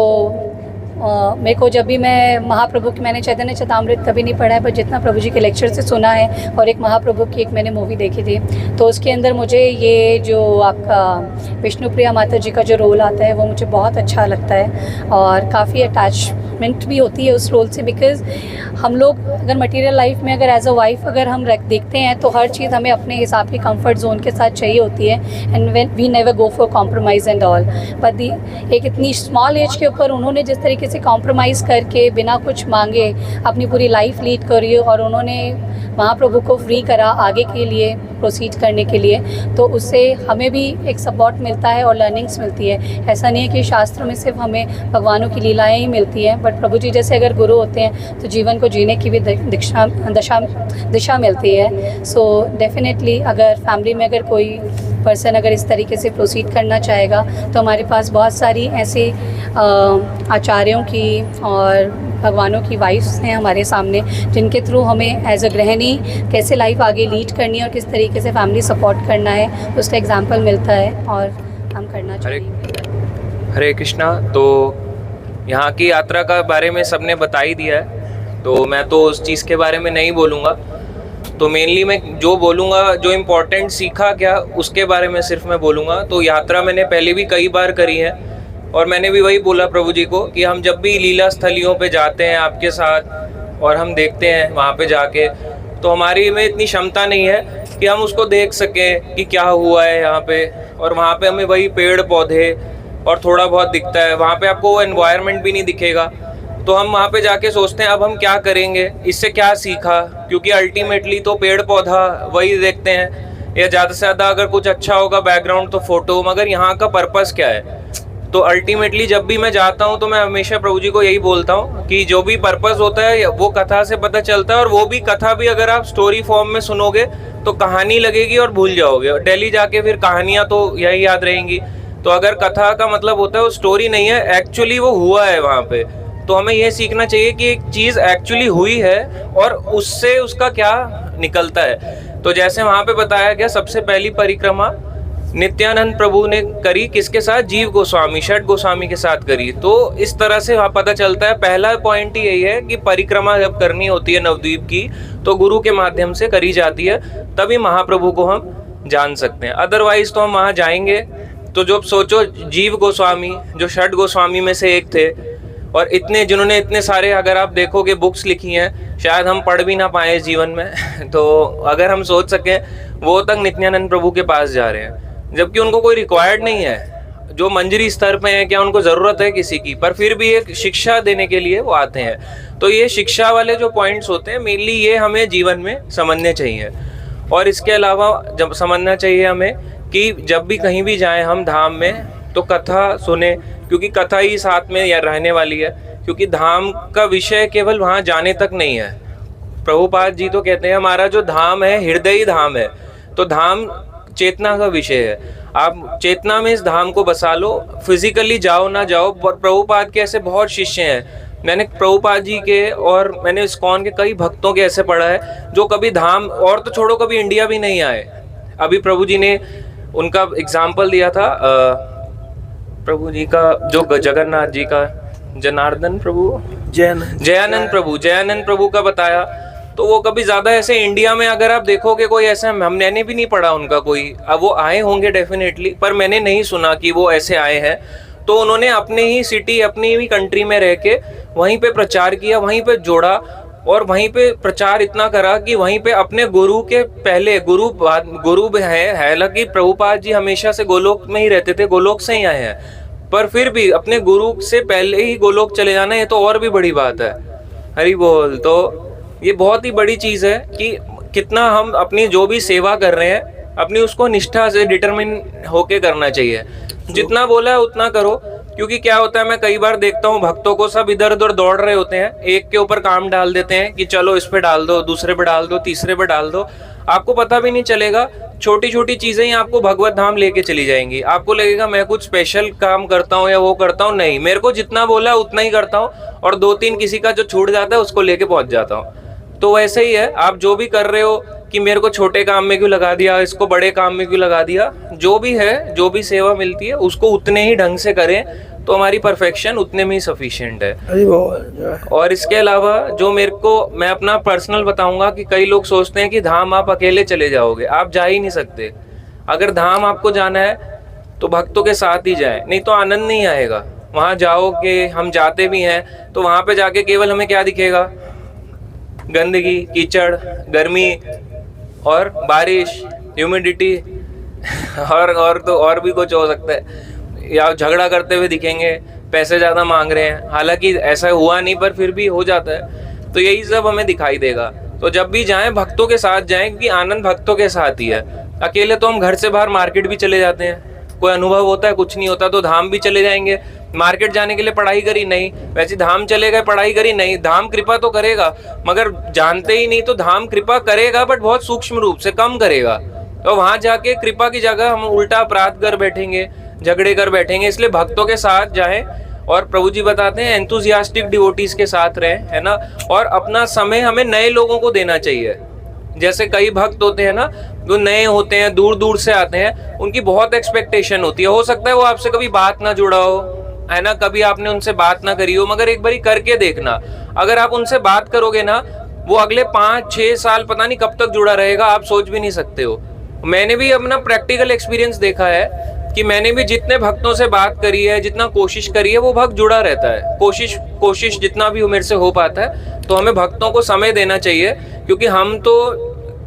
मेरे को जब भी मैं महाप्रभु की, मैंने चैतन्य चैतामृत कभी नहीं पढ़ा है, पर जितना प्रभु जी के लेक्चर से सुना है, और एक महाप्रभु की एक मैंने मूवी देखी थी, तो उसके अंदर मुझे ये जो आपका विष्णुप्रिया माता जी का जो रोल आता है वो मुझे बहुत अच्छा लगता है और काफ़ी अटैचमेंट भी होती है उस रोल से। बिकॉज़ हम लोग अगर मटीरियल लाइफ में अगर एज अ वाइफ अगर हम देखते हैं तो हर चीज़ हमें अपने हिसाब की कंफर्ट जोन के साथ चाहिए होती है, and we never go for compromise and all. But एक इतनी स्मॉल एज के ऊपर उन्होंने जिस तरीके तरीके से कॉम्प्रोमाइज़ करके बिना कुछ मांगे अपनी पूरी लाइफ लीड करी और उन्होंने महाप्रभु को फ्री करा आगे के लिए प्रोसीड करने के लिए, तो उससे हमें भी एक सपोर्ट मिलता है और लर्निंग्स मिलती है। ऐसा नहीं है कि शास्त्रों में सिर्फ हमें भगवानों की लीलाएं ही मिलती हैं, बट प्रभु जी जैसे अगर गुरु होते हैं तो जीवन को जीने की भी दिशा मिलती है। सो डेफिनेटली अगर फैमिली में अगर कोई पर्सन अगर इस तरीके से प्रोसीड करना चाहेगा तो हमारे पास बहुत सारी ऐसे आचार्यों की और भगवानों की वाइफ्स हैं हमारे सामने, जिनके थ्रू हमें एज अ गृहिणी कैसे लाइफ आगे लीड करनी है और किस तरीके से फैमिली सपोर्ट करना है उसका एग्जाम्पल मिलता है और हम करना चाहिए। हरे कृष्णा। तो यहाँ की यात्रा का बारे में सबने बता ही दिया है, तो मैं तो उस चीज़ के बारे में नहीं बोलूँगा। तो मेनली मैं जो बोलूँगा, जो इम्पोर्टेंट सीखा क्या उसके बारे में सिर्फ मैं बोलूँगा। तो यात्रा मैंने पहले भी कई बार करी है और मैंने भी वही बोला प्रभु जी को कि हम जब भी लीला स्थलियों पे जाते हैं आपके साथ और हम देखते हैं वहाँ पे जाके, तो हमारी में इतनी क्षमता नहीं है कि हम उसको देख सकें कि क्या हुआ है यहाँ पे। और वहाँ पे हमें वही पेड़ पौधे और थोड़ा बहुत दिखता है, वहाँ पे आपको वो एनवायरनमेंट भी नहीं दिखेगा। तो हम वहाँ पे जाके सोचते हैं अब हम क्या करेंगे, इससे क्या सीखा, क्योंकि अल्टीमेटली तो पेड़ पौधा वही देखते हैं या ज़्यादा से ज़्यादा अगर कुछ अच्छा होगा बैकग्राउंड तो फोटो, मगर यहाँ का पर्पस क्या है। तो अल्टीमेटली जब भी मैं जाता हूँ तो मैं हमेशा प्रभु जी को यही बोलता हूँ कि जो भी पर्पस होता है वो कथा से पता चलता है, और वो भी कथा भी अगर आप स्टोरी फॉर्म में सुनोगे तो कहानी लगेगी और भूल जाओगे, और दिल्ली जाके फिर कहानियाँ तो यही याद रहेंगी। तो अगर कथा का मतलब होता है वो स्टोरी नहीं है, एक्चुअली वो हुआ है वहाँ पे, तो हमें ये सीखना चाहिए कि एक चीज़ एक्चुअली हुई है और उससे उसका क्या निकलता है। तो जैसे वहाँ पे बताया गया, सबसे पहली परिक्रमा नित्यानंद प्रभु ने करी, किसके साथ? जीव गोस्वामी, षट गोस्वामी के साथ करी। तो इस तरह से वहाँ पता चलता है, पहला पॉइंट ही यही है कि परिक्रमा जब करनी होती है नवद्वीप की तो गुरु के माध्यम से करी जाती है, तभी महाप्रभु को हम जान सकते हैं। अदरवाइज तो हम वहाँ जाएंगे तो जो सोचो, जीव गोस्वामी जो षट गोस्वामी में से एक थे, और इतने जिन्होंने इतने सारे अगर आप देखोगे बुक्स लिखी हैं, शायद हम पढ़ भी ना पाए जीवन में। तो अगर हम सोच सकें, वो तक नित्यानंद प्रभु के पास जा रहे हैं, जबकि उनको कोई रिक्वायर्ड नहीं है, जो मंजरी स्तर पे है, क्या उनको ज़रूरत है किसी की, पर फिर भी एक शिक्षा देने के लिए वो आते हैं। तो ये शिक्षा वाले जो पॉइंट्स होते हैं मेनली ये हमें जीवन में समझने चाहिए। और इसके अलावा जब समझना चाहिए हमें कि जब भी कहीं भी जाएं हम धाम में तो कथा सुने, क्योंकि कथा ही साथ में या रहने वाली है। क्योंकि धाम का विषय केवल वहाँ जाने तक नहीं है। प्रभुपाद जी तो कहते हैं हमारा जो धाम है हृदय धाम है, तो धाम चेतना का विषय है। आप चेतना में इस धाम को बसा लो, फिजिकली जाओ ना जाओ। प्रभुपाद के ऐसे बहुत शिष्य हैं, मैंने प्रभुपाद जी के और मैंने इस्कॉन के कई भक्तों के ऐसे पढ़ा है जो कभी धाम और तो छोड़ो कभी इंडिया भी नहीं आए। अभी प्रभु जी ने उनका एग्जाम्पल दिया था, प्रभु जी का जो जगन्नाथ जी का जनार्दन प्रभु, जयानंद प्रभु का बताया। तो वो कभी ज़्यादा ऐसे इंडिया में अगर आप देखोगे कोई ऐसा, मैंने भी नहीं पढ़ा उनका कोई, अब वो आए होंगे डेफिनेटली, पर मैंने नहीं सुना कि वो ऐसे आए हैं। तो उन्होंने अपने ही सिटी, अपनी ही कंट्री में रह के वहीं पे प्रचार किया, वहीं पे जोड़ा, और वहीं पे प्रचार इतना करा कि वहीं पे अपने गुरु के पहले गुरु है। हालांकि प्रभुपाद जी हमेशा से गोलोक में ही रहते थे, गोलोक से ही आए हैं, पर फिर भी अपने गुरु से पहले ही गोलोक चले जाना, ये तो और भी बड़ी बात है। हरि बोल। तो ये बहुत ही बड़ी चीज़ है कि कितना हम अपनी जो भी सेवा कर रहे हैं अपनी उसको निष्ठा से डिटरमिन होके करना चाहिए। जितना बोला है उतना करो, क्योंकि क्या होता है मैं कई बार देखता हूँ भक्तों को सब इधर उधर दौड़ रहे होते हैं, एक के ऊपर काम डाल देते हैं कि चलो इस पे डाल दो, दूसरे पे डाल दो, तीसरे पे डाल दो, आपको पता भी नहीं चलेगा। छोटी छोटी चीज़ें ही आपको भगवत धाम लेके चली जाएंगी। आपको लगेगा मैं कुछ स्पेशल काम करता हूँ या वो करता हूँ, नहीं, मेरे को जितना बोला उतना ही करता हूँ, और 2-3 किसी का जो छूट जाता है उसको लेके पहुँच जाता हूँ। तो वैसे ही है, आप जो भी कर रहे हो कि मेरे को छोटे काम में क्यों लगा दिया, इसको बड़े काम में क्यों लगा दिया, जो भी है, जो भी सेवा मिलती है उसको उतने ही ढंग से करें तो हमारी परफेक्शन उतने में ही सफिशिएंट है। और इसके अलावा जो मैं अपना पर्सनल बताऊंगा कि कई लोग सोचते हैं कि धाम आप अकेले चले जाओगे, आप जा ही नहीं सकते। अगर धाम आपको जाना है तो भक्तों के साथ ही जाए, नहीं तो आनंद नहीं आएगा। वहाँ जाओगे, हम जाते भी हैं तो वहाँ पे जाके केवल हमें क्या दिखेगा? गंदगी, कीचड़, गर्मी और बारिश, ह्यूमिडिटी, और तो और भी कुछ हो सकता है, या झगड़ा करते हुए दिखेंगे, पैसे ज़्यादा मांग रहे हैं, हालांकि ऐसा हुआ नहीं पर फिर भी हो जाता है। तो यही सब हमें दिखाई देगा। तो जब भी जाएं भक्तों के साथ जाएं, क्योंकि आनंद भक्तों के साथ ही है। अकेले तो हम घर से बाहर मार्केट भी चले जाते हैं, कोई अनुभव होता है, कुछ नहीं होता, तो धाम भी चले जाएंगे। मार्केट जाने के लिए पढ़ाई करी नहीं, वैसे धाम चले गए, पढ़ाई करी नहीं। धाम कृपा तो करेगा, मगर जानते ही नहीं तो धाम कृपा करेगा बट बहुत सूक्ष्म रूप से कम करेगा। तो वहां जाके कृपा की जगह हम उल्टा अपराध कर बैठेंगे, झगड़े कर बैठेंगे। इसलिए भक्तों के साथ जाएं, और प्रभु जी बताते हैं एंथुसियास्टिक डिवोटीज के साथ रहें, है ना। और अपना समय हमें नए लोगों को देना चाहिए। जैसे कई भक्त होते हैं ना, जो नए होते हैं, दूर दूर से आते हैं, उनकी बहुत एक्सपेक्टेशन होती है। हो सकता है वो आपसे कभी बात ना जुड़ा हो, है ना, कभी आपने उनसे बात ना करी हो, मगर एक बारी करके देखना। अगर आप उनसे बात करोगे ना, वो अगले 5-6 साल पता नहीं कब तक जुड़ा रहेगा, आप सोच भी नहीं सकते हो। मैंने भी अपना प्रैक्टिकल एक्सपीरियंस देखा है कि मैंने भी जितने भक्तों से बात करी है, जितना कोशिश करी है, वो भक्त जुड़ा रहता है। कोशिश जितना भी मेरे से हो पाता है। तो हमें भक्तों को समय देना चाहिए, क्योंकि हम तो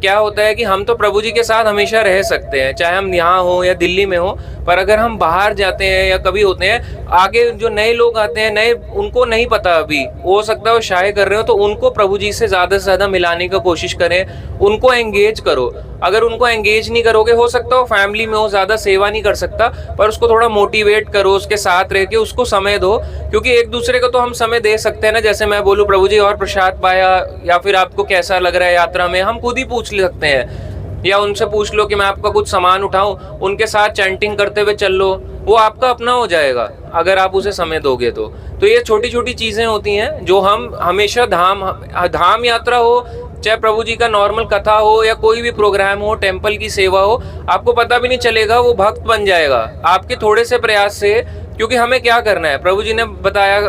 क्या होता है कि हम तो प्रभु जी के साथ हमेशा रह सकते हैं, चाहे हम यहाँ हो या दिल्ली में हो। पर अगर हम बाहर जाते हैं या कभी होते हैं, आगे जो नए लोग आते हैं, नए, उनको नहीं पता अभी, हो सकता है वो शाये कर रहे हो, तो उनको प्रभु जी से ज़्यादा मिलाने का कोशिश करें, उनको एंगेज करो। अगर उनको एंगेज नहीं करोगे, हो सकता है फैमिली में हो, ज़्यादा सेवा नहीं कर सकता, पर उसको थोड़ा मोटिवेट करो, उसके साथ रह के उसको समय दो। क्योंकि एक दूसरे को तो हम समय दे सकते हैं ना, जैसे मैं बोलूँ प्रभु जी और प्रसाद पाया, या फिर आपको कैसा लग रहा है यात्रा में, हम खुद ही पूछ सकते हैं। या उनसे पूछ लो कि मैं आपका कुछ सामान उठाऊं, उनके साथ चैंटिंग करते हुए चल लो, वो आपका अपना हो जाएगा अगर आप उसे समय दोगे तो ये छोटी छोटी चीज़ें होती हैं जो हम हमेशा धाम यात्रा हो, चाहे प्रभु जी का नॉर्मल कथा हो या कोई भी प्रोग्राम हो, टेम्पल की सेवा हो, आपको पता भी नहीं चलेगा, वो भक्त बन जाएगा आपके थोड़े से प्रयास से। क्योंकि हमें क्या करना है, प्रभु जी ने बताया,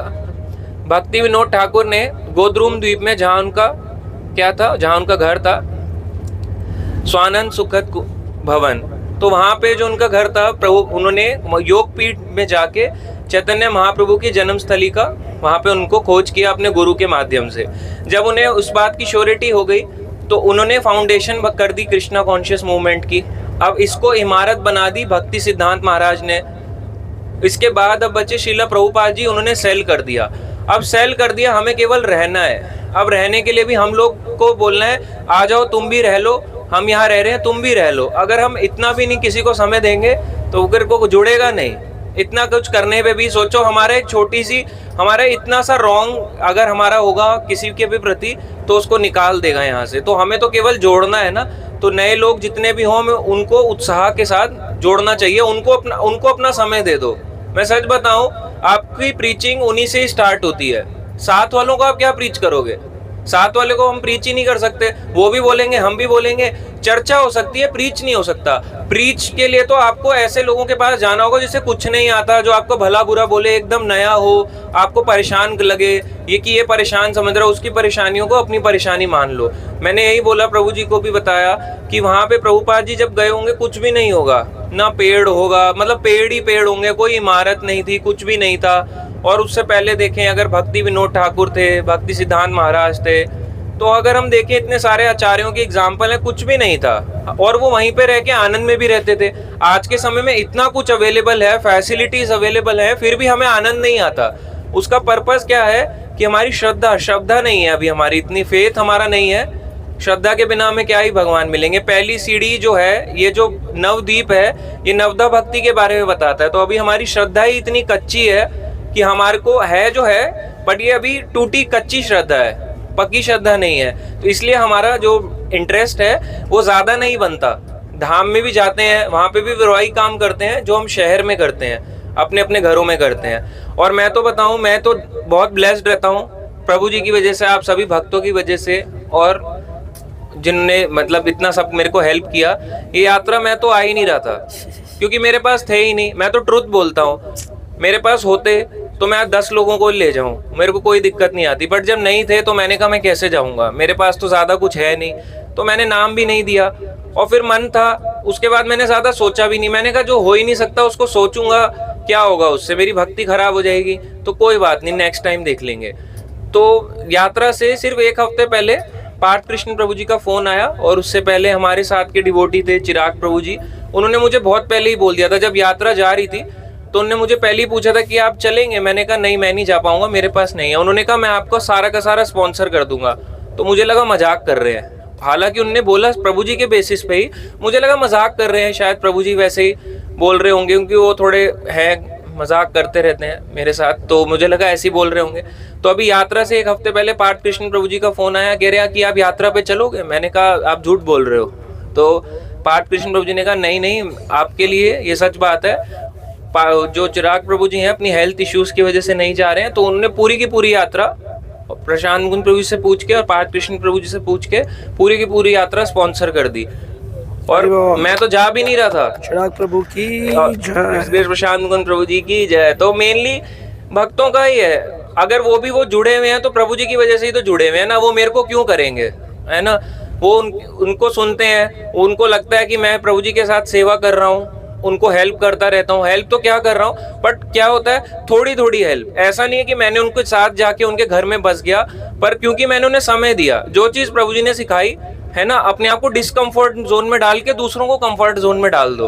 भक्ति विनोद ठाकुर ने गोद्रुम द्वीप में, जहाँ उनका घर था, स्वानंद सुखद भवन, तो वहाँ पे जो उनका घर था, प्रभु उन्होंने योग पीठ में जाके चैतन्य महाप्रभु की जन्मस्थली का वहाँ पे उनको खोज किया अपने गुरु के माध्यम से। जब उन्हें उस बात की श्योरिटी हो गई तो उन्होंने फाउंडेशन कर दी कृष्णा कॉन्शियस मूवमेंट की। अब इसको इमारत बना दी भक्ति सिद्धांत महाराज ने। इसके बाद अब बच्चे श्रीला प्रभुपाद जी, उन्होंने सेल कर दिया। अब सेल कर दिया, हमें केवल रहना है। अब रहने के लिए भी हम लोग को बोलना है, आ जाओ तुम भी रह लो, हम यहाँ रह रहे हैं तुम भी रह लो। अगर हम इतना भी नहीं किसी को समय देंगे तो फिर को जुड़ेगा नहीं। इतना कुछ करने पे भी सोचो, हमारा एक छोटी सी, हमारा इतना सा रॉन्ग अगर हमारा होगा किसी के भी प्रति, तो उसको निकाल देगा यहाँ से। तो हमें तो केवल जोड़ना है ना। तो नए लोग जितने भी हों, हमें उनको उत्साह के साथ जोड़ना चाहिए, उनको अपना समय दे दो। मैं सच बताऊं, आपकी प्रीचिंग उन्हीं से ही स्टार्ट होती है। साथ वालों को आप क्या प्रीच करोगे? साथ वाले को हम प्रीच ही नहीं कर सकते, वो भी बोलेंगे हम भी बोलेंगे, चर्चा हो सकती है, प्रीच नहीं हो सकता। प्रीच के लिए तो आपको ऐसे लोगों के पास जाना होगा जिसे कुछ नहीं आता, जो आपको भला बुरा बोले, एकदम नया हो, आपको परेशान लगे, ये कि ये परेशान समझ रहा, उसकी परेशानियों को अपनी परेशानी मान लो। मैंने यही बोला, प्रभु जी को भी बताया कि वहाँ पे प्रभुपाद जी जब गए होंगे कुछ भी नहीं होगा, ना पेड़ होगा, मतलब पेड़ ही पेड़ होंगे, कोई इमारत नहीं थी, कुछ भी नहीं था। और उससे पहले देखें, अगर भक्ति विनोद ठाकुर थे, भक्ति सिद्धांत महाराज थे, तो अगर हम देखें इतने सारे आचार्यों की एग्जाम्पल है, कुछ भी नहीं था और वो वहीं पे रह के आनंद में भी रहते थे। आज के समय में इतना कुछ अवेलेबल है, फैसिलिटीज अवेलेबल है, फिर भी हमें आनंद नहीं आता। उसका पर्पस क्या है कि हमारी श्रद्धा नहीं है, अभी हमारी इतनी फेथ हमारा नहीं है। श्रद्धा के बिना हमें क्या ही भगवान मिलेंगे। पहली सीढ़ी जो है, ये जो नवद्वीप है, ये नवदा भक्ति के बारे में बताता है। तो अभी हमारी श्रद्धा ही इतनी कच्ची है कि हमारे को है जो है, बट ये अभी टूटी कच्ची श्रद्धा है, पक्की श्रद्धा नहीं है। तो इसलिए हमारा जो इंटरेस्ट है वो ज़्यादा नहीं बनता। धाम में भी जाते हैं, वहाँ पे भी वही काम करते हैं जो हम शहर में करते हैं, अपने अपने घरों में करते हैं। और मैं तो बताऊँ, मैं तो बहुत ब्लेस्ड रहता हूँ प्रभु जी की वजह से, आप सभी भक्तों की वजह से, और जिनने मतलब इतना सब मेरे को हेल्प किया। ये यात्रा मैं तो आ ही नहीं रहा था, क्योंकि मेरे पास थे ही नहीं। मैं तो ट्रुथ बोलता हूँ, मेरे पास होते तो मैं 10 लोगों को ले जाऊं, मेरे को कोई दिक्कत नहीं आती। बट जब नहीं थे तो मैंने कहा मैं कैसे जाऊंगा, मेरे पास तो ज़्यादा कुछ है नहीं, तो मैंने नाम भी नहीं दिया। और फिर मन था, उसके बाद मैंने ज़्यादा सोचा भी नहीं। मैंने कहा जो हो ही नहीं सकता उसको सोचूंगा क्या होगा, उससे मेरी भक्ति खराब हो जाएगी, तो कोई बात नहीं, नेक्स्ट टाइम देख लेंगे। तो यात्रा से सिर्फ 1 हफ्ते पहले पार्थ कृष्ण प्रभु जी का फ़ोन आया, और उससे पहले हमारे साथ के डिवोटी थे चिराग प्रभु जी, उन्होंने मुझे बहुत पहले ही बोल दिया था। जब यात्रा जा रही थी तो उन्होंने मुझे पहले ही पूछा था कि आप चलेंगे, मैंने कहा नहीं मैं नहीं जा पाऊंगा, मेरे पास नहीं है। उन्होंने कहा मैं आपको सारा का सारा स्पॉन्सर कर दूंगा। तो मुझे लगा मजाक कर रहे हैं, हालांकि उन्होंने बोला प्रभु जी के बेसिस पे ही, मुझे लगा मजाक कर रहे हैं, शायद प्रभु जी वैसे ही बोल रहे होंगे क्योंकि वो थोड़े हैं, मजाक करते रहते हैं मेरे साथ, तो मुझे लगा ऐसे ही बोल रहे होंगे। तो अभी यात्रा से 1 हफ्ते पहले पार्थ कृष्ण प्रभु जी का फोन आया, कह रहे कि आप यात्रा पे चलोगे। मैंने कहा आप झूठ बोल रहे हो। तो पार्थ कृष्ण प्रभु जी ने कहा नहीं नहीं, आपके लिए ये सच बात है। जो चिराग प्रभु जी हैं अपनी हेल्थ इश्यूज की वजह से नहीं जा रहे हैं, तो उन्होंने पूरी की पूरी यात्रा प्रशांत मुकुंद प्रभु जी से पूछ के और पार्थ कृष्ण प्रभु जी से पूछ के पूरी की पूरी यात्रा स्पॉन्सर कर दी, और मैं तो जा भी नहीं रहा था। चिराग प्रभु की जय, प्रशांत मुकुंद प्रभु जी की जय। तो मेनली भक्तों का ही है, अगर वो जुड़े हुए हैं तो प्रभु जी की वजह से ही तो जुड़े हुए हैं ना, वो मेरे को क्यों करेंगे, है ना। वो उनको सुनते हैं, उनको लगता है कि मैं प्रभु जी के साथ सेवा कर रहा हूँ, उनको हेल्प करता रहता हूँ। हेल्प तो क्या कर रहा हूँ, बट क्या होता है थोड़ी थोड़ी हेल्प। ऐसा नहीं है कि मैंने उनके साथ जाके उनके घर में बस गया, पर क्योंकि मैंने उन्हें समय दिया, जो चीज़ प्रभु जी ने सिखाई है ना, अपने आप को डिस्कम्फर्ट जोन में डाल के दूसरों को कंफर्ट जोन में डाल दो,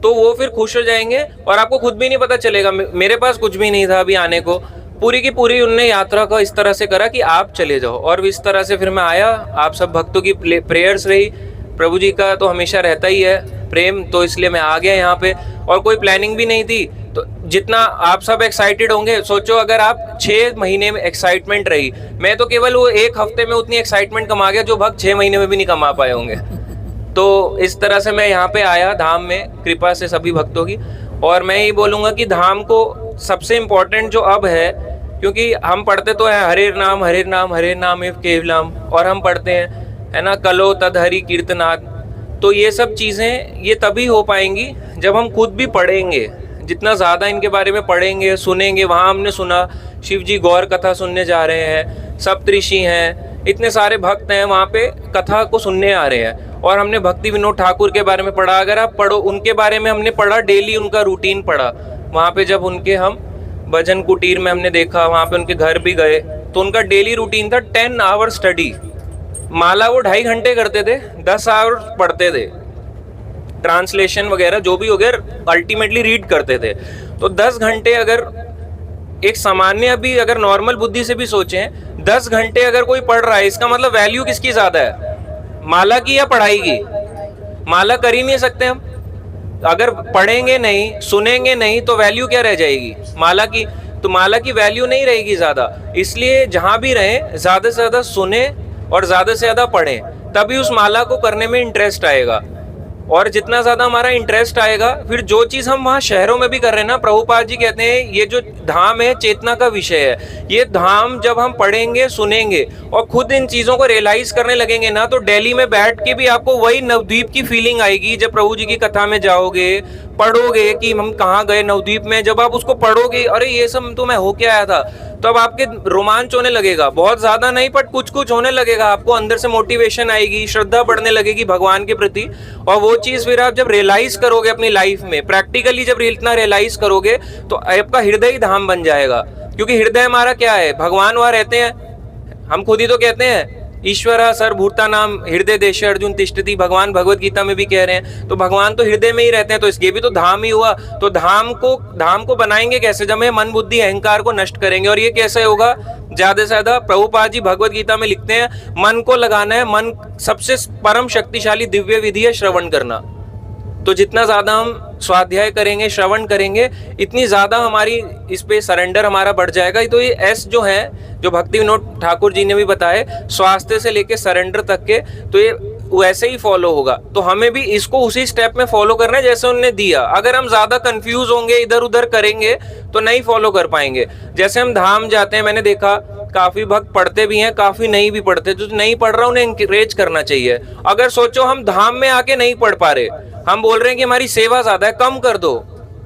तो वो फिर खुश हो जाएंगे और आपको खुद भी नहीं पता चलेगा। मेरे पास कुछ भी नहीं था अभी आने को, पूरी की पूरी उनने यात्रा का इस तरह से करा कि आप चले जाओ, और इस तरह से फिर मैं आया। आप सब भक्तों की प्रेयर्स रही, प्रभु जी का तो हमेशा रहता ही है प्रेम, तो इसलिए मैं आ गया यहाँ पे, और कोई प्लानिंग भी नहीं थी। तो जितना आप सब एक्साइटेड होंगे, सोचो अगर आप 6 महीने में एक्साइटमेंट रही, मैं तो केवल वो 1 हफ्ते में उतनी एक्साइटमेंट कमा गया जो भक्त 6 महीने में भी नहीं कमा पाए होंगे। तो इस तरह से मैं यहाँ पे आया धाम में, कृपा से सभी भक्तों की। और मैं ये बोलूँगा कि धाम को सबसे इम्पोर्टेंट जो अब है, क्योंकि हम पढ़ते तो हैं हरे नाम हरे नाम हरे नाम एव केवलम, और हम पढ़ते हैं है ना कलो तद हरि कीर्तनाद, तो ये सब चीज़ें ये तभी हो पाएंगी जब हम खुद भी पढ़ेंगे, जितना ज़्यादा इनके बारे में पढ़ेंगे सुनेंगे। वहाँ हमने सुना शिव जी गौर कथा सुनने जा रहे हैं, सप्तऋषि हैं, इतने सारे भक्त हैं वहाँ पे कथा को सुनने आ रहे हैं। और हमने भक्ति विनोद ठाकुर के बारे में पढ़ा, अगर आप पढ़ो उनके बारे में, हमने पढ़ा डेली, उनका रूटीन पढ़ा वहाँ पे। जब उनके हम भजन कुटीर में हमने देखा, वहाँ पे उनके घर भी गए, तो उनका डेली रूटीन था 10 आवर स्टडी। माला वो 2.5 घंटे करते थे, 10 आवर पढ़ते थे, ट्रांसलेशन वगैरह जो भी हो गया, अल्टीमेटली रीड करते थे। तो 10 घंटे अगर एक सामान्य भी अगर नॉर्मल बुद्धि से भी सोचें, 10 घंटे अगर कोई पढ़ रहा है, इसका मतलब वैल्यू किसकी ज़्यादा है, माला की या पढ़ाई की? माला कर ही नहीं सकते हम, अगर पढ़ेंगे नहीं सुनेंगे नहीं तो वैल्यू क्या रह जाएगी माला की? तो माला की वैल्यू नहीं रहेगी ज़्यादा। इसलिए जहाँ भी रहें ज़्यादा से ज़्यादा सुने और ज़्यादा से ज़्यादा पढ़ें, तभी उस माला को करने में इंटरेस्ट आएगा। और जितना ज़्यादा हमारा इंटरेस्ट आएगा, फिर जो चीज़ हम वहाँ शहरों में भी कर रहे हैं ना, प्रभुपाद जी कहते हैं ये जो धाम है चेतना का विषय है। ये धाम जब हम पढ़ेंगे सुनेंगे और खुद इन चीज़ों को रियलाइज़ करने लगेंगे ना, तो दिल्ली में बैठ के भी आपको वही नवद्वीप की फीलिंग आएगी। जब प्रभु जी की कथा में जाओगे, पढ़ोगे कि हम कहाँ गए नवद्वीप में, जब आप उसको पढ़ोगे, अरे ये सब तो मैं होके आया था, तो अब आपके रोमांच होने लगेगा। बहुत ज़्यादा नहीं पर कुछ कुछ होने लगेगा, आपको अंदर से मोटिवेशन आएगी, श्रद्धा बढ़ने लगेगी भगवान के प्रति। और वो चीज़ फिर आप जब रियलाइज़ करोगे अपनी लाइफ में, प्रैक्टिकली जब इतना रियलाइज़ करोगे, तो आपका हृदय ही धाम बन जाएगा। क्योंकि हृदय हमारा क्या है, भगवान वहाँ रहते हैं। हम खुद ही तो कहते हैं ईश्वरा सर्वभूतानां हृदय देशे अर्जुन तिष्ठति, भगवान भगवत गीता में भी कह रहे हैं। तो भगवान तो हृदय में ही रहते हैं, तो इसके भी तो धाम ही हुआ। तो धाम को बनाएंगे कैसे? जब हम मन बुद्धि अहंकार को नष्ट करेंगे। और ये कैसे होगा? ज्यादा से ज्यादा प्रभुपाद जी भगवत गीता में लिखते हैं, मन को लगाना है। मन सबसे परम शक्तिशाली दिव्य विधि है श्रवण करना। तो जितना ज़्यादा हम स्वाध्याय करेंगे, श्रवण करेंगे, इतनी ज़्यादा हमारी इस पे सरेंडर हमारा बढ़ जाएगा। तो ये एस जो है, जो भक्ति विनोद ठाकुर जी ने भी बताए, स्वास्थ्य से लेके सरेंडर तक के, तो ये वैसे ही फॉलो होगा। तो हमें भी इसको उसी स्टेप में फॉलो करना है जैसे उन्होंने दिया। अगर हम ज़्यादा कंफ्यूज होंगे, इधर उधर करेंगे, तो नहीं फॉलो कर पाएंगे। जैसे हम धाम जाते हैं, मैंने देखा काफ़ी भक्त पढ़ते भी हैं, काफ़ी नहीं भी पढ़ते। जो नहीं पढ़ रहा उन्हें इंकरेज करना चाहिए। अगर सोचो हम धाम में आके नहीं पढ़ पा रहे, हम बोल रहे हैं कि हमारी सेवा ज़्यादा है, कम कर दो।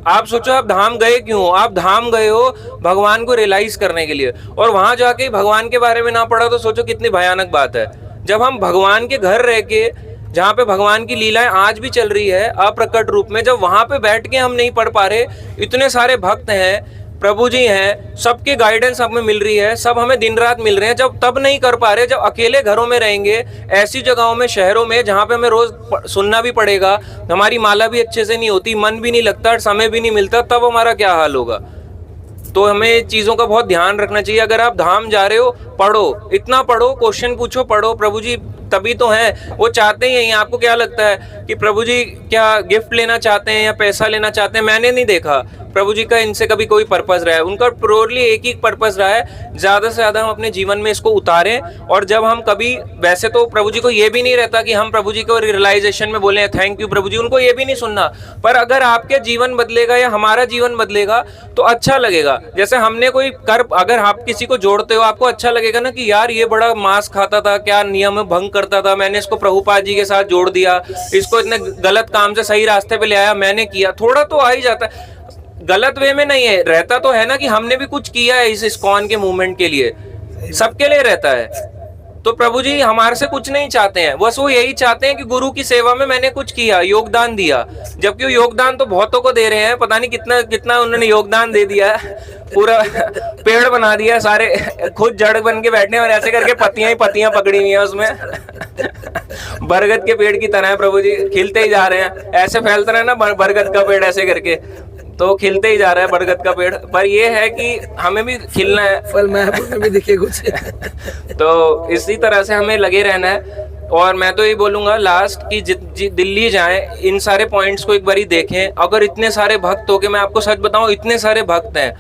आप सोचो आप धाम गए क्यों? आप धाम गए हो भगवान को रियलाइज करने के लिए, और वहाँ जाके भगवान के बारे में ना पढ़ा, तो सोचो कितनी भयानक बात है। जब हम भगवान के घर रह के, जहाँ पे भगवान की लीलाएं आज भी चल रही है अप्रकट रूप में, जब वहाँ पे बैठ के हम नहीं पढ़ पा रहे, इतने सारे भक्त हैं प्रभु जी हैं, सबके गाइडेंस हमें मिल रही है, सब हमें दिन रात मिल रहे हैं। जब तब नहीं कर पा रहे, जब अकेले घरों में रहेंगे, ऐसी जगहों में, शहरों में जहाँ पे हमें रोज सुनना भी पड़ेगा, हमारी माला भी अच्छे से नहीं होती, मन भी नहीं लगता, समय भी नहीं मिलता, तब हमारा क्या हाल होगा। तो हमें चीज़ों का बहुत ध्यान रखना चाहिए। अगर आप धाम जा रहे हो, पढ़ो, इतना पढ़ो, क्वेश्चन पूछो, पढ़ो। प्रभु जी तभी तो हैं, वो चाहते ही हैं। आपको क्या लगता है कि प्रभु जी क्या गिफ्ट लेना चाहते हैं या पैसा लेना चाहते हैं? मैंने नहीं देखा प्रभु जी का इनसे कभी कोई पर्पस रहा है। उनका प्योरली एक ही पर्पस रहा है, ज़्यादा से ज़्यादा हम अपने जीवन में इसको उतारें। और जब हम कभी, वैसे तो प्रभु जी को ये भी नहीं रहता कि हम प्रभु जी को रियलाइजेशन में बोले थैंक यू प्रभु जी, उनको ये भी नहीं सुनना। पर अगर आपके जीवन बदलेगा या हमारा जीवन बदलेगा तो अच्छा लगेगा। जैसे हमने कोई कर, अगर आप किसी को जोड़ते हो, आपको अच्छा लगेगा ना कि यार ये बड़ा मांस खाता था, क्या नियम भंग करता था, मैंने इसको प्रभुपाद जी के साथ जोड़ दिया, इसको इतने गलत काम से सही रास्ते पे ले आया, मैंने किया। थोड़ा तो आ ही जाता है, गलत वे में नहीं है, रहता तो है ना कि हमने भी कुछ किया है इस इस्कॉन के मूवमेंट के लिए, सबके लिए रहता है। तो प्रभु जी हमारे से कुछ नहीं चाहते हैं, बस वो यही चाहते हैं कि गुरु की सेवा में मैंने कुछ किया, योगदान दिया। जबकि वो योगदान तो बहुतों को दे रहे हैं, पता नहीं कितना कितना उन्होंने योगदान दे दिया है, पूरा पेड़ बना दिया, सारे खुद जड़ बन के बैठे और ऐसे करके पत्तियां ही पत्तियां पकड़ी हुई हैं उसमें। बरगद के पेड़ की तरह है प्रभु जी, खिलते ही जा रहे हैं, ऐसे फैलता रहे ना बरगद का पेड़ ऐसे करके, तो खिलते ही जा रहा है बरगद का पेड़। पर ये है कि हमें भी खिलना है, फल में भी दिखे कुछ। तो इसी तरह से हमें लगे रहना है। और मैं तो ये बोलूंगा लास्ट कि दिल्ली जाएं, इन सारे पॉइंट्स को एक बारी देखें। अगर इतने सारे भक्त हो के, मैं आपको सच बताऊं, इतने सारे भक्त हैं,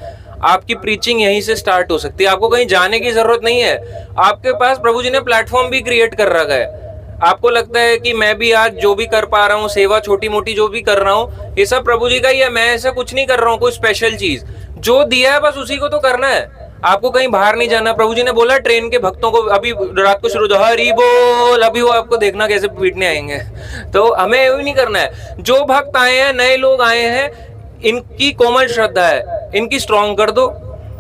आपकी प्रीचिंग यहीं से स्टार्ट हो सकती है। आपको कहीं जाने की जरूरत नहीं है, आपके पास प्रभु जी ने प्लेटफॉर्म भी क्रिएट कर रखा है। आपको लगता है कि मैं भी आज जो भी कर पा रहा हूँ, सेवा छोटी मोटी जो भी कर रहा हूँ, ये सब प्रभु जी का ही है, मैं ऐसा कुछ नहीं कर रहा हूँ कोई स्पेशल चीज। जो दिया है बस उसी को तो करना है, आपको कहीं बाहर नहीं जाना। प्रभु जी ने बोला ट्रेन के भक्तों को, अभी रात को शुरू, हरी बोल, अभी वो आपको देखना कैसे पीटने आएंगे। तो हमें ये नहीं करना है। जो भक्त आए हैं, नए लोग आए हैं, इनकी कोमल श्रद्धा है, इनकी स्ट्रॉन्ग कर दो,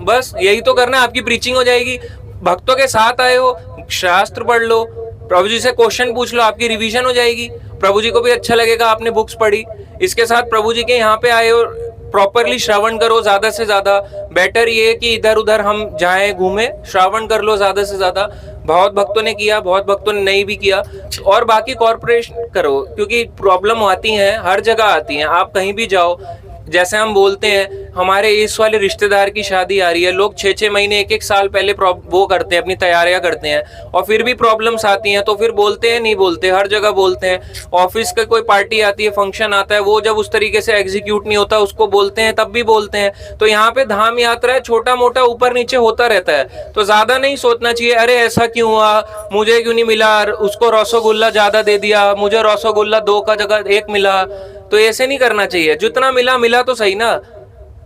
बस यही तो करना है। आपकी प्रीचिंग हो जाएगी। भक्तों के साथ आए हो, शास्त्र पढ़ लो, प्रभु जी से क्वेश्चन पूछ लो, आपकी रिवीजन हो जाएगी, प्रभु जी को भी अच्छा लगेगा आपने बुक्स पढ़ी। इसके साथ प्रभु जी के यहाँ पे आए हो, प्रॉपरली श्रवण करो ज्यादा से ज्यादा। बेटर ये कि इधर उधर हम जाएं, घूमें, श्रवण कर लो ज्यादा से ज्यादा। बहुत भक्तों ने किया, बहुत भक्तों ने नहीं भी किया। और बाकी कॉर्पोरेशन करो, क्योंकि प्रॉब्लम आती हैं, हर जगह आती हैं। आप कहीं भी जाओ, जैसे हम बोलते हैं हमारे इस वाले रिश्तेदार की शादी आ रही है, लोग 6-6 महीने 1-1 साल पहले वो करते हैं, अपनी तैयारियां करते हैं, और फिर भी प्रॉब्लम्स आती हैं तो फिर बोलते हैं, नहीं बोलते, हर जगह बोलते हैं। ऑफिस का कोई पार्टी आती है, फंक्शन आता है, वो जब उस तरीके से एग्जीक्यूट नहीं होता उसको बोलते हैं, तब भी बोलते हैं। तो यहाँ पे धाम यात्रा है, छोटा मोटा ऊपर नीचे होता रहता है, तो ज्यादा नहीं सोचना चाहिए अरे ऐसा क्यों हुआ, मुझे क्यों नहीं मिला, उसको रसगुल्ला ज्यादा दे दिया, मुझे रसगुल्ला 2 का जगह 1 मिला। तो ऐसे नहीं करना चाहिए, जितना मिला मिला तो सही ना।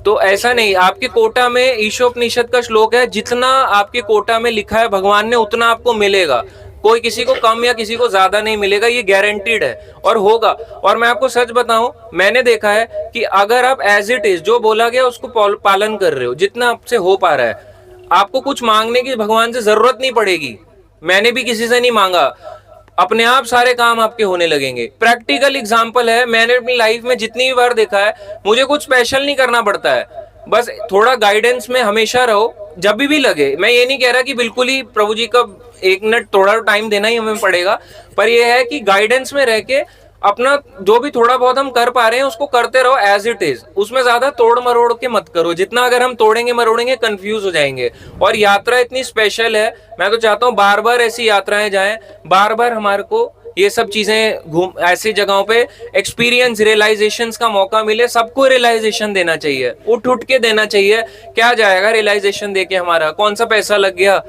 तो ऐसा नहीं, आपके कोटा में ईशोपनिषद का श्लोक है, जितना आपके कोटा में लिखा है भगवान ने उतना आपको मिलेगा, कोई किसी को कम या किसी को ज्यादा नहीं मिलेगा, ये गारंटीड है और होगा। और मैं आपको सच बताऊं, मैंने देखा है कि अगर आप एज इट इज जो बोला गया उसको पालन कर रहे हो, जितना आपसे हो पा रहा है, आपको कुछ मांगने की भगवान से जरूरत नहीं पड़ेगी। मैंने भी किसी से नहीं मांगा, अपने आप सारे काम आपके होने लगेंगे। प्रैक्टिकल एग्जांपल है, मैंने अपनी लाइफ में जितनी भी बार देखा है, मुझे कुछ स्पेशल नहीं करना पड़ता है, बस थोड़ा गाइडेंस में हमेशा रहो जब भी लगे। मैं ये नहीं कह रहा कि बिल्कुल ही प्रभु जी का 1 मिनट थोड़ा टाइम देना ही हमें पड़ेगा, पर यह है कि गाइडेंस में रह के अपना जो भी थोड़ा बहुत हम कर पा रहे हैं उसको करते रहो एज इट इज, उसमें ज्यादा तोड़ मरोड़ के मत करो। जितना अगर हम तोड़ेंगे मरोड़ेंगे कंफ्यूज हो जाएंगे। और यात्रा इतनी स्पेशल है, मैं तो चाहता हूँ बार बार ऐसी यात्राएं जाएं, बार बार हमारे को ये सब चीजें घूम ऐसी जगहों पे एक्सपीरियंस रियलाइजेशंस का मौका मिले। सबको रियलाइजेशन देना चाहिए, उठ के देना चाहिए। क्या जाएगा रियलाइजेशन देके, हमारा कौन सा पैसा लग गया,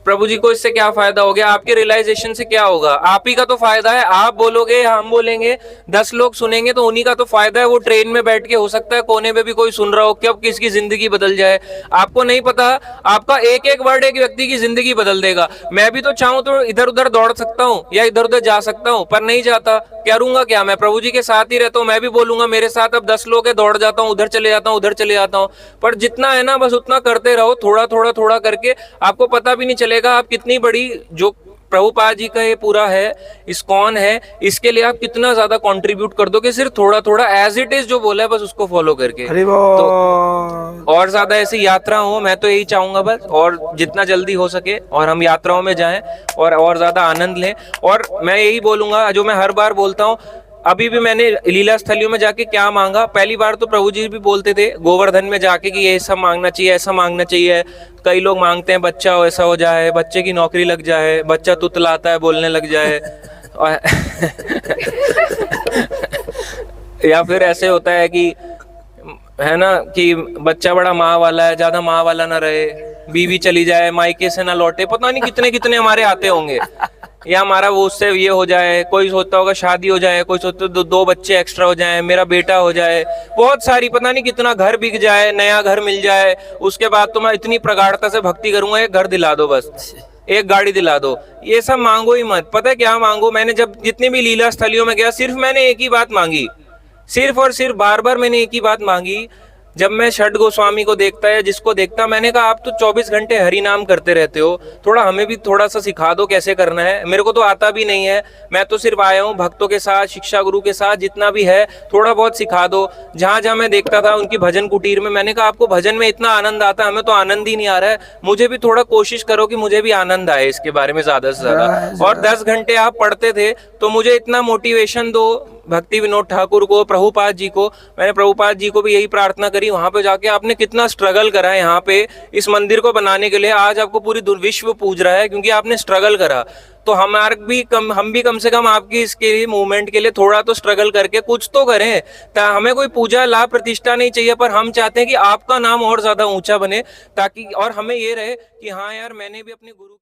प्रभु जी को इससे क्या फायदा हो गया, आपके रियलाइजेशन से क्या होगा, आप ही का तो फायदा है। आप बोलोगे, हम बोलेंगे, 10 लोग सुनेंगे तो उन्हीं का तो फायदा है। वो ट्रेन में बैठ के हो सकता है कोने में भी कोई सुन रहा हो, कब किसकी जिंदगी बदल जाए आपको नहीं पता। आपका एक एक वर्ड एक व्यक्ति की जिंदगी बदल देगा। मैं भी तो चाहूं तो इधर उधर दौड़ सकता हूँ या इधर उधर जा सकता हूँ, पर नहीं जाता, करूंगा क्या, मैं प्रभु जी के साथ ही रहता हूँ। मैं भी बोलूंगा मेरे साथ अब 10 लोग है, दौड़ जाता हूँ, उधर चले जाता हूँ, उधर चले जाता हूँ। पर जितना है ना बस उतना करते रहो, थोड़ा थोड़ा थोड़ा करके, आपको पता भी नहीं चलेगा आप कितनी बड़ी जो प्रभुपाद जी का ये पूरा है, इस्कॉन है, इसके लिए आप कितना ज्यादा कंट्रीब्यूट कर दोगे, सिर्फ थोड़ा थोड़ा एज इट इज जो बोला है बस उसको फॉलो करके। तो और ज्यादा ऐसी यात्रा हो, मैं तो यही चाहूंगा बस, और जितना जल्दी हो सके और हम यात्राओं में जाएं और ज्यादा आनंद लें। और मैं यही बोलूंगा जो मैं हर बार बोलता हूँ, अभी भी मैंने लीला स्थलियों में जाके क्या मांगा, पहली बार तो प्रभु जी भी बोलते थे गोवर्धन में जाके कि ये सब मांगना चाहिए, ऐसा मांगना चाहिए। कई लोग मांगते हैं बच्चा हो, ऐसा हो जाए, बच्चे की नौकरी लग जाए, बच्चा तुतलाता है बोलने लग जाए या फिर ऐसे होता है कि है ना कि बच्चा बड़ा माँ वाला है, ज्यादा माँ वाला ना रहे, बीवी चली जाए, मायके से ना लौटे, पता नहीं कितने कितने हमारे आते होंगे, या हमारा वो उससे ये हो जाए, कोई सोचता होगा शादी हो जाए, कोई सोचता दो बच्चे एक्स्ट्रा हो जाए, मेरा बेटा हो जाए, बहुत सारी पता नहीं कितना, घर बिक जाए, नया घर मिल जाए, उसके बाद तो मैं इतनी प्रगाढ़ता से भक्ति करूंगा, एक घर दिला दो बस, एक गाड़ी दिला दो, ये सब मांगो ही मत। पता है क्या मांगो, मैंने जब जितनी भी लीला स्थलियों में गया सिर्फ मैंने एक ही बात मांगी, सिर्फ और सिर्फ बार बार मैंने एक ही बात मांगी। जब मैं षड गोस्वामी को देखता है, जिसको देखता, मैंने कहा आप तो 24 घंटे हरि नाम करते रहते हो, थोड़ा हमें भी थोड़ा सा सिखा दो कैसे करना है, मेरे को तो आता भी नहीं है, मैं तो सिर्फ आया हूँ भक्तों के साथ, शिक्षा गुरु के साथ, जितना भी है थोड़ा बहुत सिखा दो। जहाँ जहाँ मैं देखता था उनकी भजन कुटीर में, मैंने कहा आपको भजन में इतना आनंद आता है, हमें तो आनंद ही नहीं आ रहा है, मुझे भी थोड़ा कोशिश करो कि मुझे भी आनंद आए इसके बारे में ज्यादा से ज्यादा। और 10 घंटे आप पढ़ते थे तो मुझे इतना मोटिवेशन दो, भक्ति विनोद ठाकुर को, प्रभुपाद जी को, मैंने प्रभुपाद जी को भी यही प्रार्थना करी, वहां पे जाके आपने कितना स्ट्रगल करा है यहाँ पे इस मंदिर को बनाने के लिए, आज आपको पूरी विश्व पूज रहा है क्योंकि आपने स्ट्रगल करा। तो हम भी कम से कम आपकी इसके मूवमेंट के लिए थोड़ा तो स्ट्रगल करके कुछ तो करें। हमें कोई पूजा लाभ प्रतिष्ठा नहीं चाहिए, पर हम चाहते हैं कि आपका नाम और ज्यादा ऊंचा बने, ताकि और हमें ये रहे कि हाँ यार मैंने भी अपने गुरु